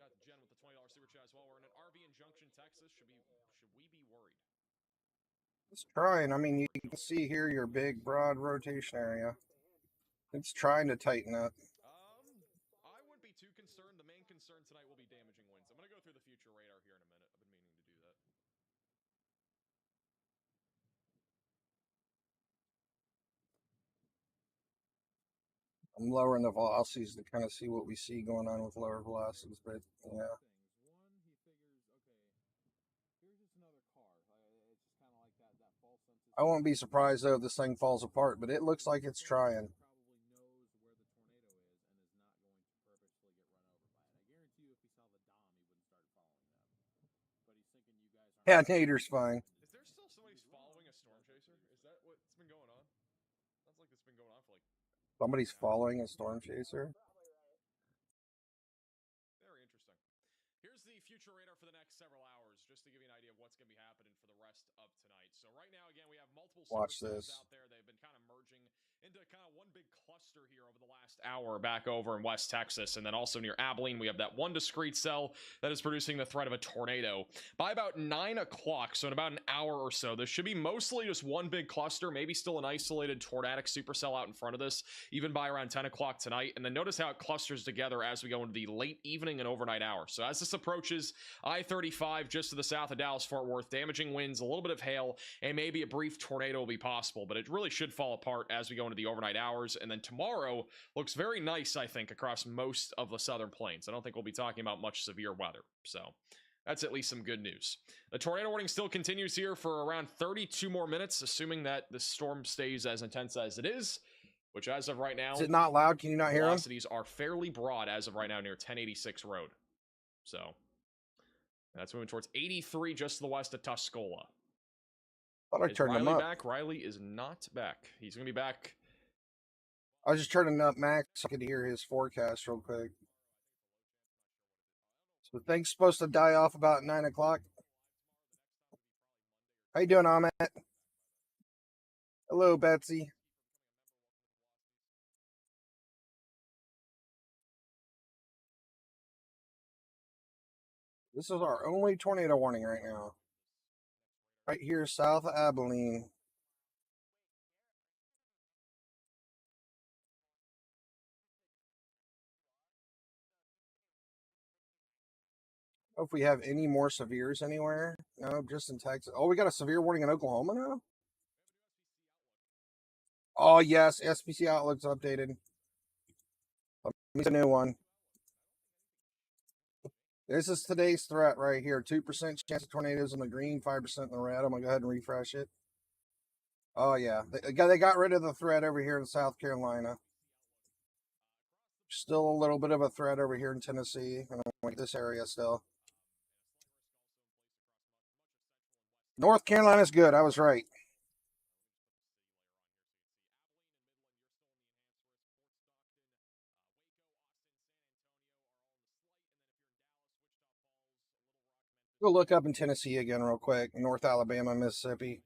Got Jen with the $20 super chat as well. We're in an RV in Junction, Texas. Should we be worried? It's trying. I mean, you can see here your big, broad rotation area. It's trying to tighten up. I wouldn't be too concerned. The main concern tonight will be damaging winds. I'm going to go through the future radar here in a minute. I've been meaning to do that. I'm lowering the velocities to kind of see what we see going on with lower velocities, but yeah. I won't be surprised though if this thing falls apart, but it looks like it's trying. Yeah, Nader's fine. Is there still somebody's following a storm chaser? Is that what's been going on? Sounds like it's been going on for like... Somebody's following a storm chaser? Very interesting. Here's the future radar for the next several hours, just to give you an idea of what's going to be happening for the rest of tonight. So right now, again, we have multiple Watch supercells this. out there. They've been kind of merging into kind of one big cluster cluster here over the last hour back over in West Texas, and then also near Abilene, we have that one discrete cell that is producing the threat of a tornado. By about 9 o'clock, so in about an hour or so, this should be mostly just one big cluster, maybe still an isolated tornadic supercell out in front of this, even by around 10 o'clock tonight. And then notice how it clusters together as we go into the late evening and overnight hours. So as this approaches I-35 just to the south of Dallas-Fort Worth, damaging winds, a little bit of hail, and maybe a brief tornado will be possible, but it really should fall apart as we go into the overnight hours. And then tomorrow looks very nice, I think, across most of the southern plains. I don't think we'll be talking about much severe weather, so that's at least some good news. The tornado warning still continues here for around 32 more minutes, assuming that the storm stays as intense as it is, which as of right now, is it not loud? Can you not hear them? Velocities are fairly broad as of right now near 1086 Road. So that's moving towards 83 just to the west of Tuscola. Thought I Is turned Riley them up. back? Riley is not back. He's going to be back. I was just turning up Max so I could hear his forecast real quick. So the thing's supposed to die off about 9 o'clock. How you doing, Ahmet? Hello, Betsy. This is our only tornado warning right now. Right here, south of Abilene. If we have any more severes anywhere. No, just in Texas. Oh, we got a severe warning in Oklahoma now? Oh, yes. SPC Outlook's updated. It's a new one. This is today's threat right here. 2% chance of tornadoes in the green, 5% in the red. I'm going to go ahead and refresh it. Oh, yeah. They got rid of the threat over here in South Carolina. Still a little bit of a threat over here in Tennessee. Like this area still. North Carolina's good. I was right. Go look up in Tennessee again real quick. North Alabama, Mississippi.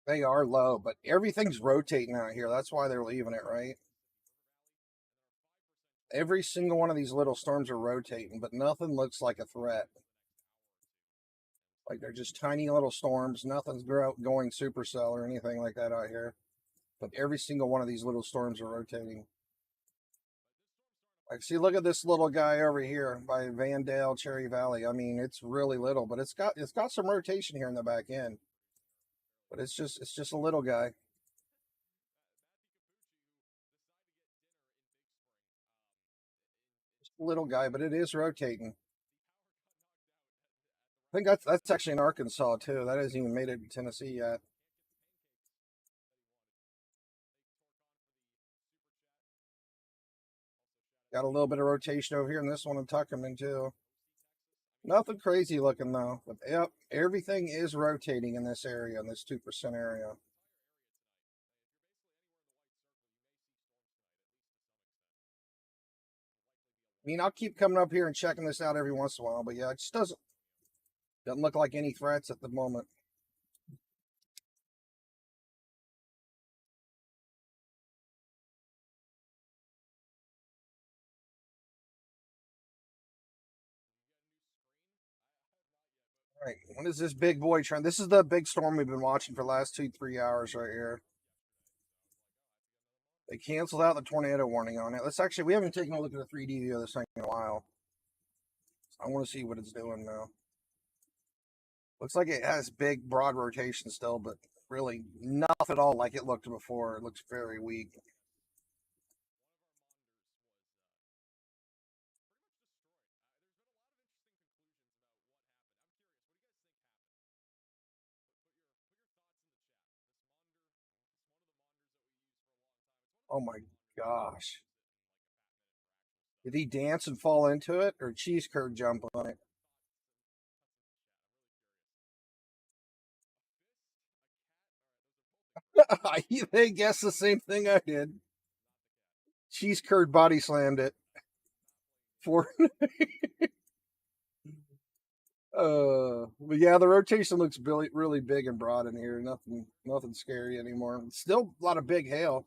They are low, but everything's rotating out here. That's why they're leaving it, right? Every single one of these little storms are rotating, but nothing looks like a threat. Like they're just tiny little storms. Nothing's going supercell or anything like that out here. But every single one of these little storms are rotating. Like, see, look at this little guy over here by Vandale, Cherry Valley. I mean, it's really little, but it's got some rotation here in the back end. But it's just a little guy. Just a little guy, but it is rotating. I think that's actually in Arkansas too. That hasn't even made it to Tennessee yet. Got a little bit of rotation over here in this one in Tuckerman too. Nothing crazy looking though. But yep, everything is rotating in this area, in this 2% area. I mean, I'll keep coming up here and checking this out every once in a while, but yeah, it just doesn't look like any threats at the moment. All right, what is this big boy trend? This is the big storm we've been watching for the last 2-3 hours right here. They canceled out the tornado warning on it. Let's actually, we haven't taken a look at the 3D view of this thing in a while. I want to see what it's doing now. Looks like it has big, broad rotation still, but really not at all like it looked before. It looks very weak. Oh my gosh. Did he dance and fall into it, or cheese curd jump on it? They guessed the same thing I did. Cheese curd body slammed it. But yeah, the rotation looks really, really big and broad in here. Nothing scary anymore. Still a lot of big hail.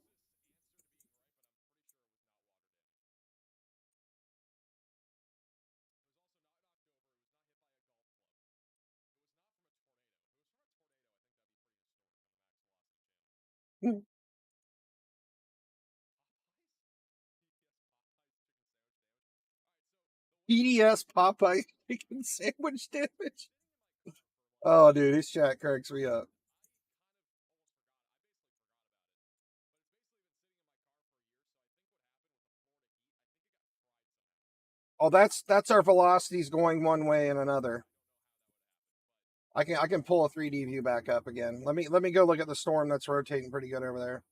EDS Popeye chicken sandwich damage. Oh, dude, his chat cracks me up. Oh, that's our velocities going one way and another. I can pull a 3D view back up again. Let me go look at the storm that's rotating pretty good over there.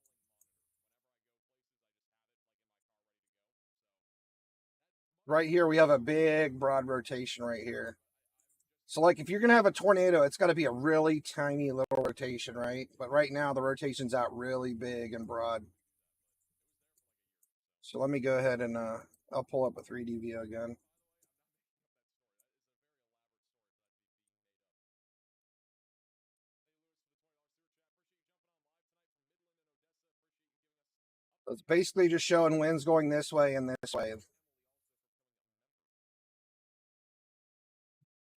Right here, we have a big broad rotation right here. So, like, if you're going to have a tornado, it's got to be a really tiny little rotation, right? But right now, the rotation's out really big and broad. So let me go ahead and I'll pull up a 3D view again. So it's basically just showing winds going this way and this way.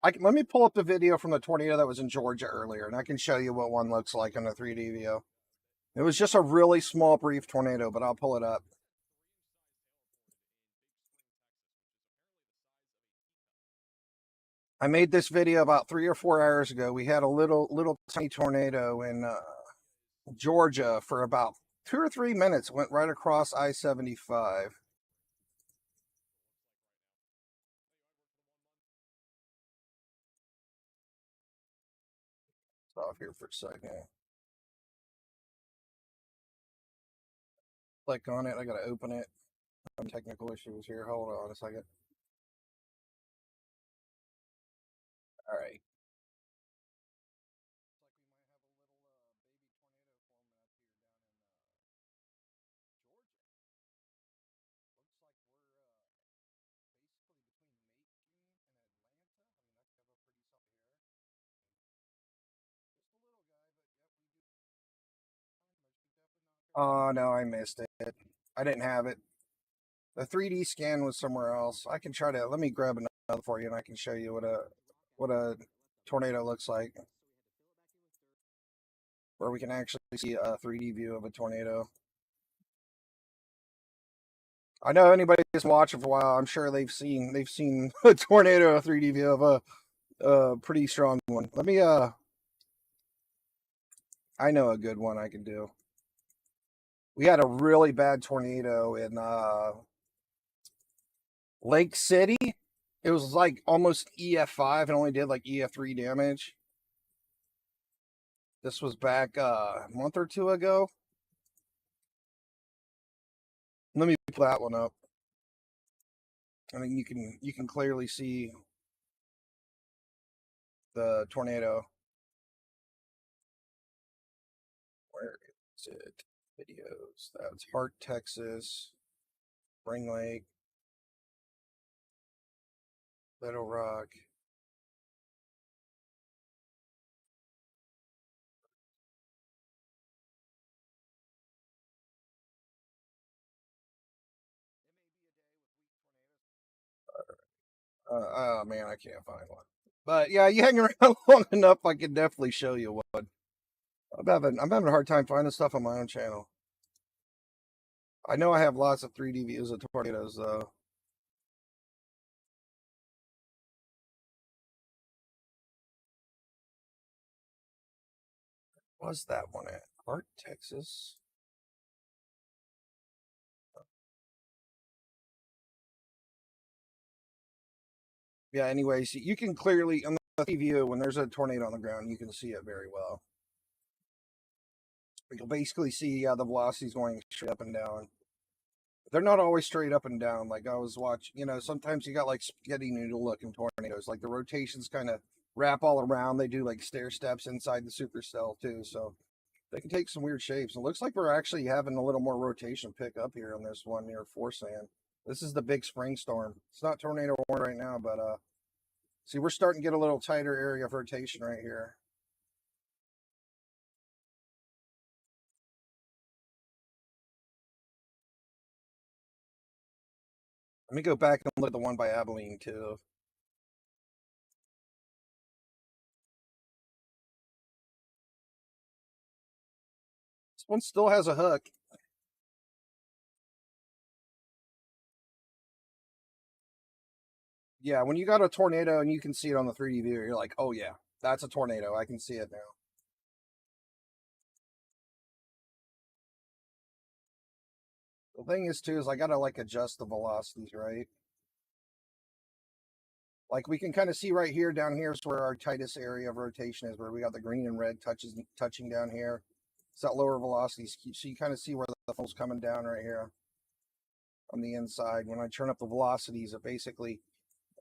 Let me pull up the video from the tornado that was in Georgia earlier, and I can show you what one looks like in a 3D view. It was just a really small, brief tornado, but I'll pull it up. I made this video about 3 or 4 hours ago. We had a little tiny tornado in Georgia for about 2 or 3 minutes. Went right across I-75. Off here for a second. Click on it. I gotta open it. Some technical issues here. Hold on a second. All right. Oh no, I missed it. I didn't have it. The 3D scan was somewhere else. I can try to let me grab another for you, and I can show you what a tornado looks like, where we can actually see a 3D view of a tornado. I know anybody that's watching for a while. I'm sure they've seen a tornado, a 3D view of a pretty strong one. Let me I know a good one I can do. We had a really bad tornado in Lake City. It was like almost EF5 and only did like EF3 damage. This was back a month or two ago. Let me pull that one up. I mean, you can clearly see the tornado. Where is it? Videos. That's Hart, Texas. Spring Lake. Little Rock. Oh man, I can't find one. But yeah, you hang around long enough, I can definitely show you one. I'm having a hard time finding stuff on my own channel. I know I have lots of 3D views of tornadoes though. Was that one at Hart, Texas? Yeah, anyways, you can clearly, on the view, when there's a tornado on the ground, you can see it very well. You'll basically see the velocities going straight up and down. They're not always straight up and down. Like I was watching, sometimes you got like spaghetti noodle looking tornadoes. Like the rotations kind of wrap all around. They do like stair steps inside the supercell too. So they can take some weird shapes. It looks like we're actually having a little more rotation pick up here on this one near Forsan. This is the big spring storm. It's not tornado warning right now, but See, we're starting to get a little tighter area of rotation right here. Let me go back and look at the one by Abilene too. This one still has a hook. Yeah, when you got a tornado and you can see it on the 3D view, you're like, oh yeah, that's a tornado. I can see it now. The thing is too, is I gotta like adjust the velocities, right? Like we can kind of see right here, down here is where our tightest area of rotation is, where we got the green and red touching down here. It's that lower velocities. So you kind of see where the funnel's coming down right here on the inside. When I turn up the velocities, it basically,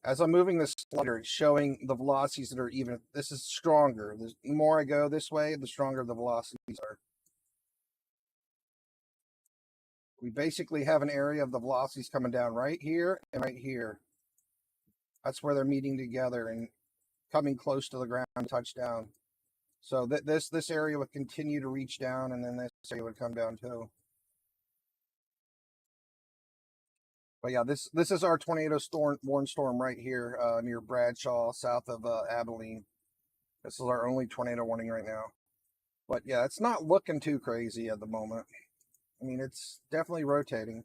as I'm moving this slider, it's showing the velocities that are even. This is stronger. The more I go this way, the stronger the velocities are. We basically have an area of the velocities coming down right here and right here. That's where they're meeting together and coming close to the ground, touchdown. So this area would continue to reach down, and then this area would come down too. But yeah, this is our tornado storm, warn storm right here near Bradshaw, south of Abilene. This is our only tornado warning right now. But yeah, it's not looking too crazy at the moment. I mean, it's definitely rotating.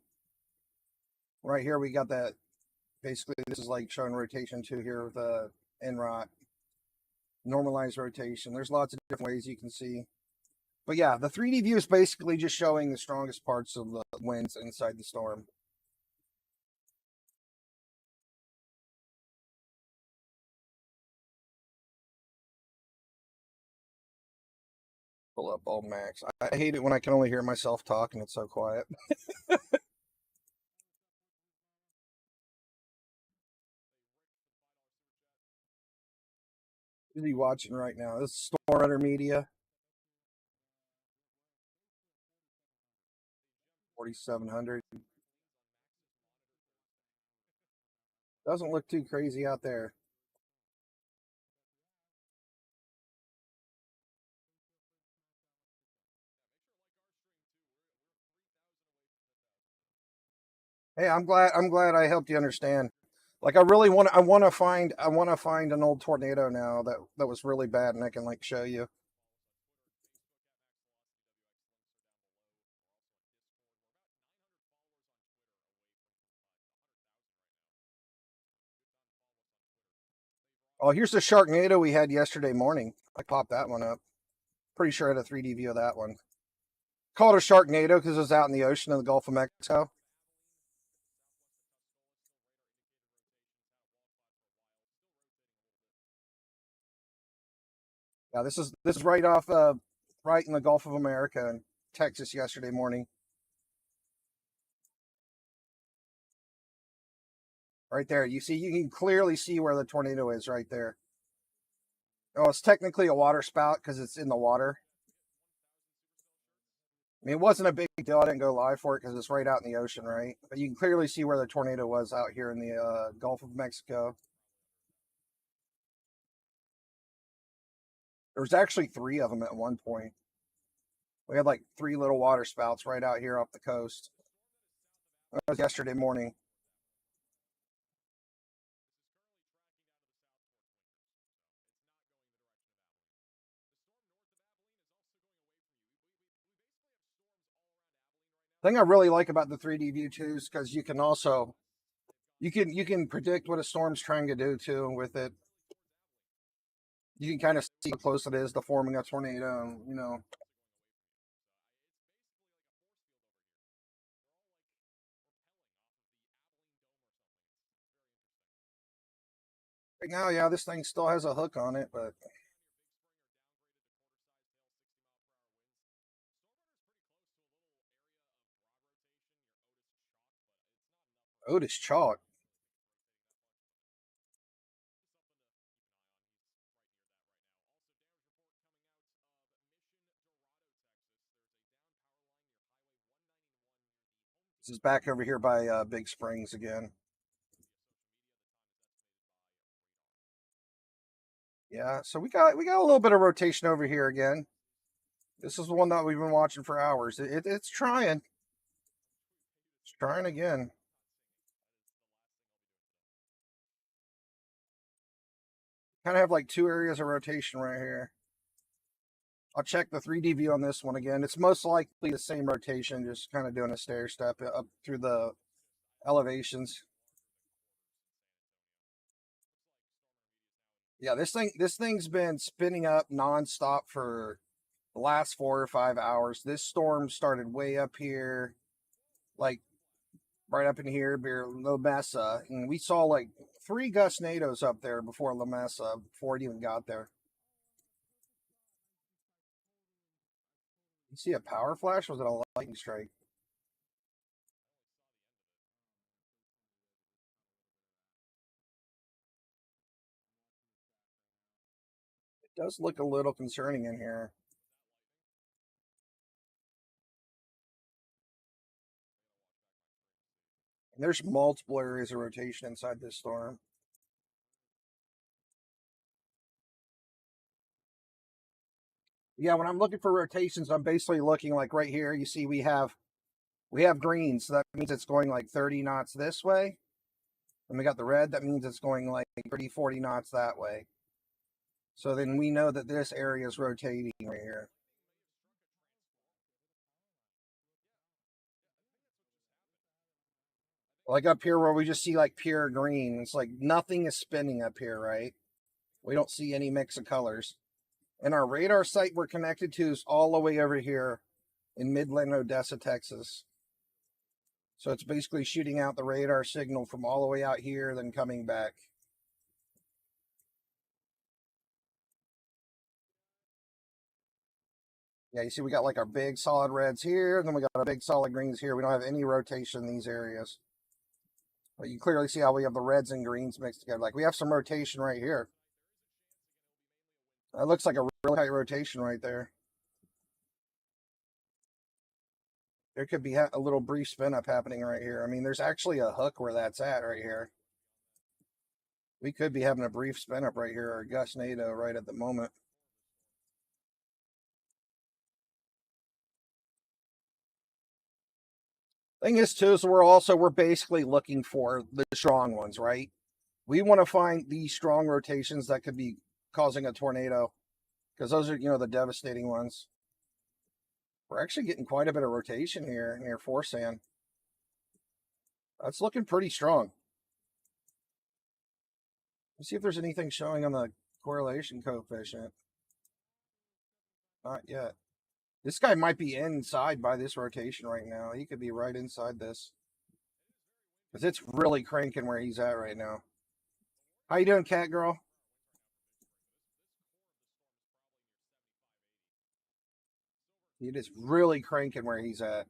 Right here, we got that. Basically, this is like showing rotation too here with the NROT. Normalized rotation. There's lots of different ways you can see. But yeah, the 3D view is basically just showing the strongest parts of the winds inside the storm. Pull up all max. I hate it when I can only hear myself talk and it's so quiet. Who's he watching right now? This is Storm Runner Media. 4,700. Doesn't look too crazy out there. Hey, I'm glad I helped you understand. Like I want to find an old tornado now that was really bad and I can like show you. Oh, here's the Sharknado we had yesterday morning. I popped that one up. Pretty sure I had a 3D view of that one. Called it a Sharknado because it was out in the ocean in the Gulf of Mexico. Yeah, this is right off right in the Gulf of America in Texas yesterday morning. Right there. You can clearly see where the tornado is right there. Oh, it's technically a water spout because it's in the water. I mean, it wasn't a big deal. I didn't go live for it because it's right out in the ocean, right? But you can clearly see where the tornado was out here in the Gulf of Mexico. There was actually 3 of them at one point. We had like 3 little water spouts right out here off the coast. That was yesterday morning. Thing I really like about the 3D view too is because you can also you can predict what a storm's trying to do too with it. You can kind of see how close it is to forming a tornado, and, you know. Right now, yeah, this thing still has a hook on it, but Otis chalk. This is back over here by Big Springs again. Yeah, so we got a little bit of rotation over here again. This is the one that we've been watching for hours. It's trying. It's trying again. Kind of have like two areas of rotation right here. I'll check the 3D view on this one again. It's most likely the same rotation, just kind of doing a stair step up through the elevations. Yeah, this thing's been spinning up nonstop for the last 4 or 5 hours. This storm started way up here, like right up in here near La Mesa, and we saw like 3 gustnados up there before La Mesa, before it even got there. You see a power flash? Was it a lightning strike? It does look a little concerning in here. And there's multiple areas of rotation inside this storm. Yeah, when I'm looking for rotations, I'm basically looking like right here. You see, we have green, so that means it's going like 30 knots this way. And we got the red, that means it's going like 30, 40 knots that way. So then we know that this area is rotating right here. Like up here where we just see like pure green. It's like nothing is spinning up here, right? We don't see any mix of colors. And our radar site we're connected to is all the way over here in Midland, Odessa, Texas. So it's basically shooting out the radar signal from all the way out here, then coming back. Yeah, you see we got like our big solid reds here, and then we got our big solid greens here. We don't have any rotation in these areas. But you clearly see how we have the reds and greens mixed together. Like we have some rotation right here. That looks like a really tight rotation right there. There could be a little brief spin up happening right here. I mean, there's actually a hook where that's at right here. We could be having a brief spin up right here, or a gustnado right at the moment. Thing is too, so we're basically looking for the strong ones, right? We want to find these strong rotations that could be causing a tornado, because those are, the devastating ones. We're actually getting quite a bit of rotation here near Forsan. That's looking pretty strong. Let's see if there's anything showing on the correlation coefficient. Not yet. This guy might be inside by this rotation right now. He could be right inside this. Because it's really cranking where he's at right now. How you doing, cat girl? It is really cranking where he's at.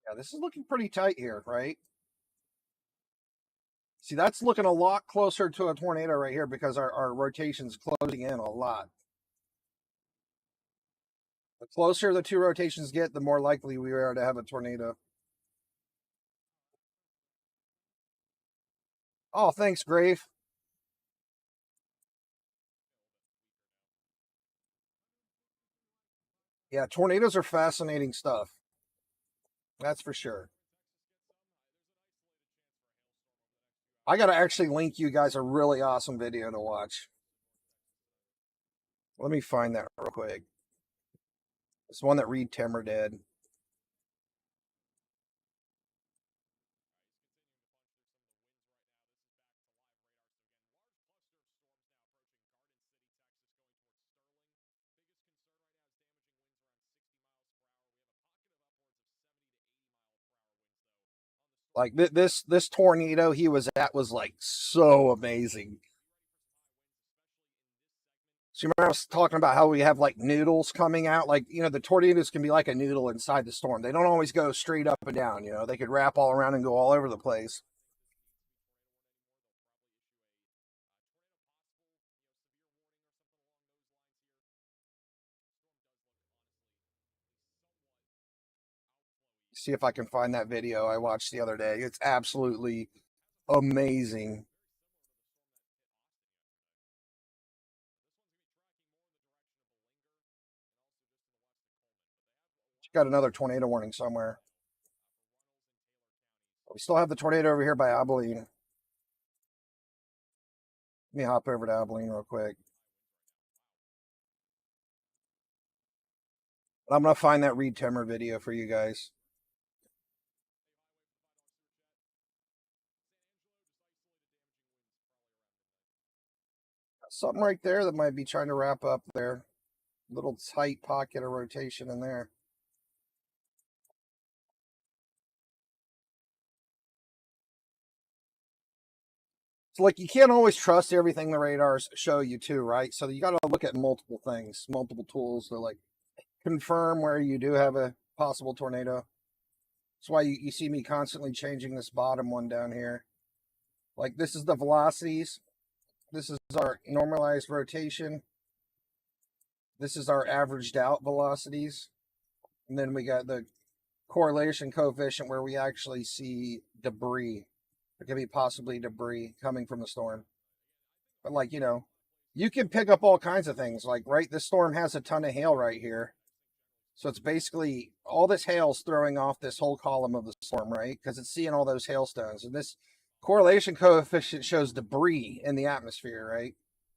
Yeah, this is looking pretty tight here, right? See, that's looking a lot closer to a tornado right here because our rotation's closing in a lot. The closer the two rotations get, the more likely we are to have a tornado. Oh, thanks, Grave. Yeah, tornadoes are fascinating stuff. That's for sure. I got to actually link you guys a really awesome video to watch. Let me find that real quick. It's one that Reed Timmer did. Like this tornado he was at was like so amazing. So you remember I was talking about how we have like noodles coming out? Like, the tornadoes can be like a noodle inside the storm. They don't always go straight up and down, they could wrap all around and go all over the place. See if I can find that video I watched the other day. It's absolutely amazing. Got another tornado warning somewhere. We still have the tornado over here by Abilene. Let me hop over to Abilene real quick. But I'm going to find that Reed Timmer video for you guys. Something right there that might be trying to wrap up there. Little tight pocket of rotation in there. So, like, you can't always trust everything the radars show you too, right? So you got to look at multiple things, multiple tools to, like, confirm where you do have a possible tornado. That's why you see me constantly changing this bottom one down here. Like, this is the velocities. This is our normalized rotation. This is our averaged out velocities. And then we got the correlation coefficient where we actually see debris. There could be possibly debris coming from the storm. But, like, you know, you can pick up all kinds of things. Like, right, this storm has a ton of hail right here. So it's basically all this hail's throwing off this whole column of the storm, right? Because it's seeing all those hailstones. And this correlation coefficient shows debris in the atmosphere, right?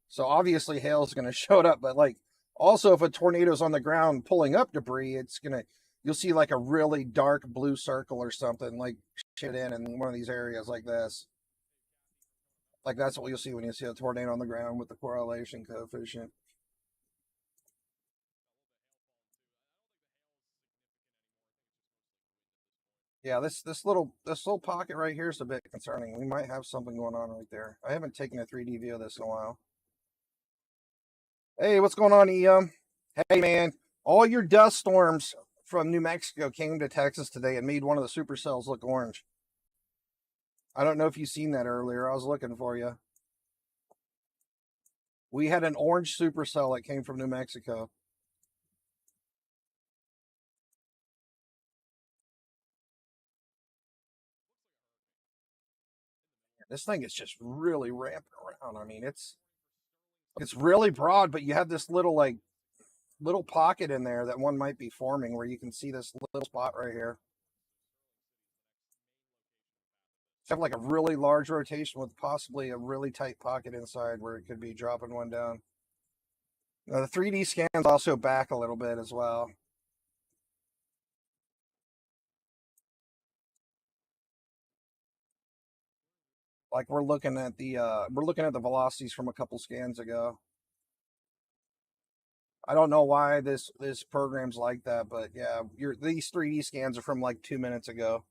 So obviously hail is going to show up. But, like, also if a tornado's on the ground pulling up debris, it's going to, you'll see like a really dark blue circle or something, like shit in one of these areas like this. Like, that's what you'll see when you see a tornado on the ground with the correlation coefficient. Yeah, this little pocket right here is a bit concerning. We might have something going on right there. I haven't taken a 3D view of this in a while. Hey, what's going on, EM? Hey, man, all your dust storms from New Mexico came to Texas today and made one of the supercells look orange. I don't know if you've seen that earlier. I was looking for you. We had an orange supercell that came from New Mexico. This thing is just really ramping around. I mean, it's really broad, but you have this little pocket in there that one might be forming where you can see this little spot right here. Have like a really large rotation with possibly a really tight pocket inside where it could be dropping one down. Now, the 3D scan's also back a little bit as well. Like, we're looking at the velocities from a couple scans ago. I don't know why this program's like that, but yeah, these 3D scans are from like 2 minutes ago.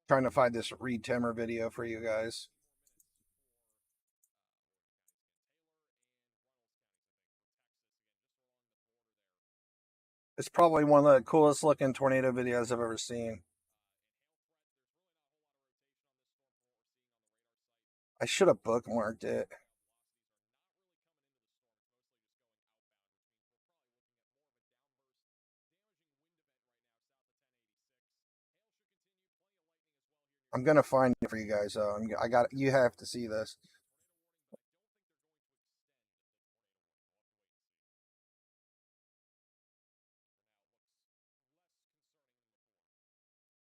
Trying to find this Reed Timmer video for you guys. It's probably one of the coolest looking tornado videos I've ever seen. I should have bookmarked it. I'm gonna find it for you guys though. You have to see this.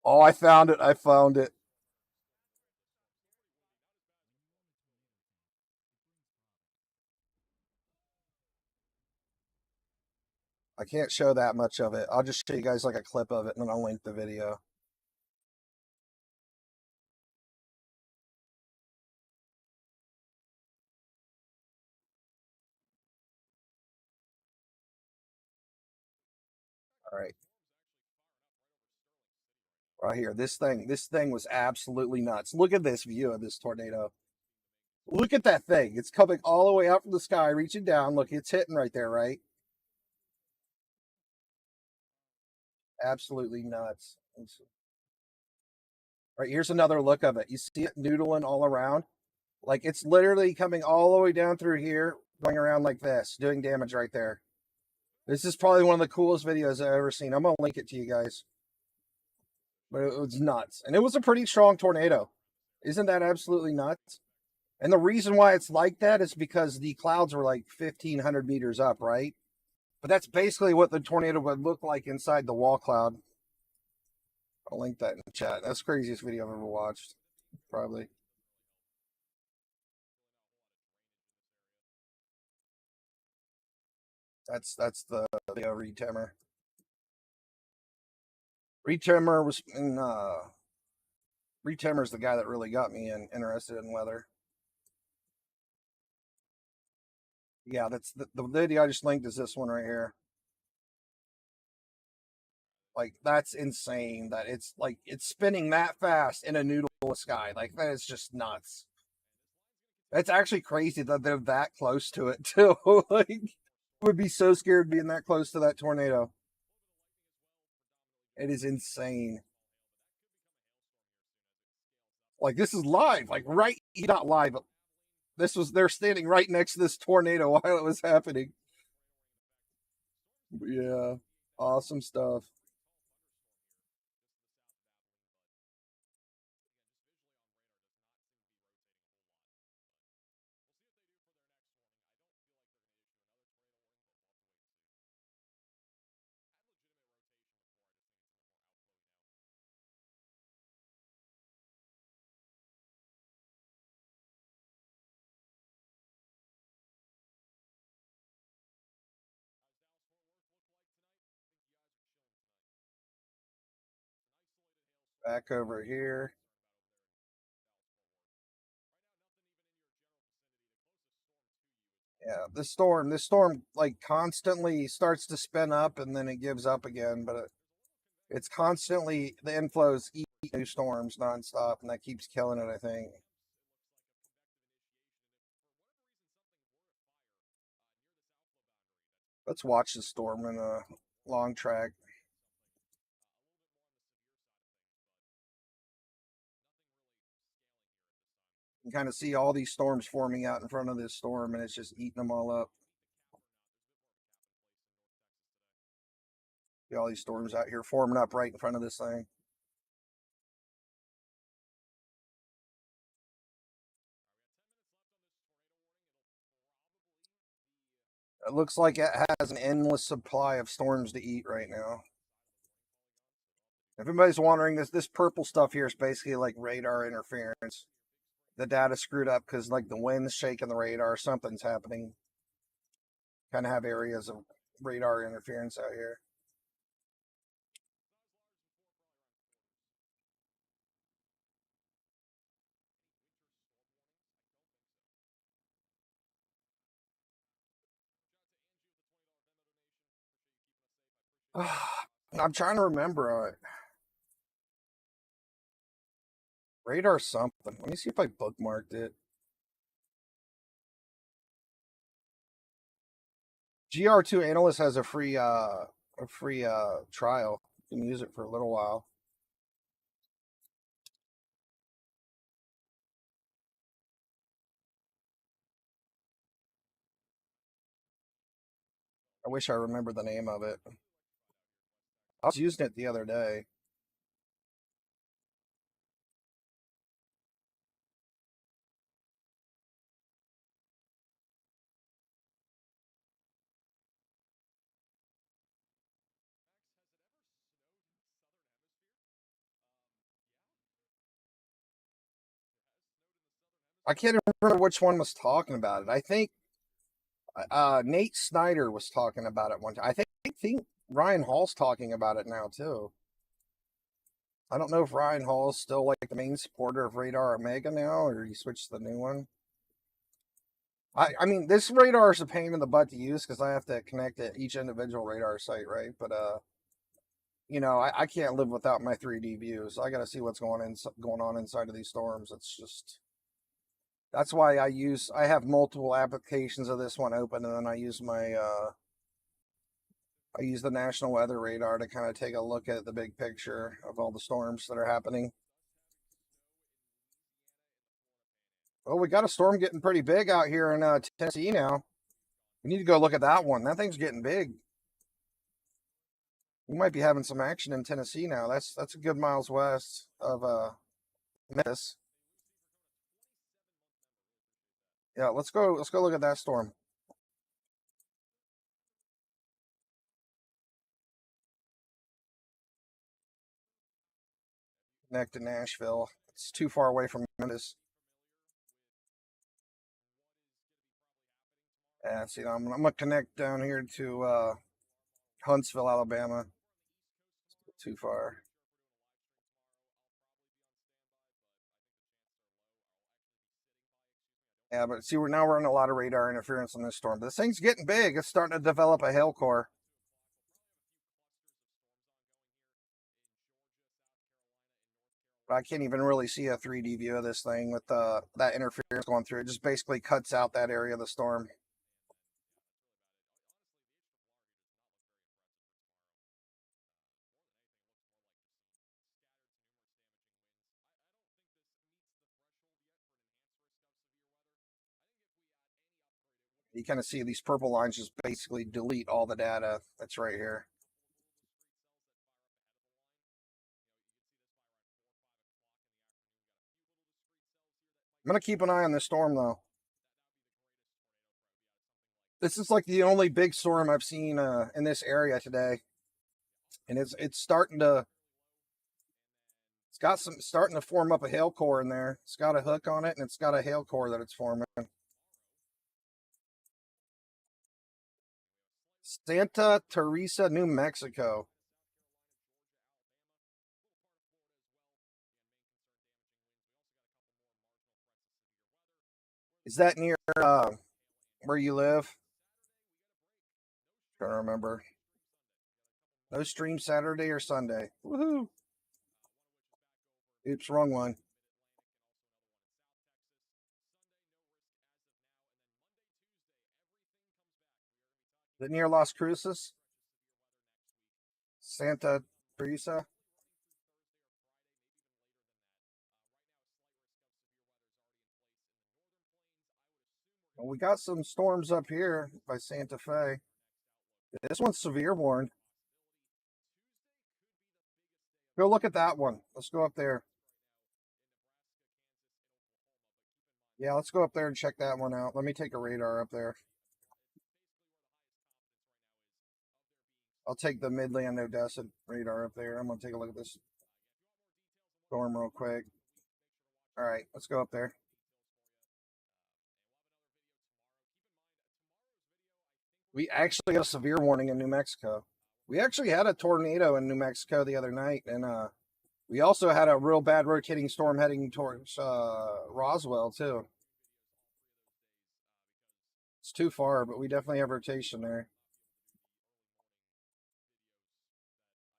Oh, I found it. I found it. I can't show that much of it. I'll just show you guys like a clip of it and then I'll link the video. All right. Right here. This thing was absolutely nuts. Look at this view of this tornado. Look at that thing. It's coming all the way out from the sky, reaching down. Look, it's hitting right there, right? Absolutely nuts. Right, here's another look of it. You see it noodling all around? Like, it's literally coming all the way down through here, going around like this, doing damage right there. This is probably one of the coolest videos I've ever seen. I'm going to link it to you guys. But it was nuts. And it was a pretty strong tornado. Isn't that absolutely nuts? And the reason why it's like that is because the clouds were like 1,500 meters up, right? But that's basically what the tornado would look like inside the wall cloud. I'll link that in the chat. That's the craziest video I've ever watched, probably. That's the reed timmer. Reed timmer was in Reed timmer's the guy that really got me interested in weather. Yeah, that's the video I just linked is this one right here. Like, that's insane that it's like it's spinning that fast in a noodle sky. Like, that is just nuts. It's actually crazy that they're that close to it too. Like, I would be so scared being that close to that tornado. It is insane. Like, this is live. Like, right, not live. They're standing right next to this tornado while it was happening. Yeah, awesome stuff. Back over here. Yeah, this storm like constantly starts to spin up and then it gives up again, but it's constantly the inflows eat new storms nonstop, and that keeps killing it, I think. Let's watch the storm in a long track. You can kind of see all these storms forming out in front of this storm, and it's just eating them all up. See all these storms out here forming up right in front of this thing. It looks like it has an endless supply of storms to eat right now. If anybody's wondering, this purple stuff here is basically like radar interference. The data screwed up because like the wind's shaking the radar, something's happening. Kind of have areas of radar interference out here. I'm trying to remember. Radar something. Let me see if I bookmarked it. GR2 Analyst has a free trial. You can use it for a little while. I wish I remembered the name of it. I was using it the other day. I can't remember which one was talking about it. I think Nate Snyder was talking about it one time. I think Ryan Hall's talking about it now too. I don't know if Ryan Hall is still like the main supporter of Radar Omega now, or he switched to the new one. I mean, this radar is a pain in the butt to use because I have to connect to each individual radar site, right? But you know, I can't live without my 3D views. I got to see what's going on inside of these storms. It's just that's why I have multiple applications of this one open, and then I use my I use the National Weather Radar to kind of take a look at the big picture of all the storms that are happening. Well, we got a storm getting pretty big out here in Tennessee now. We need to go look at that one. That thing's getting big. We might be having some action in Tennessee now. That's a good miles west of Memphis. Yeah, let's go look at that storm. Connect to Nashville. It's too far away from Memphis. Yeah, see, I'm gonna connect down here to Huntsville, Alabama. Too far. Yeah, but see, we're running a lot of radar interference on this storm. But this thing's getting big. It's starting to develop a hail core. But I can't even really see a 3D view of this thing with that interference going through. It just basically cuts out that area of the storm. You kind of see these purple lines just basically delete all the data that's right here. I'm going to keep an eye on this storm, though. This is like the only big storm I've seen in this area today. And it's starting to... It's got starting to form up a hail core in there. It's got a hook on it, and it's got a hail core that it's forming. Santa Teresa, New Mexico. Is that near where you live? Trying to remember. No stream Saturday or Sunday. Woohoo! Oops, wrong one. Is it near Las Cruces? Santa Teresa? Well, we got some storms up here by Santa Fe. This one's severe warned. Go look at that one. Let's go up there. Yeah, let's go up there and check that one out. Let me take a radar up there. I'll take the Midland Odessa radar up there. I'm going to take a look at this storm real quick. All right, let's go up there. We actually got a severe warning in New Mexico. We actually had a tornado in New Mexico the other night, and we also had a real bad rotating storm heading towards Roswell, too. It's too far, but we definitely have rotation there.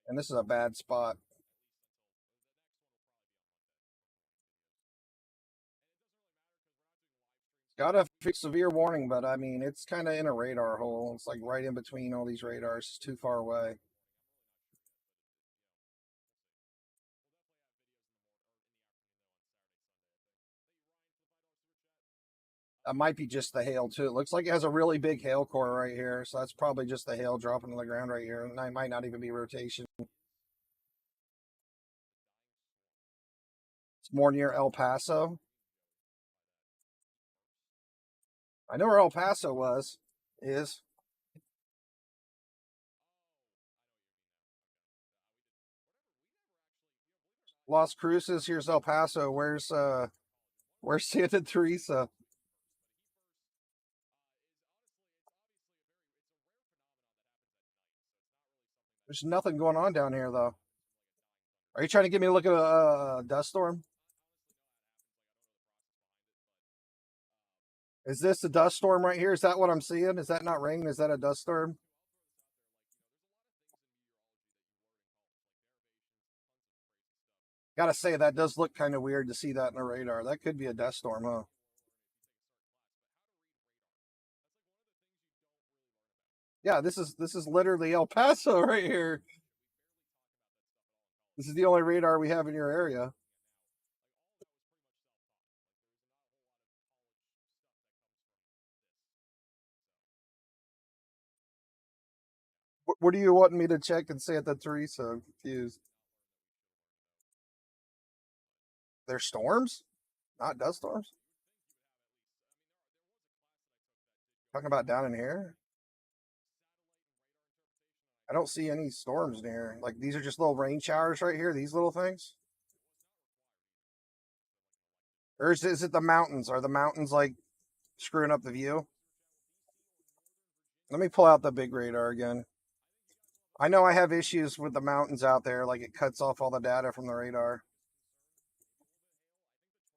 And this is a bad spot. Got a severe warning, but I mean, it's kind of in a radar hole. It's like right in between all these radars. It's too far away. It might be just the hail, too. It looks like it has a really big hail core right here. So that's probably just the hail dropping to the ground right here. And it might not even be rotation. It's more near El Paso. I know where El Paso is. Las Cruces, here's El Paso. Where's Santa Teresa? There's nothing going on down here, though. Are you trying to get me to look at a dust storm? Is this a dust storm right here? Is that what I'm seeing? Is that not rain? Is that a dust storm? Gotta say, that does look kind of weird to see that in the radar. That could be a dust storm, huh? Yeah, this is literally El Paso right here. This is the only radar we have in your area. What do you want me to check in Santa Teresa? I'm confused. There's storms, not dust storms. Talking about down in here. I don't see any storms near. Like these are just little rain showers right here. These little things. Or is it the mountains? Are the mountains like screwing up the view? Let me pull out the big radar again. I know I have issues with the mountains out there. Like it cuts off all the data from the radar.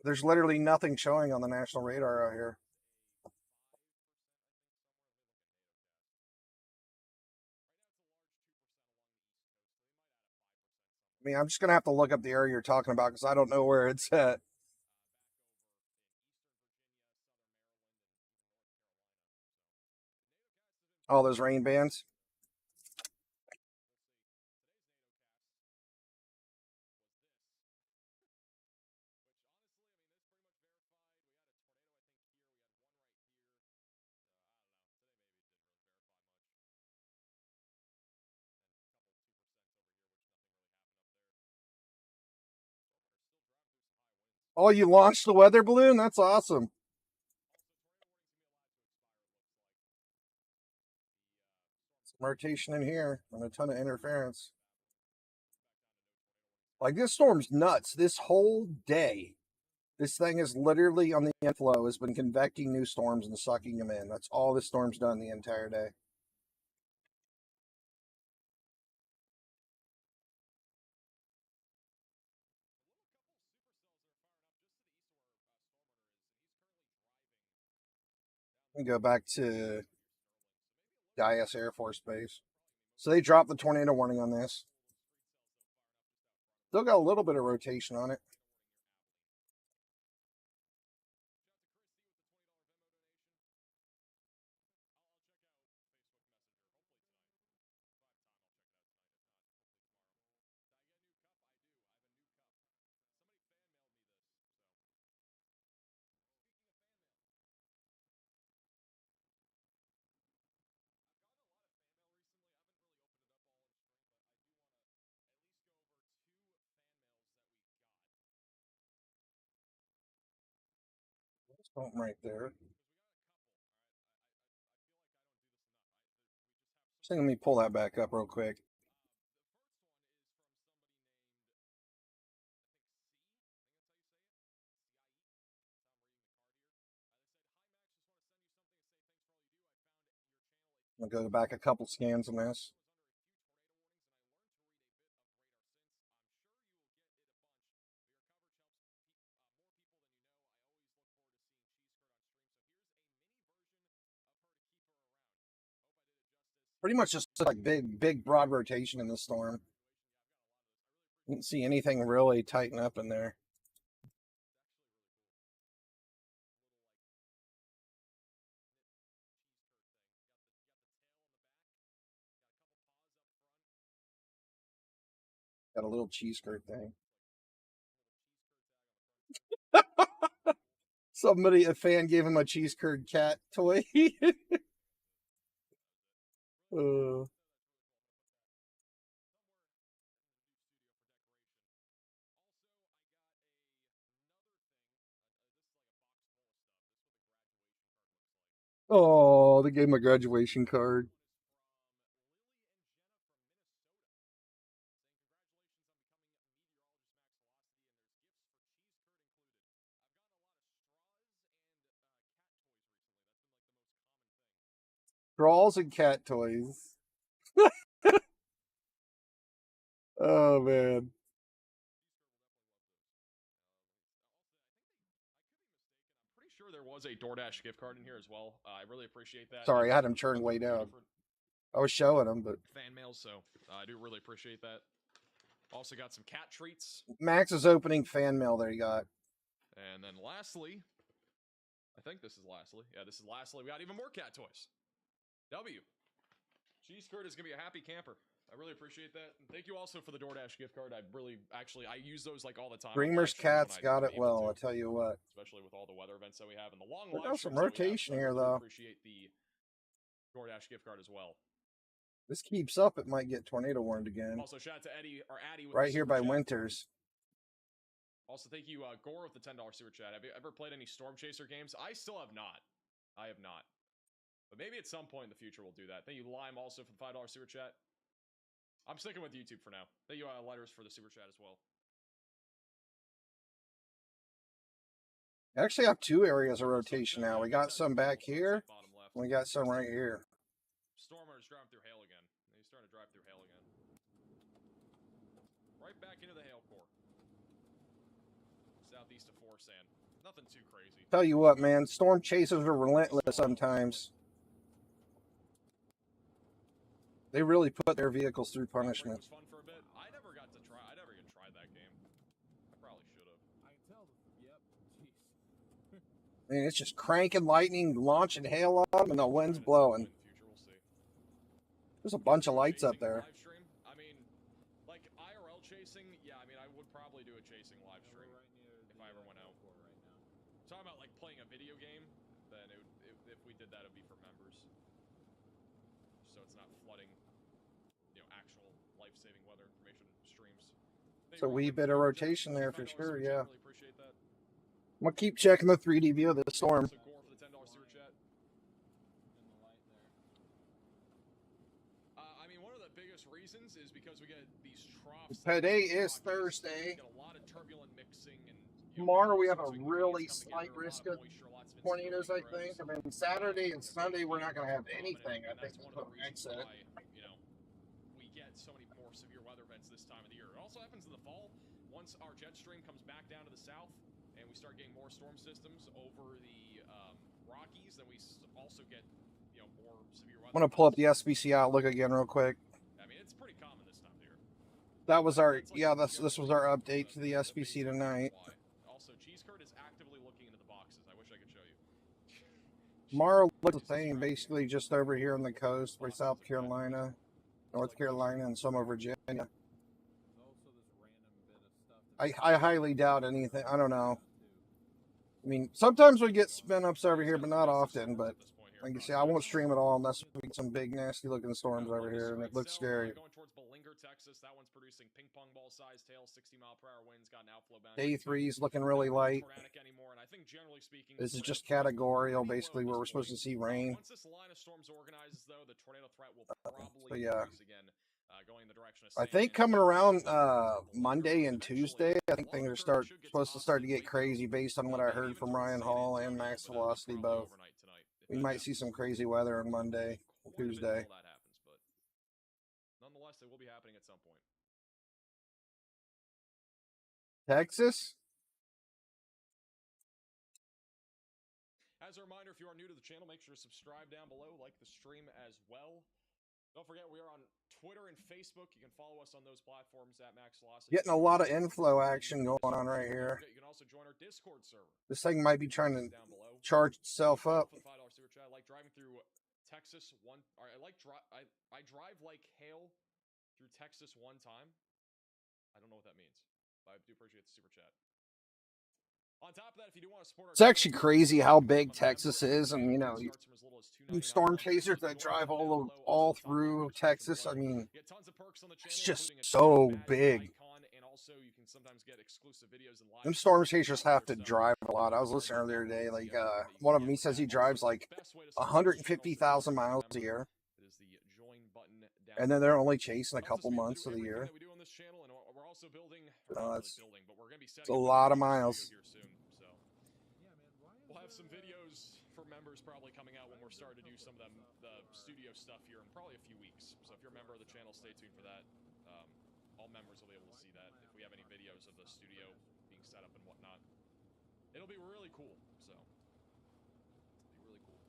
There's literally nothing showing on the national radar out here. I mean, I'm just gonna have to look up the area you're talking about because I don't know where it's at. All those rain bands. Oh, you launched the weather balloon? That's awesome. Some rotation in here and a ton of interference. Like this storm's nuts. This whole day, this thing is literally on the inflow, has been convecting new storms and sucking them in. That's all this storm's done the entire day. Let me go back to Dias Air Force Base. So they dropped the tornado warning on this. Still got a little bit of rotation on it. Something right there. So let me pull that back up real quick. I'm gonna go back a couple scans on this. Pretty much just like big broad rotation in the storm. Didn't see anything really tighten up in there. Got a little cheese curd thing. Somebody, a fan, gave him a cheese curd cat toy. uh, oh, they gave him a graduation card. Straws and cat toys. Oh man. Pretty sure there was a DoorDash gift card in here as well. I really appreciate that. Sorry, I had him turned way down. I was showing him, but fan mail, so I do really appreciate that. Also got some cat treats. Max is opening fan mail there you got. And then lastly, I think this is lastly. Yeah, this is lastly. We got even more cat toys. W. Cheese curd is gonna be a happy camper. I really appreciate that. And thank you also for the DoorDash gift card. I really, actually, I use those like all the time. on Dreamer's live streams when Cat's I- got when it I'm able well, to, I'll tell you what. especially with all the weather events that we have and the long We live got some streams that we have. rotation I here, really though. appreciate the DoorDash gift card as well. This keeps up, it might get tornado warned again. Also, shout out to Eddie or Addy with Right the here super by chat. Winters. Also, thank you, Gore, with the $10 super chat. Have you ever played any Storm Chaser games? I still have not. I have not. But maybe at some point in the future we'll do that. Thank you, Lime, also for the $5 super chat. I'm sticking with YouTube for now. Thank you, Letters, for the super chat as well. I actually have two areas of rotation now. We got some back here, and we got some right here. Stormer's driving through hail again. He's starting to drive through hail again. Right back into the hail core. Southeast of Forsan. Nothing too crazy. Tell you what, man, storm chasers are relentless sometimes. They really put their vehicles through punishment. Was fun for a bit. I never got to try. I never even tried that game. I probably should have. I can tell. Yep. Jeez. I mean, it's just cranking lightning, launching hail on them, and the wind's blowing. We'll see. There's a bunch of lights up Chasing there. live stream? I mean, like IRL chasing, yeah, I mean, I would probably do a chasing live stream if I ever went out. Talking about like playing a video game, then if we did that, it'd be for members. So it's not flooding, actual life-saving weather information streams. It's a wee bit of rotation there for sure, yeah. Really appreciate that. I'm going to keep checking the 3D view of the storm. So Gore for the $10 super chat. In the light there. I mean, one of the biggest reasons is because we get these troughs. Today is We Thursday. get a lot of turbulent mixing, and Tomorrow we have a so we really come slight together, a lot risk of of moisture, lots of tornadoes, I instability think. grows. And then Saturday and Sunday, we're not going to have Dominant, anything. I and think that's that's one what of the Greg reasons said. why, we get so many more severe weather events this time of the year. It also happens in the fall. Once our jet stream comes back down to the south and we start getting more storm systems over the Rockies, then we also get more severe weather. I'm going to pull up the SBC Outlook again real quick. I mean, it's pretty common this time of year. That was our, yeah, this was our update to the SBC tonight. Also, Cheese Curd is actively looking into the boxes. I wish I could show you. Tomorrow looks the same, basically just over here on the coast for South Carolina, North Carolina, and some of Virginia. There's also this random bit of stuff. I highly doubt anything. I don't know. I mean, sometimes we get spin ups over here, but not often. But like you say, I won't stream at all unless we get some big, nasty looking storms over here, and it looks scary. Going towards Bolinger, Texas. That one's producing ping pong ball sized tail, 60-mile-per-hour winds, got an outflow bound. Day 3's looking really light. Tornadic anymore, and I think generally speaking, This is just categorical, basically, where we're supposed to see rain. Once this line of storms organizes, though, the tornado threat will probably But yeah. increase again, going in the direction of I San think Diego. coming around Monday and Tuesday, I think things are supposed to start to get crazy based on what I heard from Ryan Hall and Max Velocity both. We might see some crazy weather on Monday, Tuesday. That happens, but nonetheless, it will be happening at some point. Texas? As a reminder, if you are new to the channel, make sure to subscribe down below, like the stream as well. Don't forget, we are on Twitter and Facebook. You can follow us on those platforms at Max Velocity. Getting a lot of inflow action going on right here. You can also join our Discord server. This thing might be trying to Down below. charge itself up. $5 super chat. I like driving through Texas I drive like hail through Texas one time. I don't know what that means, but I do appreciate the super chat. On top of that, if you do want to support our It's actually crazy how big Texas is, and storm chasers that drive all through Texas. I mean, it's just so big. Them storm chasers have to drive a lot. I was listening earlier today, like one of them, he says he drives like 150,000 miles a year, and then they're only chasing a couple months of the year. It's a lot of miles. We'll have some videos for members probably coming out when we're starting to do some of the studio stuff here in probably a few weeks. So if you're a member of the channel, stay tuned for that. All members will be able to see that if we have any videos of the studio being set up and whatnot. It'll be really cool. So it'll be really cool.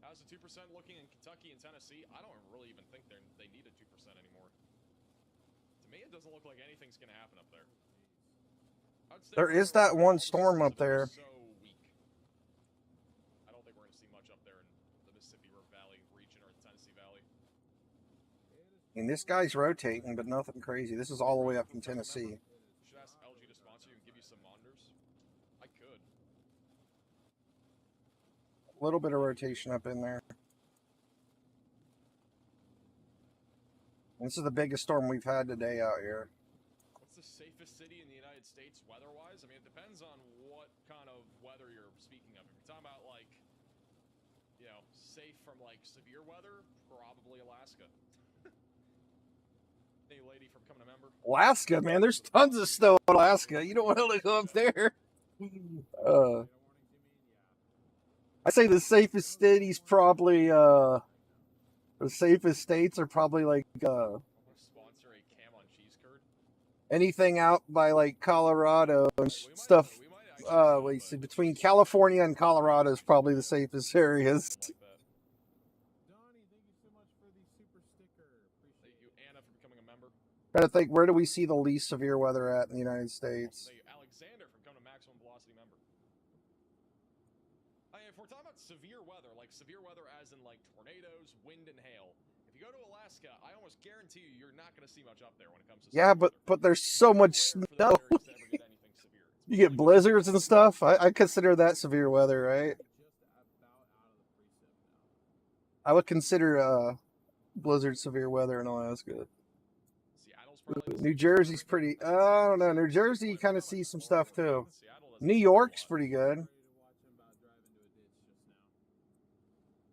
How's the 2% looking in Kentucky and Tennessee? I don't really even think they need a 2% anymore. To me, it doesn't look like anything's going to happen up there. There is that one storm up there. So weak. I don't see much up there in the Mississippi River Valley region or the Tennessee Valley. And this guy's rotating, but nothing crazy. This is all the way up in Tennessee. Should ask LG to sponsor you and give you some monitors. I could. A little bit of rotation up in there. This is the biggest storm we've had today out here. What's the safest city in the United States weather-wise? I mean, it depends on what kind of weather you're speaking of. If you're talking about, like, you know, safe from, like, severe weather, probably Alaska. Any lady from becoming a member? Alaska, man, there's tons of snow in Alaska. You don't want to go up there. I say the safest cities probably, the safest states are probably like Sponsor a cam on cheese curd. anything out by like Colorado and stuff. Wait, see, between California and Colorado is probably the safest areas. Donnie, thank you so much for the super sticker. Thank you, Anna, for becoming a member. Trying to think, where do we see the least severe weather at in the United States? Thank you, Alexander, for becoming a maximum velocity member. If we're talking about severe weather, like severe weather as in like tornadoes, wind, and hail, if you go to Alaska, I almost guarantee you're not going to see much up there when it comes to Yeah, but there's so much snow. You get blizzards and stuff. I consider that severe weather, right? I would consider blizzard severe weather in Alaska. New Jersey's pretty. I don't know. New Jersey, you kind of see some stuff too. New York's pretty good.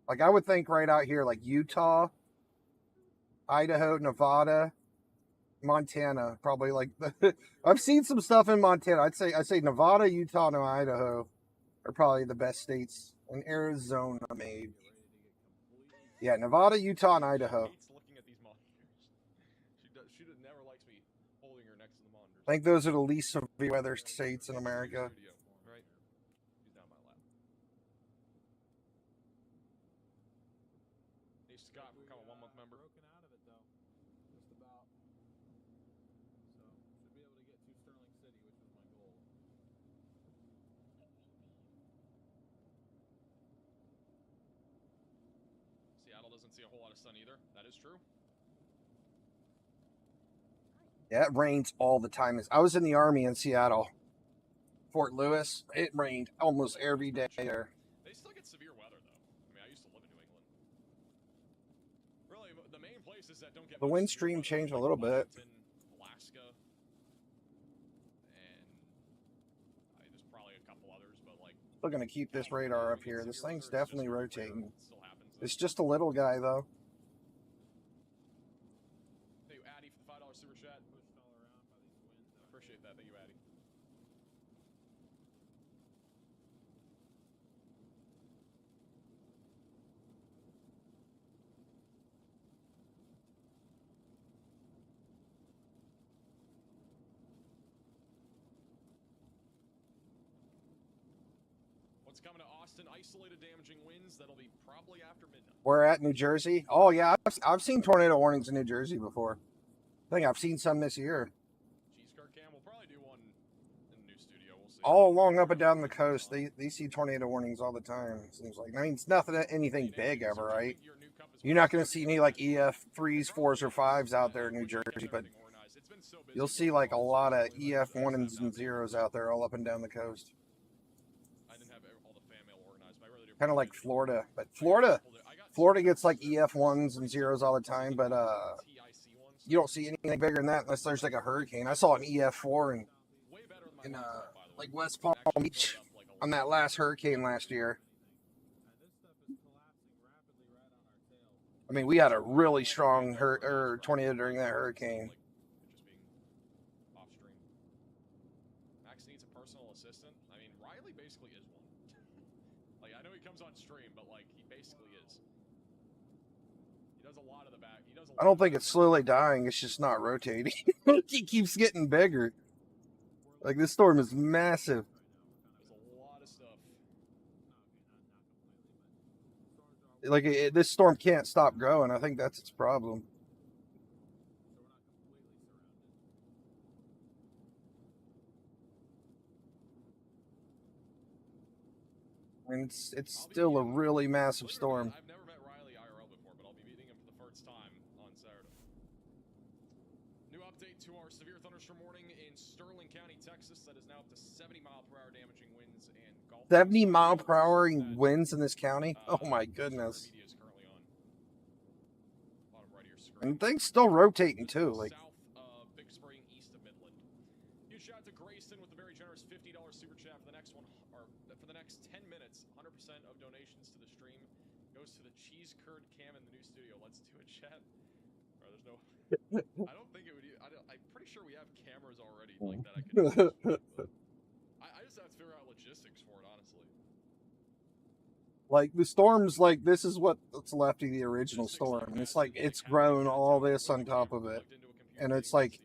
Like I would think right out here, like Utah, Idaho, Nevada, Montana, probably like I've seen some stuff in Montana. I'd say Nevada, Utah, and Idaho are probably the best states. And Arizona, maybe. Yeah, Nevada, Utah, and Idaho. Looking at these monitors. She never likes me holding her next to the monitors. I think those are the least severe weather states in America. Right? He's down my lap. Hey, Scott, become a 1-month member. Broken out of it though, just about. So should be able to get to Sterling City, which was my goal. Seattle doesn't see a whole lot of sun either. That is true. Yeah, it rains all the time. I was in the Army in Seattle. Fort Lewis, it rained almost every day there. They still get severe weather, though. I mean, I used to live in New England. Really, the main places that don't get The wind stream changed a little bit. Alaska, and there's probably a couple others, but like. Still gonna keep this radar up here. This thing's definitely rotating. Still happens. It's just a little guy though. Thank you, Addy, for the $5 super chat. Pushed all around by these winds. Appreciate that. Thank you, Addy. What's coming to Austin? Isolated damaging winds that'll be probably after midnight. We're at New Jersey. Oh yeah, I've seen tornado warnings in New Jersey before. I think I've seen some this year. Cheese curd cam. We'll probably do one in the new studio. We'll see. All along up and down the coast, they see tornado warnings all the time. It seems like. I mean, it's nothing, anything big ever, right? You're not going to see any like EF 3s, 4s, or 5s out there in New Jersey, but you'll see like a lot of EF 1s and 0s out there all up and down the coast. I didn't have all the fan mail organized, but I really do. Kind of like Florida, but Florida gets like EF 1s and 0s all the time, but you don't see anything bigger than that unless there's like a hurricane. I saw an EF 4 in like West Palm Beach on that last hurricane last year. I mean, we had a really strong tornado during that hurricane. Max needs a personal assistant. I mean, Riley basically is one. Like, I know he comes on stream, but like, he basically is. He does a lot of the back. I don't think it's slowly dying. It's just not rotating. He keeps getting bigger. Like, this storm is massive. There's a lot of stuff. Like, this storm can't stop growing. I think that's its problem. I And it's I'll be still a meeting- really massive believe it or not, storm. I've never met Riley IRL before, but I'll be meeting him for the first time on Saturday. New update to our severe thunderstorm warning in Sterling County, Texas. That is now up to 70-mile-per-hour damaging winds and Gulf. 70-mile-per-hour winds in this county? Oh my goodness. Media is currently on. Bottom right of your screen. And things still rotating too. Like, South of Big Spring, east of Midland. Huge shout out to Grayson with a very generous $50 super chat for the next one, or for the next 10 minutes. 100% of donations to the stream goes to the cheese curd cam in the new studio. Let's do a chat. Or there's no. I don't think it would. I'm pretty sure we have cameras already like that. I could just use, but I just have to figure out logistics for it, honestly. like the storms, like this is what's left of the original storm. It's like it's grown all this on top of it, and it's like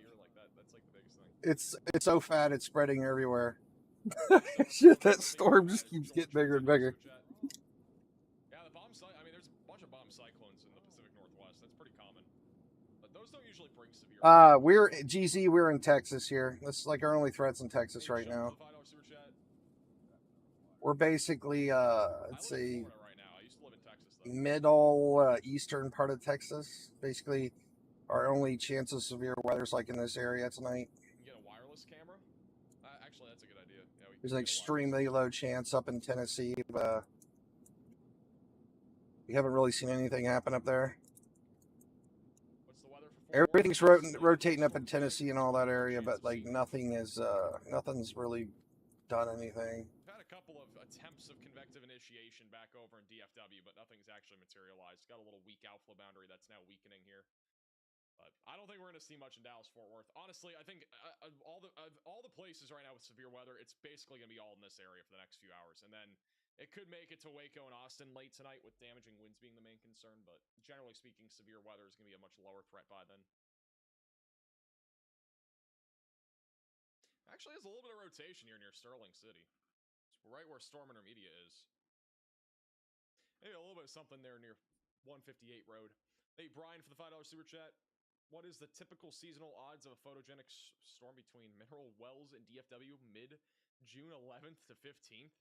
it's so fat it's spreading everywhere. Shit, that storm just keeps getting bigger and bigger. Yeah, the bomb I mean, there's a bunch of bomb cyclones in the Pacific Northwest. That's pretty common, but those don't usually bring severe. We're GZ. We're in Texas here. This is like our only threats in Texas right now. We're basically let's see, middle eastern part of Texas. Basically, our only chance of severe weather is like in this area tonight. You can get a wireless camera. Actually, that's a good idea. Yeah, There's an extremely low chance up in Tennessee. We haven't really seen anything happen up there. What's the weather for Everything's rotating up in Tennessee and all that area, but like nothing is nothing's really done anything. We've had a couple of attempts of convective initiation back over in DFW, but nothing's actually materialized. Got a little weak outflow boundary that's now weakening here. But I don't think we're going to see much in Dallas-Fort Worth. Honestly, I think all the places right now with severe weather, it's basically going to be all in this area for the next few hours. And then it could make it to Waco and Austin late tonight with damaging winds being the main concern. But generally speaking, severe weather is going to be a much lower threat by then. Actually has a little bit of rotation here near Sterling City. It's right where Storm Intermedia is. Maybe a little bit of something there near 158 Road. Hey, Brian for the $5 super chat. What is the typical seasonal odds of a photogenic storm between Mineral Wells and DFW mid-June 11th to 15th?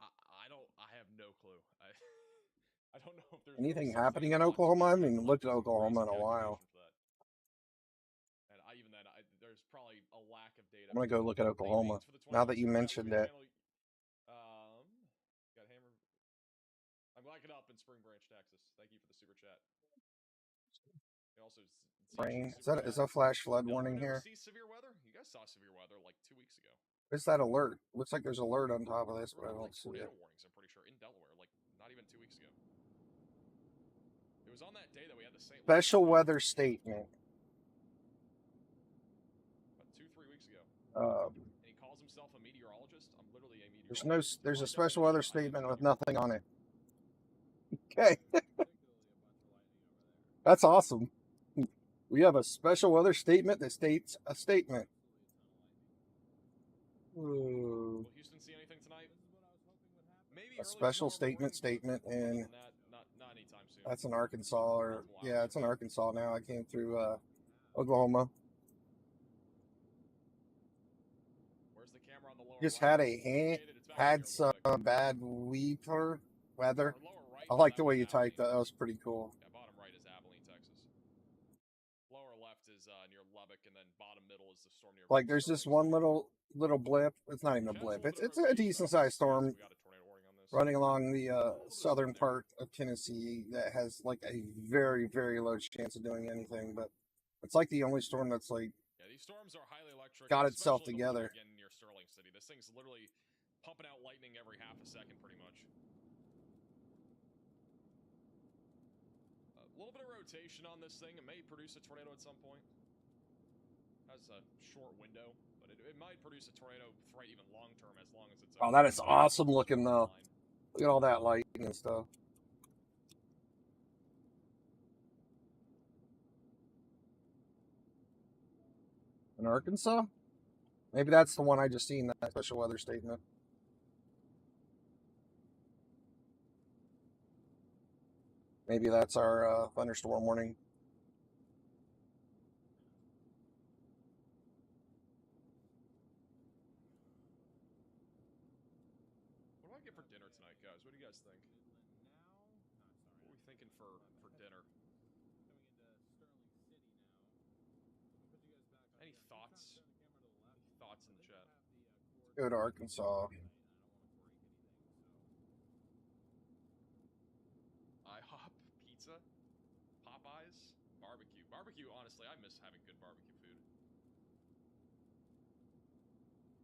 I have no clue. I don't know if there's Anything happening in Oklahoma. I haven't looked at Oklahoma in a while. And even then, there's probably a lack of data. I'm gonna go look at Oklahoma now that you mentioned it. Got hammered. I'm glad up in Spring Branch, Texas. Thank you for the super chat. Also, Rain. Is that flash flood warning here? See severe weather? You guys saw severe weather like 2 weeks ago. What's that alert? Looks like there's an alert on top of this, but I don't see it. Tornado warnings, I'm pretty sure, in Delaware, like not even 2 weeks ago. It was on that day that we had the same Special weather statement. About 2-3 weeks ago. And he calls himself a meteorologist. I'm literally a meteorologist. There's a special weather statement with nothing on it. Okay. That's awesome. We have a special weather statement that states a statement. Will Houston see anything tonight? Maybe A special statement, and not anytime soon. that's in Arkansas, or yeah, it's in Arkansas now. I came through Oklahoma. Where's the camera on the lower Just left? had some bad weather. I like the way you typed that. That was pretty cool. Yeah, bottom right is Abilene, Texas. Lower left is near Lubbock, and then bottom middle is the storm near. Like there's this one little blip. It's not even a blip. It's a decent sized storm running along the southern part of Tennessee that has like a very, very low chance of doing anything. But it's like the only storm that's like these storms are highly electric. got itself together. Again, near Sterling City, this thing's literally pumping out lightning every half a second, pretty much. A little bit of rotation on this thing. It may produce a tornado at some point. Has a short window, but it might produce a tornado threat even long term, as long as it's. Oh, that is awesome looking though. Look at all that lighting and stuff. In Arkansas? Maybe that's the one I just seen, that special weather statement. Maybe that's our thunderstorm warning. What do I get for dinner tonight, guys? do you guys think? What are we thinking for dinner? Any thoughts? Any thoughts in the chat? Go to Arkansas. IHOP, pizza, Popeyes, barbecue. Barbecue, honestly, I miss having good barbecue food.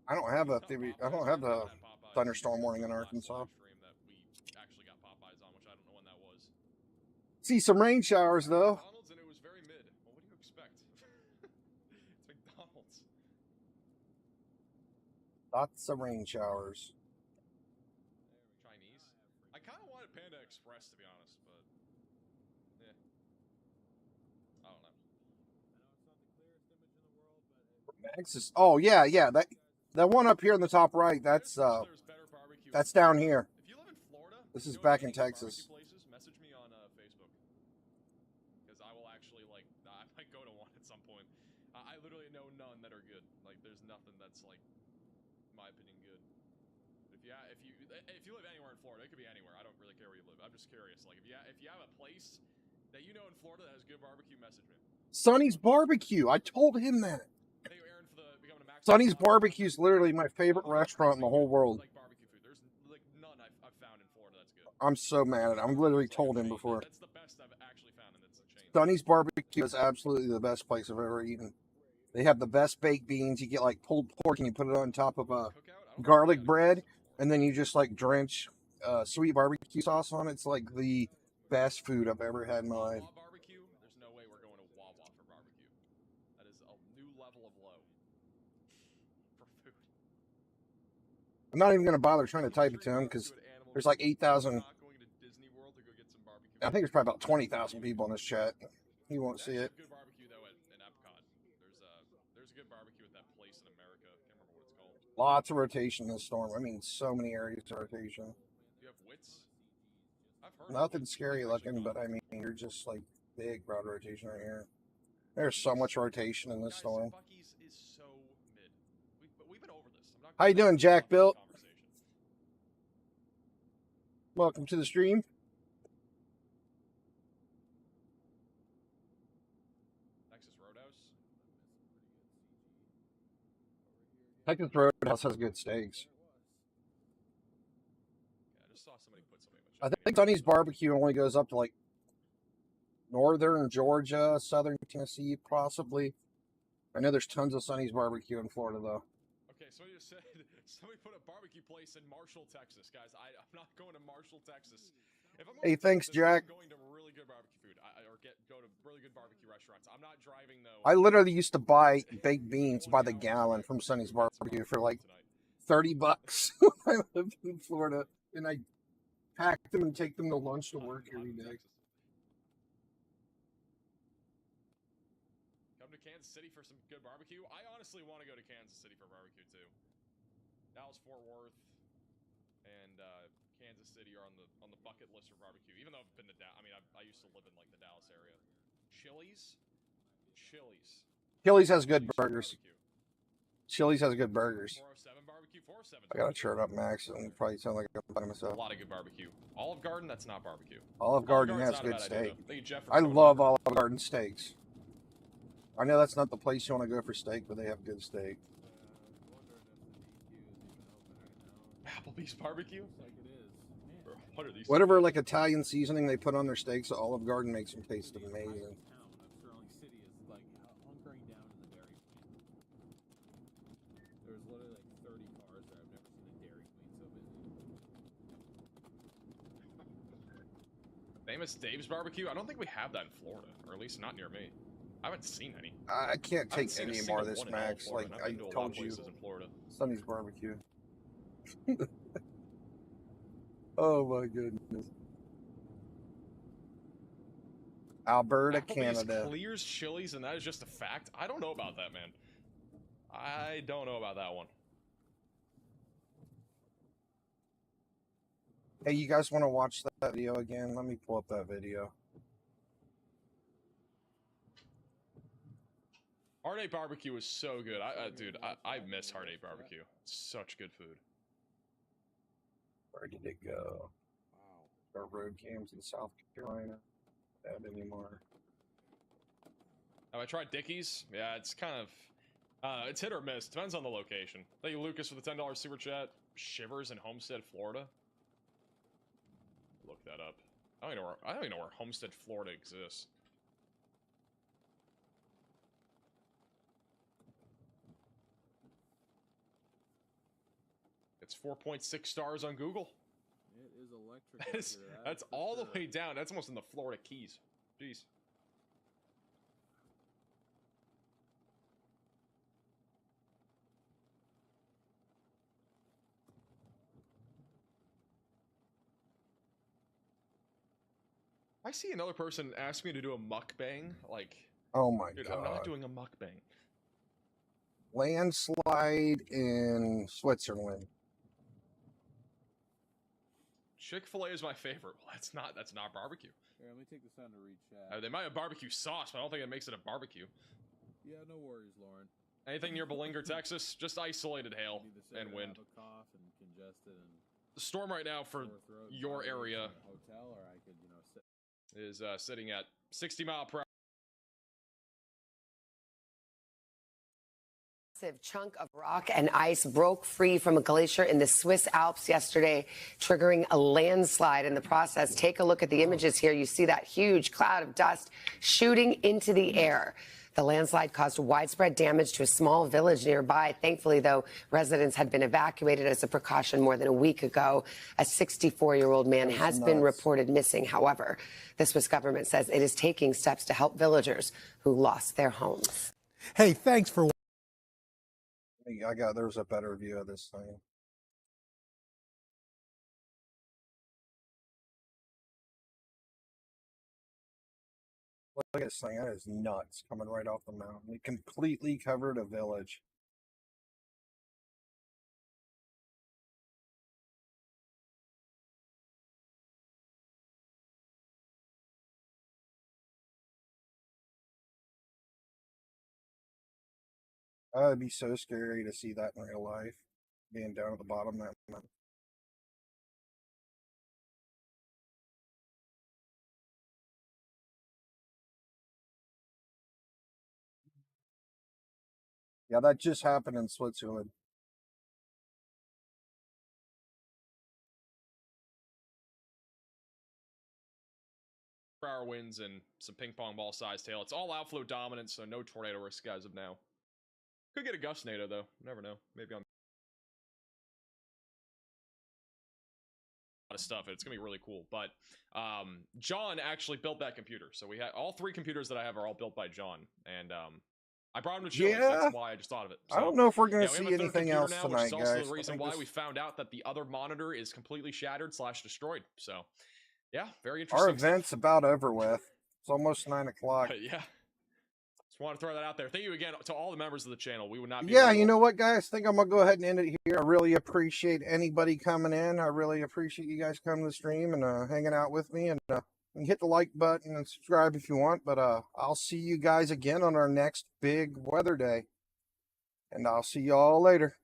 I don't have a Not TV. I Popeyes, don't we have haven't the had Popeyes thunderstorm since warning in the last Arkansas. live stream that we actually got Popeyes on, which I don't know when that was. See some rain showers though. McDonald's, and it was very mid. Well, what do you expect? It's McDonald's. Lots of rain showers. Chinese. I kind of wanted Panda Express, to be honest, but yeah, I don't know. Max is. Oh yeah, yeah. That one up here in the top right. That's There's better barbecue that's in down Florida. here. If you live in Florida, This you is know back in any good Texas. barbecue places, message me on Facebook, because I will actually I might go to one at some point. I literally know none that are good. Like, there's nothing that's like, in my opinion, good. If you live anywhere in Florida, it could be anywhere. I don't really care where you live. I'm just curious. Like, if you have a place that you know in Florida that has good barbecue, message me. Sonny's Barbecue. I told him that. Thank you, Aaron, for becoming a Max. Sonny's Barbecue is literally my favorite restaurant in the whole world. Like barbecue food. There's like none I've found in Florida that's good. I'm so mad at it. I've literally told him before. That's the best I've actually found, and it's a chain. Sonny's Barbecue is absolutely the best place I've ever eaten. They have the best baked beans. You get like pulled pork and you put it on top of a garlic bread, and then you just like drench sweet barbecue sauce on it. It's like the best food I've ever had in my life. Barbecue, there's no way we're going to Wawa for barbecue. That is a new level of low for food. I'm not even going to bother trying to type it to him because there's like 8,000. I think there's probably about 20,000 people in this chat. He won't see it. Good barbecue though in Epcot. There's a good barbecue at that place in America. I can't remember what it's called. Lots of rotation in the storm. I mean, so many areas of rotation. Do you have wits? I've heard Nothing scary looking, but I mean, you're just like big broad rotation right here. There's so much rotation in this storm. Buc-ee's is so mid. We've been over this. I'm not How you doing, Jack Built? Welcome to the stream. Texas Roadhouse. Texas Roadhouse has good steaks. Yeah, I just saw somebody put something in the I chat. think Sonny's Barbecue only goes up to like northern Georgia, southern Tennessee, possibly. I know there's tons of Sonny's Barbecue in Florida, though. Okay, so you said somebody put a barbecue place in Marshall, Texas, guys. I'm not going to Marshall, Texas. If I'm going Hey, to thanks, Texas, Jack. I'm going to really good barbecue food, or go to really good barbecue restaurants. I'm not driving though. I literally used to buy baked beans by the gallon from Sonny's Barbecue for like $30 when I lived in Florida, and I packed them and take them to lunch to work every day. Come to Kansas City for some good barbecue. I honestly want to go to Kansas City for barbecue too. Dallas, Fort Worth, and Kansas City are on the bucket list for barbecue. Even though I've been to I used to live in like the Dallas area. Chili's. Chili's has good burgers. Chili's has good burgers. 407 barbecue. 407. I gotta turn up Max and probably sound like I'm by myself. A lot of good barbecue. Olive Garden, that's not barbecue. Olive Garden Garden's has not a good bad idea, steak. though. Thank you, Jeff, for I coming love over. Olive Garden steaks. I know that's not the place you want to go for steak, but they have good steak. Applebee's barbecue. Bro, what are these? Whatever like Italian seasoning they put on their steaks, Olive Garden makes them taste amazing. Famous Dave's barbecue. I don't think we have that in Florida, or at least not near me. I haven't seen any. I can't I haven't take seen a any single more of this, one in all of Max. Florida, Like and I've I been to a lot told of you, places in Florida. Sonny's Barbecue. Oh my goodness. Alberta, Applebee's Canada. clears Chili's, and that is just a fact. I don't know about that, man. I don't know about that one. Hey, you guys want to watch that video again? Let me pull up that video. Heart 8 barbecue is so good. Dude, I miss Heart 8 barbecue. Such good food. Where did it go? road cams in South Carolina that anymore. Have I tried Dickies? Yeah, it's kind of it's hit or miss. Depends on the location. Thank you, Lucas, for the $10 super chat. Shivers in Homestead, Florida. Look that up. I don't even know where Homestead, Florida exists. It's 4.6 stars on Google. It is electric. That's all the way down. That's almost in the Florida Keys. Jeez. I see another person ask me to do a mukbang. Like, oh my dude, god, I'm not doing a mukbang. Landslide in Switzerland. Chick-fil-A is my favorite. Well, that's not barbecue. Here, let me take this time to read chat. They might have barbecue sauce, but I don't think it makes it a barbecue. Yeah, no worries, Lauren. Anything near Balinger, Texas? Just isolated hail and wind. I have a cough and congested and The storm right now for your area hotel, or I could, sit. is sitting at 60 mile per hour. Massive chunk of rock and ice broke free from a glacier in the Swiss Alps yesterday, triggering a landslide in the process. Take a look at the images here. You see that huge cloud of dust shooting into the air. The landslide caused widespread damage to a small village nearby. Thankfully, though, residents had been evacuated as a precaution more than a week ago. A 64-year-old man has been reported missing. However, the Swiss government says it is taking steps to help villagers who lost their homes. Hey, thanks for There's a better view of this thing. Look at this thing. That is nuts coming right off the mountain. It completely covered a village. It'd be so scary to see that in real life, being down at the bottom of that mountain. Yeah, that just happened in Switzerland. Hour winds and some ping pong ball sized hail. It's all outflow dominant, so no tornado risk as of now. Could get a gust NATO though. Never know. Maybe on a lot of stuff. It's gonna be really cool. But John actually built that computer. So we had all three computers that I have are all built by John, and I brought him to Chile. Yeah. That's why I just thought of it. So, I don't know if we're gonna we have see a third anything computer else now, tonight, which is also guys. the reason why we found out that the other monitor is completely shattered / destroyed. So yeah, very interesting. Our event's about over with. It's almost 9 o'clock. Yeah. Just want to throw that out there. Thank you again to all the members of the channel. We would not be Yeah, you know what, guys? I think I'm going to go ahead and end it here. I really appreciate anybody coming in. I really appreciate you guys coming to the stream and hanging out with me. And hit the like button and subscribe if you want. But I'll see you guys again on our next big weather day. And I'll see you all later.